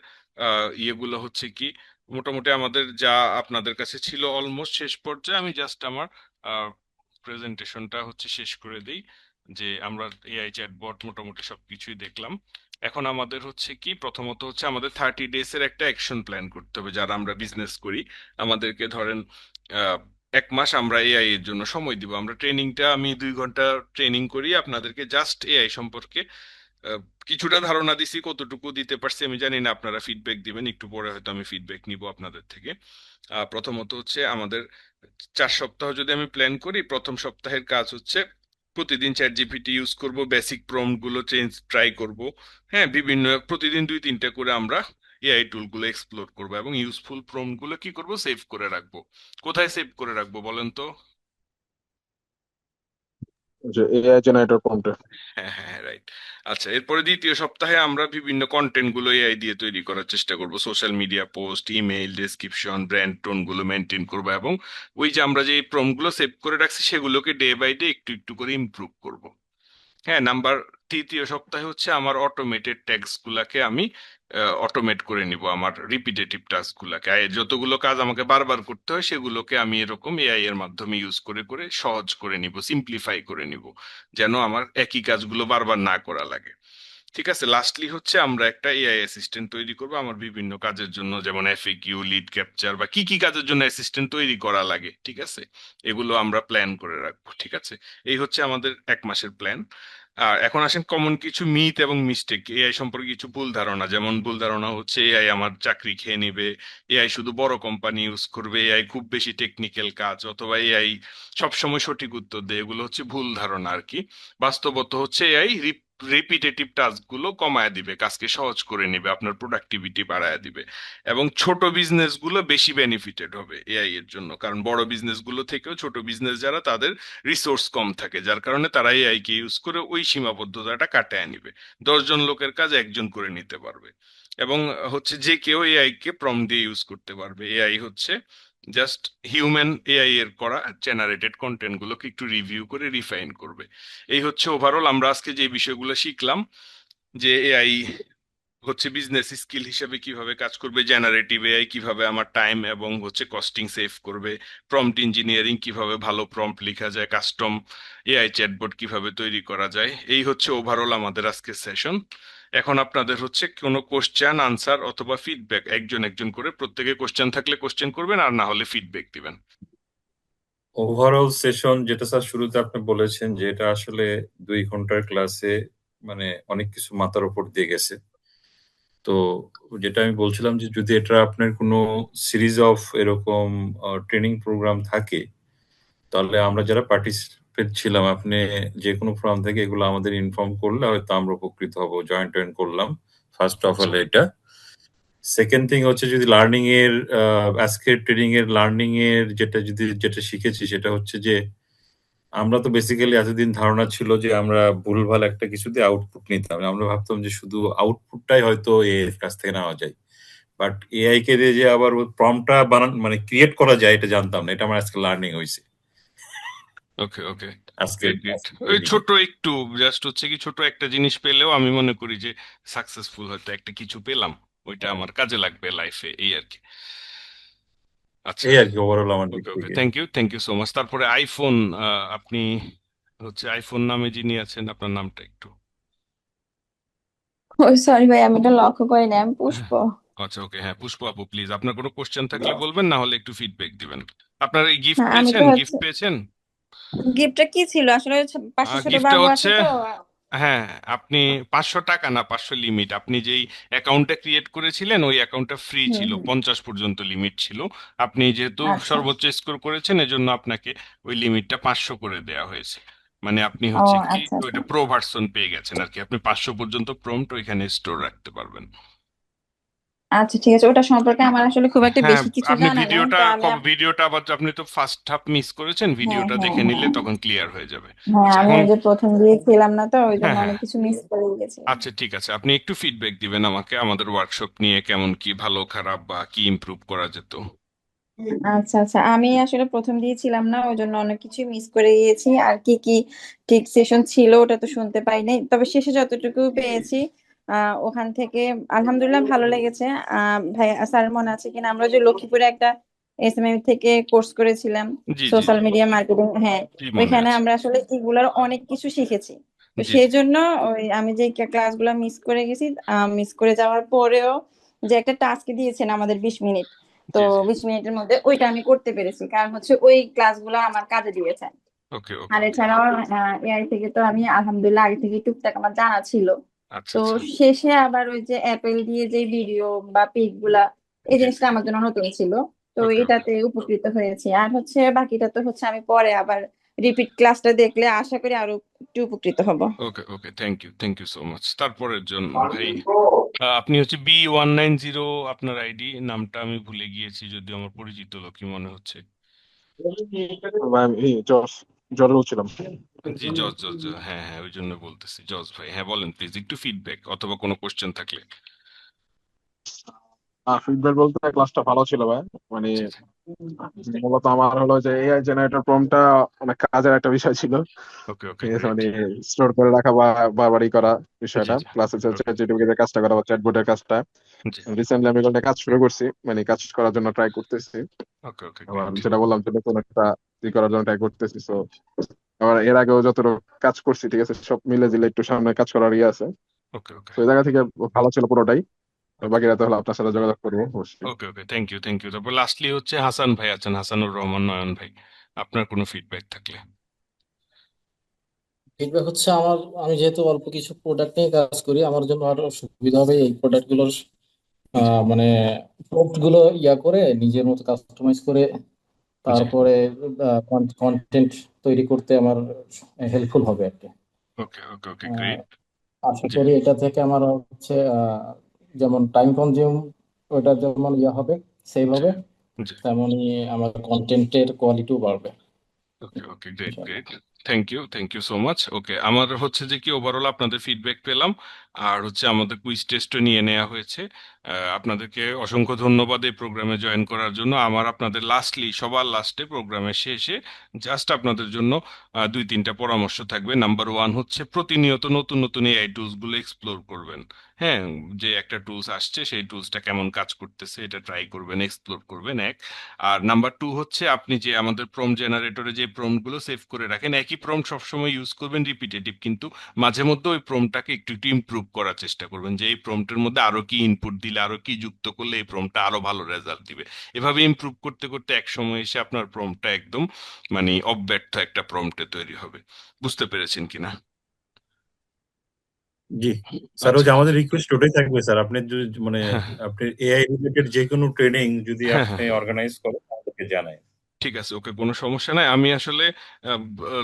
[SPEAKER 1] ইয়েগুলো হচ্ছে কি, মোটামুটি আমাদের যা আপনাদের কাছে ছিল অলমোস্ট শেষ পর্যায়ে। আমি জাস্ট আমার প্রেজেন্টেশনটা হচ্ছে শেষ করে দিই, যে আমরা এআই চ্যাটবট মোটামুটি সবকিছুই দেখলাম। এখন আমাদের হচ্ছে কি, প্রথমত হচ্ছে আমাদের 30 ডেজ এর একটা অ্যাকশন প্ল্যান করতে হবে, যারা আমরা বিজনেস করি। আমাদেরকে ধরেন 1 মাস আমরা এআই এর জন্য সময় দিব। আমরা ট্রেনিংটা, আমি 2 ঘন্টা ট্রেনিং করি আপনাদেরকে জাস্ট এআই সম্পর্কে। আহ, কিছুটা ধারণা দিছি, কতটুকু দিতে পারছি আমি জানি না, আপনারা ফিডব্যাক দিবেন, একটু পরে হয়তো আমি ফিডব্যাক নিব আপনাদের থেকে। প্রথমত হচ্ছে আমাদের 4 সপ্তাহ যদি আমি প্ল্যান করি, প্রথম সপ্তাহের কাজ হচ্ছে প্রতিদিন চ্যাট জিপিটি ইউজ করব, বেসিক প্রম্পট গুলো চেঞ্জ ট্রাই করব। হ্যাঁ, বিভিন্ন প্রতিদিন 2-3টা করে আমরা এআই টুল গুলো এক্সপ্লোর করবো, এবং ইউজফুল প্রম্পট গুলো কি করব, সেভ করে রাখবো। কোথায় সেভ করে রাখবো বলেন তো?
[SPEAKER 2] যে এআই জেনারেটর কোনটা?
[SPEAKER 1] হ্যাঁ হ্যাঁ, রাইট। আচ্ছা, এরপরে দ্বিতীয় সপ্তাহে আমরা বিভিন্ন কন্টেন্ট গুলো এআই দিয়ে তৈরি করার চেষ্টা করব, social media post, email, description, brand tone গুলো মেনটেন করবো, এবং ওই যে আমরা যে প্রম্পট গুলো সেভ করে রাখছি সেগুলোকে ডে বাই ডে একটু একটু করে ইমপ্রুভ করব। হ্যাঁ, তৃতীয় সপ্তাহে হচ্ছে আমার অটোমেটেড ট্যাক্স গুলাকে আমি অটোমেট করে নিব আমার রিপিটেটিভ টাস্কগুলোকে, যতগুলো কাজ আমাকে বারবার করতে হয় সেগুলোকে আমি এরকম এআই এর মাধ্যমে ইউজ করে করে সহজ করে নিব, সিম্পলিফাই করে নিব, যেন আমার একই কাজগুলো বারবার না করা লাগে। ঠিক আছে, লাস্টলি হচ্ছে আমরা একটা এআই অ্যাসিস্ট্যান্ট তৈরি করবো আমার বিভিন্ন কাজের জন্য, যেমন এফএকিউ, লিড ক্যাপচার বা কি কি কাজের জন্য অ্যাসিস্ট্যান্ট তৈরি করা লাগে। ঠিক আছে, এগুলো আমরা প্ল্যান করে রাখবো। ঠিক আছে, এই হচ্ছে আমাদের 1 মাসের প্ল্যান। আর এখন আসেন কমন কিছু মিথ এবং মিস্টেক এআই সম্পর্কে, কিছু ভুল ধারণা। যেমন ভুল ধারণা হচ্ছে এআই আমার চাকরি খেয়ে নেবে, এআই শুধু বড় কোম্পানি ইউজ করবে, এআই খুব বেশি টেকনিক্যাল কাজ, অথবা এআই সবসময় সঠিক উত্তর দেয়। এগুলো হচ্ছে ভুল ধারণা আর কি। বাস্তবত হচ্ছে এআই রিপিটেটিভ টাস্ক গুলো কমায় দিবে, কাজকে সহজ করে নেবে, আপনার প্রোডাক্টিভিটি বাড়ায় দিবে। এবং ছোট বিজনেস গুলো বেশি বেনিফিটেড হবে এআই এর জন্য, কারণ বড় বিজনেস গুলো থেকেও ছোট বিজনেস যারা, তাদের রিসোর্স কম থাকে, যার কারণে তারা এআই কে ইউজ করে ওই সীমাবদ্ধতাটা কাটায় নিবে। 10 জন লোকের কাজ একজন করে নিতে পারবে। এবং হচ্ছে যে কেউ এআই কে প্রম্পট দিয়ে ইউজ করতে পারবে। এআই হচ্ছে জাস্ট হিউম্যান এআই এর করা জেনারেটেড কন্টেন্ট গুলোকে একটু রিভিউ করে রিফাইন করবে। এই হচ্ছে ওভারঅল আমরা আজকে যে বিষয়গুলো শিখলাম, যে এআই হচ্ছে বিজনেস স্কিল হিসেবে কিভাবে কাজ করবে, জেনারেটিভ এআই কিভাবে আমার টাইম এবং হচ্ছে কস্টিং সেভ করবে, প্রম্পট ইঞ্জিনিয়ারিং কিভাবে ভালো প্রম্পট লেখা যায়, কাস্টম এআই চ্যাটবট কিভাবে তৈরি করা যায়। এই হচ্ছে ওভারঅল আমাদের আজকের সেশন। এখন আপনাদের হচ্ছে কোনো কোশ্চেন আনসার অথবা ফিডব্যাক, একজন একজন করে প্রত্যেকে কোশ্চেন থাকলে কোশ্চেন করবেন, আর না হলে ফিডব্যাক দিবেন।
[SPEAKER 3] ওভারঅল সেশন যেটা স্যার শুরুতে আপনি বলেছেন যে এটা আসলে 2 ঘন্টার ক্লাসে মানে অনেক কিছু মাথার উপর দিয়ে গেছে। তো যেটা আমি বলছিলাম যে যদি এটা আপনার কোনো সিরিজ অফ এরকম ট্রেনিং প্রোগ্রাম থাকে, তাহলে আমরা যারা পার্টিসিপেট ছিলাম, আপনি যে কোনো ফোরাম থেকে এগুলো আমাদের ইনফর্ম করলে হয়তো আমরা উপকৃত হব। জয়েন করলাম ফার্স্ট অফ অল এটা। সেকেন্ড থিং হচ্ছে যদি লার্নিং এর আজকের ট্রেনিং এর লার্নিং এর যেটা শিখেছি সেটা হচ্ছে যে আমরা তো বেসিক্যালি এতদিন ধারণা ছিল যে আমরা ভুলভাল একটা কিছুতে আউটপুট নিতাম, আমরা ভাবতাম যে শুধু আউটপুটটাই হয়তো এর কাছ থেকে নেওয়া যায়। বাট এআই কে দিয়ে যে আবার প্রম্পটটা মানে ক্রিয়েট করা যায় এটা জানতাম না। এটা আমার আজকে লার্নিং হয়েছে
[SPEAKER 1] ওকে ওকে,
[SPEAKER 3] আজকে
[SPEAKER 1] গ্রেট। ওই
[SPEAKER 3] ট্রেনিং এ।
[SPEAKER 1] ছোট একটু জাস্ট হচ্ছে কি, ছোট একটা জিনিস পেলেও আমি মনে করি যে সাকসেসফুল, হয়তো একটা কিছু পেলাম, ওইটা আমার কাজে লাগবে লাইফে, এই আর কি। আচ্ছা,
[SPEAKER 3] এই আর কি ওভারঅল আমার দিক
[SPEAKER 1] ওকে ওকে,
[SPEAKER 3] থেকে।
[SPEAKER 1] Thank you so much. তারপরে আইফোন, আপনি হচ্ছে আইফোন নামে যিনি আছেন, আপনার নামটা একটু।
[SPEAKER 5] ও সরি ভাই, আমি এটা লক্ষ্য করিনি, আমি পুষ্প।
[SPEAKER 1] আচ্ছা ওকে, হ্যাঁ পুষ্প আপু, প্লিজ আপনার কোনো কোশ্চেন থাকলে বলবেন, না হলে একটু ফিডব্যাক দিবেন। আপনার এই গিফট
[SPEAKER 5] হ্যাঁ, আমি
[SPEAKER 1] পেয়েছেন,
[SPEAKER 5] তো
[SPEAKER 1] গিফট পেয়েছেন?
[SPEAKER 5] গিফটটা কি ছিল আসলে? পাশে ছোট
[SPEAKER 1] গিফটটা
[SPEAKER 5] বাবু আছে
[SPEAKER 1] হচ্ছে,
[SPEAKER 5] তো।
[SPEAKER 1] হ্যাঁ, আপনি 500 টাকা না, 500 লিমিট, আপনি যেই অ্যাকাউন্টটা ক্রিয়েট করেছিলেন ওই অ্যাকাউন্টটা ফ্রি
[SPEAKER 5] হুম
[SPEAKER 1] ছিল,
[SPEAKER 5] হুম।
[SPEAKER 1] 50 পর্যন্ত লিমিট ছিল। আপনি যেহেতু
[SPEAKER 5] আচ্ছা।
[SPEAKER 1] সর্বোচ্চ স্কোর করেছেন, এজন্য আপনাকে ওই লিমিটটা 500 করে দেওয়া হয়েছে। মানে আপনি
[SPEAKER 5] ও
[SPEAKER 1] হচ্ছে কি
[SPEAKER 5] আচ্ছা আচ্ছা।
[SPEAKER 1] ওইটা প্রো ভার্সন পেয়ে গেছেন আর কি, আপনি 500 পর্যন্ত প্রম্পট ওইখানে স্টোর রাখতে পারবেন।
[SPEAKER 5] আচ্ছা ঠিক আছে, ওটা সম্পর্কে আমার আসলে খুব একটা
[SPEAKER 1] হ্যাঁ,
[SPEAKER 5] বেশি কিছু
[SPEAKER 1] আপনি
[SPEAKER 5] জানা নাই,
[SPEAKER 1] ভিডিওটা
[SPEAKER 5] তো আমি
[SPEAKER 1] ভিডিওটা আবার, আপনি তো ফার্স্ট হাফ মিস করেছেন,
[SPEAKER 5] হ্যাঁ
[SPEAKER 1] ভিডিওটা
[SPEAKER 5] হ্যাঁ
[SPEAKER 1] দেখে নিলে
[SPEAKER 5] হ্যাঁ।
[SPEAKER 1] তখন ক্লিয়ার হয়ে যাবে।
[SPEAKER 5] হ্যাঁ,
[SPEAKER 1] আচ্ছা
[SPEAKER 5] আমি
[SPEAKER 1] এখন,
[SPEAKER 5] ওই যে প্রথম দিয়েছিলাম না, তো ওই জন্য
[SPEAKER 1] হ্যাঁ হ্যাঁ,
[SPEAKER 5] অনেক কিছু মিস করে গেছি।
[SPEAKER 1] আচ্ছা ঠিক আছে, আপনি একটু ফিডব্যাক দিবেন আমাকে আমাদের ওয়ার্কশপ নিয়ে, কেমন কি, ভালো খারাপ বা কি ইমপ্রুভ করা যেত।
[SPEAKER 5] আচ্ছা আচ্ছা, আমি আসলে প্রথম দিয়েছিলাম না, ওই জন্য অনেক কিছু মিস করে গিয়েছি। আর কি কি ঠিক সেশন ছিল ওটা তো শুনতে পাইনি, তবে শেষে যতটুকু পেয়েছি ওখান থেকে আলহামদুলিল্লাহ ভালো লেগেছে। ভাই স্যার মনে আছে কিনা, আমরা যে লক্ষ্মীপুরে একটা এসএমএম থেকে কোর্স করেছিলাম,
[SPEAKER 1] জি জি
[SPEAKER 5] সোশ্যাল
[SPEAKER 1] জি,
[SPEAKER 5] মিডিয়া মার্কেটিং, হ্যাঁ,
[SPEAKER 1] জি মনে
[SPEAKER 5] ওইখানে
[SPEAKER 1] আছে।
[SPEAKER 5] আমরা আসলে এগুলার অনেক কিছু শিখেছি। তো
[SPEAKER 1] জি
[SPEAKER 5] সেই
[SPEAKER 1] জি
[SPEAKER 5] জন্য ওই আমি যে ক্লাসগুলো মিস করে গেছি, মিস করে যাওয়ার পরেও যে একটা টাস্ক দিয়েছেন আমাদের 20 মিনিট, তো
[SPEAKER 1] জি জি,
[SPEAKER 5] 20 মিনিটের মধ্যে ওইটা আমি করতে পেরেছি, কারণ হচ্ছে ওই ক্লাসগুলো আমার কাজে দিয়েছে।
[SPEAKER 1] ওকে ওকে
[SPEAKER 5] আর
[SPEAKER 1] ওকে,
[SPEAKER 5] এছাড়াও এআই থেকে তো আমি আলহামদুলিল্লাহ আগে থেকে টুকটাক আমার জানা ছিল।
[SPEAKER 1] আচ্ছা
[SPEAKER 5] তো
[SPEAKER 1] আচ্ছা,
[SPEAKER 5] শেষে আবার ওই যে অ্যাপেল দিয়ে যে ভিডিও বা পিক গুলা, এই
[SPEAKER 1] জি জি,
[SPEAKER 5] জিনিসটা আমার জন্য নতুন ছিল। তো
[SPEAKER 1] ওকে ওকে
[SPEAKER 5] এটাতে উপকৃত হয়েছি। আর হচ্ছে বাকিটা তো হচ্ছে আমি পরে আবার রিপিট ক্লাসটা দেখলে আশা করি আরো একটু উপকৃত হব।
[SPEAKER 1] ওকে okay, thank you so much. তারপরের জন ভাই, আপনি হচ্ছে B190, আপনার আইডি নামটা আমি ভুলে গিয়েছি, যদিও আমার পরিচিত লোকই মনে হচ্ছে।
[SPEAKER 2] ভাই আমি জ্বরে বলছিলাম।
[SPEAKER 1] জি, জজ জজ জজ, হ্যাঁ হ্যাঁ, ওই জন্য বলতেছি জজ ভাই। হ্যাঁ বলেন প্লিজ, একটু ফিডব্যাক অথবা কোনো কোশ্চেন থাকলে।
[SPEAKER 2] ফিডব্যাক বলতে ক্লাসটা ভালো ছিল ভাই। মানে
[SPEAKER 1] জি জি।
[SPEAKER 2] মূলত আমার হলো যে এআই জেনারেটর প্রম্পটটা অনেক কাজের একটা বিষয় ছিল।
[SPEAKER 1] ওকে ওকে
[SPEAKER 2] ঠিক আছে,
[SPEAKER 1] গ্রেট।
[SPEAKER 2] মানে স্টোর করে রাখা বা বারবারই করা
[SPEAKER 1] জি
[SPEAKER 2] বিষয়টা,
[SPEAKER 1] জি।
[SPEAKER 2] প্লাস হচ্ছে
[SPEAKER 1] ওকে।
[SPEAKER 2] চ্যাটজিপিটি তে কাজটা করা বা চ্যাটবটের কাজটা।
[SPEAKER 1] জি।
[SPEAKER 2] রিসেন্টলি আমি এগুলো নিয়ে কাজ শুরু করছি, মানে কাজ করার জন্য ট্রাই করতেছি।
[SPEAKER 1] ওকে ওকে
[SPEAKER 2] আবার
[SPEAKER 1] গ্রেট।
[SPEAKER 2] যেটা বললাম যে নতুন একটা করার জন্য ট্রাই করতেছি। তো আবার এর আগেও যতটুকু কাজ করছি, ঠিক আছে, সব মিলে জিলে একটু সামনে কাজ করার ইয়ে আছে।
[SPEAKER 1] ওকে ওকে
[SPEAKER 2] তো এই জায়গা থেকে ভালো ছিল পুরোটাই। তো
[SPEAKER 1] ওকে
[SPEAKER 2] বাকিরা তাহলে আপনার সাথে যোগাযোগ করবো অবশ্যই।
[SPEAKER 1] Okay okay thank you thank you. তারপর লাস্টলি হচ্ছে হাসান ভাই আছেন, হাসানুর রহমান নয়ন ভাই, আপনার কোনো ফিডব্যাক থাকলে।
[SPEAKER 4] ফিডব্যাক হচ্ছে আমি যেহেতু অল্প কিছু প্রোডাক্ট নিয়ে কাজ করি, আমার জন্য আরো সুবিধা হবে এই প্রোডাক্ট গুলোর
[SPEAKER 1] জি
[SPEAKER 4] মানে প্রম্পট গুলো ইয়া করে নিজের মতো কাস্টমাইজ করে
[SPEAKER 1] জি।
[SPEAKER 4] তারপরে কন্টেন্ট তৈরি করতে আমার হেল্পফুল হবে আর কি।
[SPEAKER 1] ওকে ওকে ওকে
[SPEAKER 4] আহ,
[SPEAKER 1] গ্রেট।
[SPEAKER 4] আশা
[SPEAKER 1] জি
[SPEAKER 4] করি এটা থেকে আমার হচ্ছে যেমন টাইম কনজিউম ওটা যেমন ইয়া হবে, সেভ
[SPEAKER 1] জি
[SPEAKER 4] হবে,
[SPEAKER 1] জি।
[SPEAKER 4] তেমনি আমার কন্টেন্টের কোয়ালিটিও বাড়বে
[SPEAKER 1] ওকে ওকে গ্রেট
[SPEAKER 4] ইনশাআল্লাহ।
[SPEAKER 1] Great. Thank you so much. Okay, আমার হচ্ছে যে কি ওভারঅল আপনাদের ফিডব্যাক পেলাম, আর হচ্ছে আমাদের কুইজ টেস্টও নিয়ে নেওয়া হয়েছে। আপনাদেরকে অসংখ্য ধন্যবাদ এই প্রোগ্রামে জয়েন করার জন্য। আমার আপনাদের লাস্টলি সবার লাস্টে প্রোগ্রামের শেষে জাস্ট আপনাদের জন্য দুই তিনটা পরামর্শ থাকবে। নাম্বার ওয়ান হচ্ছে প্রতিনিয়ত নতুন নতুন এআই টুলস গুলো এক্সপ্লোর করবেন। হ্যাঁ, যে একটা টুলস আসছে সেই টুলসটা কেমন কাজ করতেছে এটা ট্রাই করবেন, এক্সপ্লোর করবেন, এক। আর নাম্বার টু হচ্ছে আপনি যে আমাদের প্রম্পট জেনারেটরে যে প্রম্পট গুলো সেভ করে রাখেন, একই প্রম্পট সবসময় ইউজ করবেন রিপিটেটিভ, কিন্তু মাঝে মধ্যে ওই প্রম্পটটাকে একটু একটু ইমপ্রুভ করার চেষ্টা করবেন, যে এই প্রম্পটের মধ্যে আরো কি ইনপুট দিলে, আরো কি যুক্ত করলে এই প্রম্পটটা আরো ভালো রেজাল্ট দিবে। এভাবে ইমপ্রুভ করতে করতে এক সময় এসে আপনার প্রম্পটটা একদম মানে অব্যর্থ একটা প্রম্পটে তৈরি হবে। বুঝতে পেরেছেন কিনা?
[SPEAKER 3] জি স্যার, ওই
[SPEAKER 1] আচ্ছা।
[SPEAKER 3] যে আমাদের রিকোয়েস্ট ওটাই থাকবে স্যার, আপনি যদি মানে
[SPEAKER 1] হ্যাঁ
[SPEAKER 3] আপনি এআই রিলেটেড যে কোনো ট্রেনিং যদি
[SPEAKER 1] হ্যাঁ হ্যাঁ
[SPEAKER 3] আপনি
[SPEAKER 1] হ্যাঁ।
[SPEAKER 3] অর্গানাইজ করেন আমাদেরকে জানাই।
[SPEAKER 1] ঠিক আছে, ওকে, কোনো সমস্যা নাই। আমি আসলে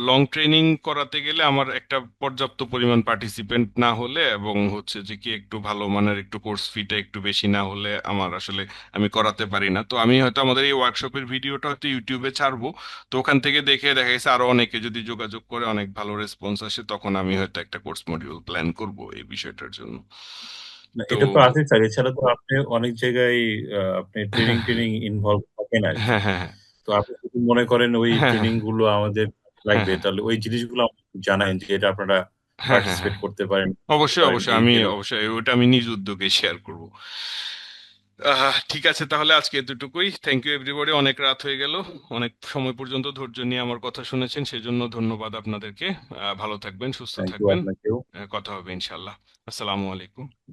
[SPEAKER 1] লং ট্রেনিং করাতে গেলে আমার একটা পর্যাপ্ত পরিমাণ পার্টিসিপেন্ট না হলে, এবং হচ্ছে যে কি একটু ভালো মানের একটু কোর্স ফিটা একটু বেশি না হলে আমার আসলে আমি করাতে পারি না। তো আমি হয়তো আমাদের এই ওয়ার্কশপের ভিডিওটা হয়তো ইউটিউবে ছাড়বো। তো ওখান থেকে দেখে দেখা গেছে আরো অনেকে যদি যোগাযোগ করে, অনেক ভালো রেসপন্স আসে, তখন আমি হয়তো একটা কোর্স মডিউল প্ল্যান করব এই বিষয়টার জন্য।
[SPEAKER 3] না,
[SPEAKER 1] তো
[SPEAKER 3] এটা তো আছে স্যার, এছাড়া তো আপনি অনেক জায়গায় আপনি ট্রেনিং
[SPEAKER 1] হ্যাঁ
[SPEAKER 3] ট্রেনিং ইনভলভ থাকেন আর কি।
[SPEAKER 1] হ্যাঁ হ্যাঁ
[SPEAKER 3] তো আপনি যদি মনে করেন ওই
[SPEAKER 1] হ্যাঁ
[SPEAKER 3] ট্রেনিং গুলো আমাদের
[SPEAKER 1] হ্যাঁ
[SPEAKER 3] লাগবে,
[SPEAKER 1] হ্যাঁ
[SPEAKER 3] তাহলে ওই জিনিসগুলো আমাকে জানান যে এটা আপনারা
[SPEAKER 1] হ্যাঁ হ্যাঁ
[SPEAKER 3] পার্টিসিপেট
[SPEAKER 1] হ্যাঁ।
[SPEAKER 3] করতে পারেন, করতে
[SPEAKER 1] অবশ্যই
[SPEAKER 3] পারেন
[SPEAKER 1] অবশ্যই,
[SPEAKER 3] এই
[SPEAKER 1] আমি
[SPEAKER 3] এরকম।
[SPEAKER 1] অবশ্যই ওটা আমি নিজ উদ্যোগে শেয়ার করব। ঠিক আছে, তাহলে আজকে এতটুকুই। থ্যাংক ইউ এভরিবডি, অনেক রাত হয়ে গেল, অনেক সময় পর্যন্ত ধৈর্য নিয়ে আমার কথা শুনেছেন, সেজন্য ধন্যবাদ আপনাদেরকে। ভালো থাকবেন, সুস্থ
[SPEAKER 3] থ্যাংক ইউ
[SPEAKER 1] থাকবেন।
[SPEAKER 3] আপনাকেও।
[SPEAKER 1] কথা হবে ইনশাল্লাহ। আসসালামু আলাইকুম।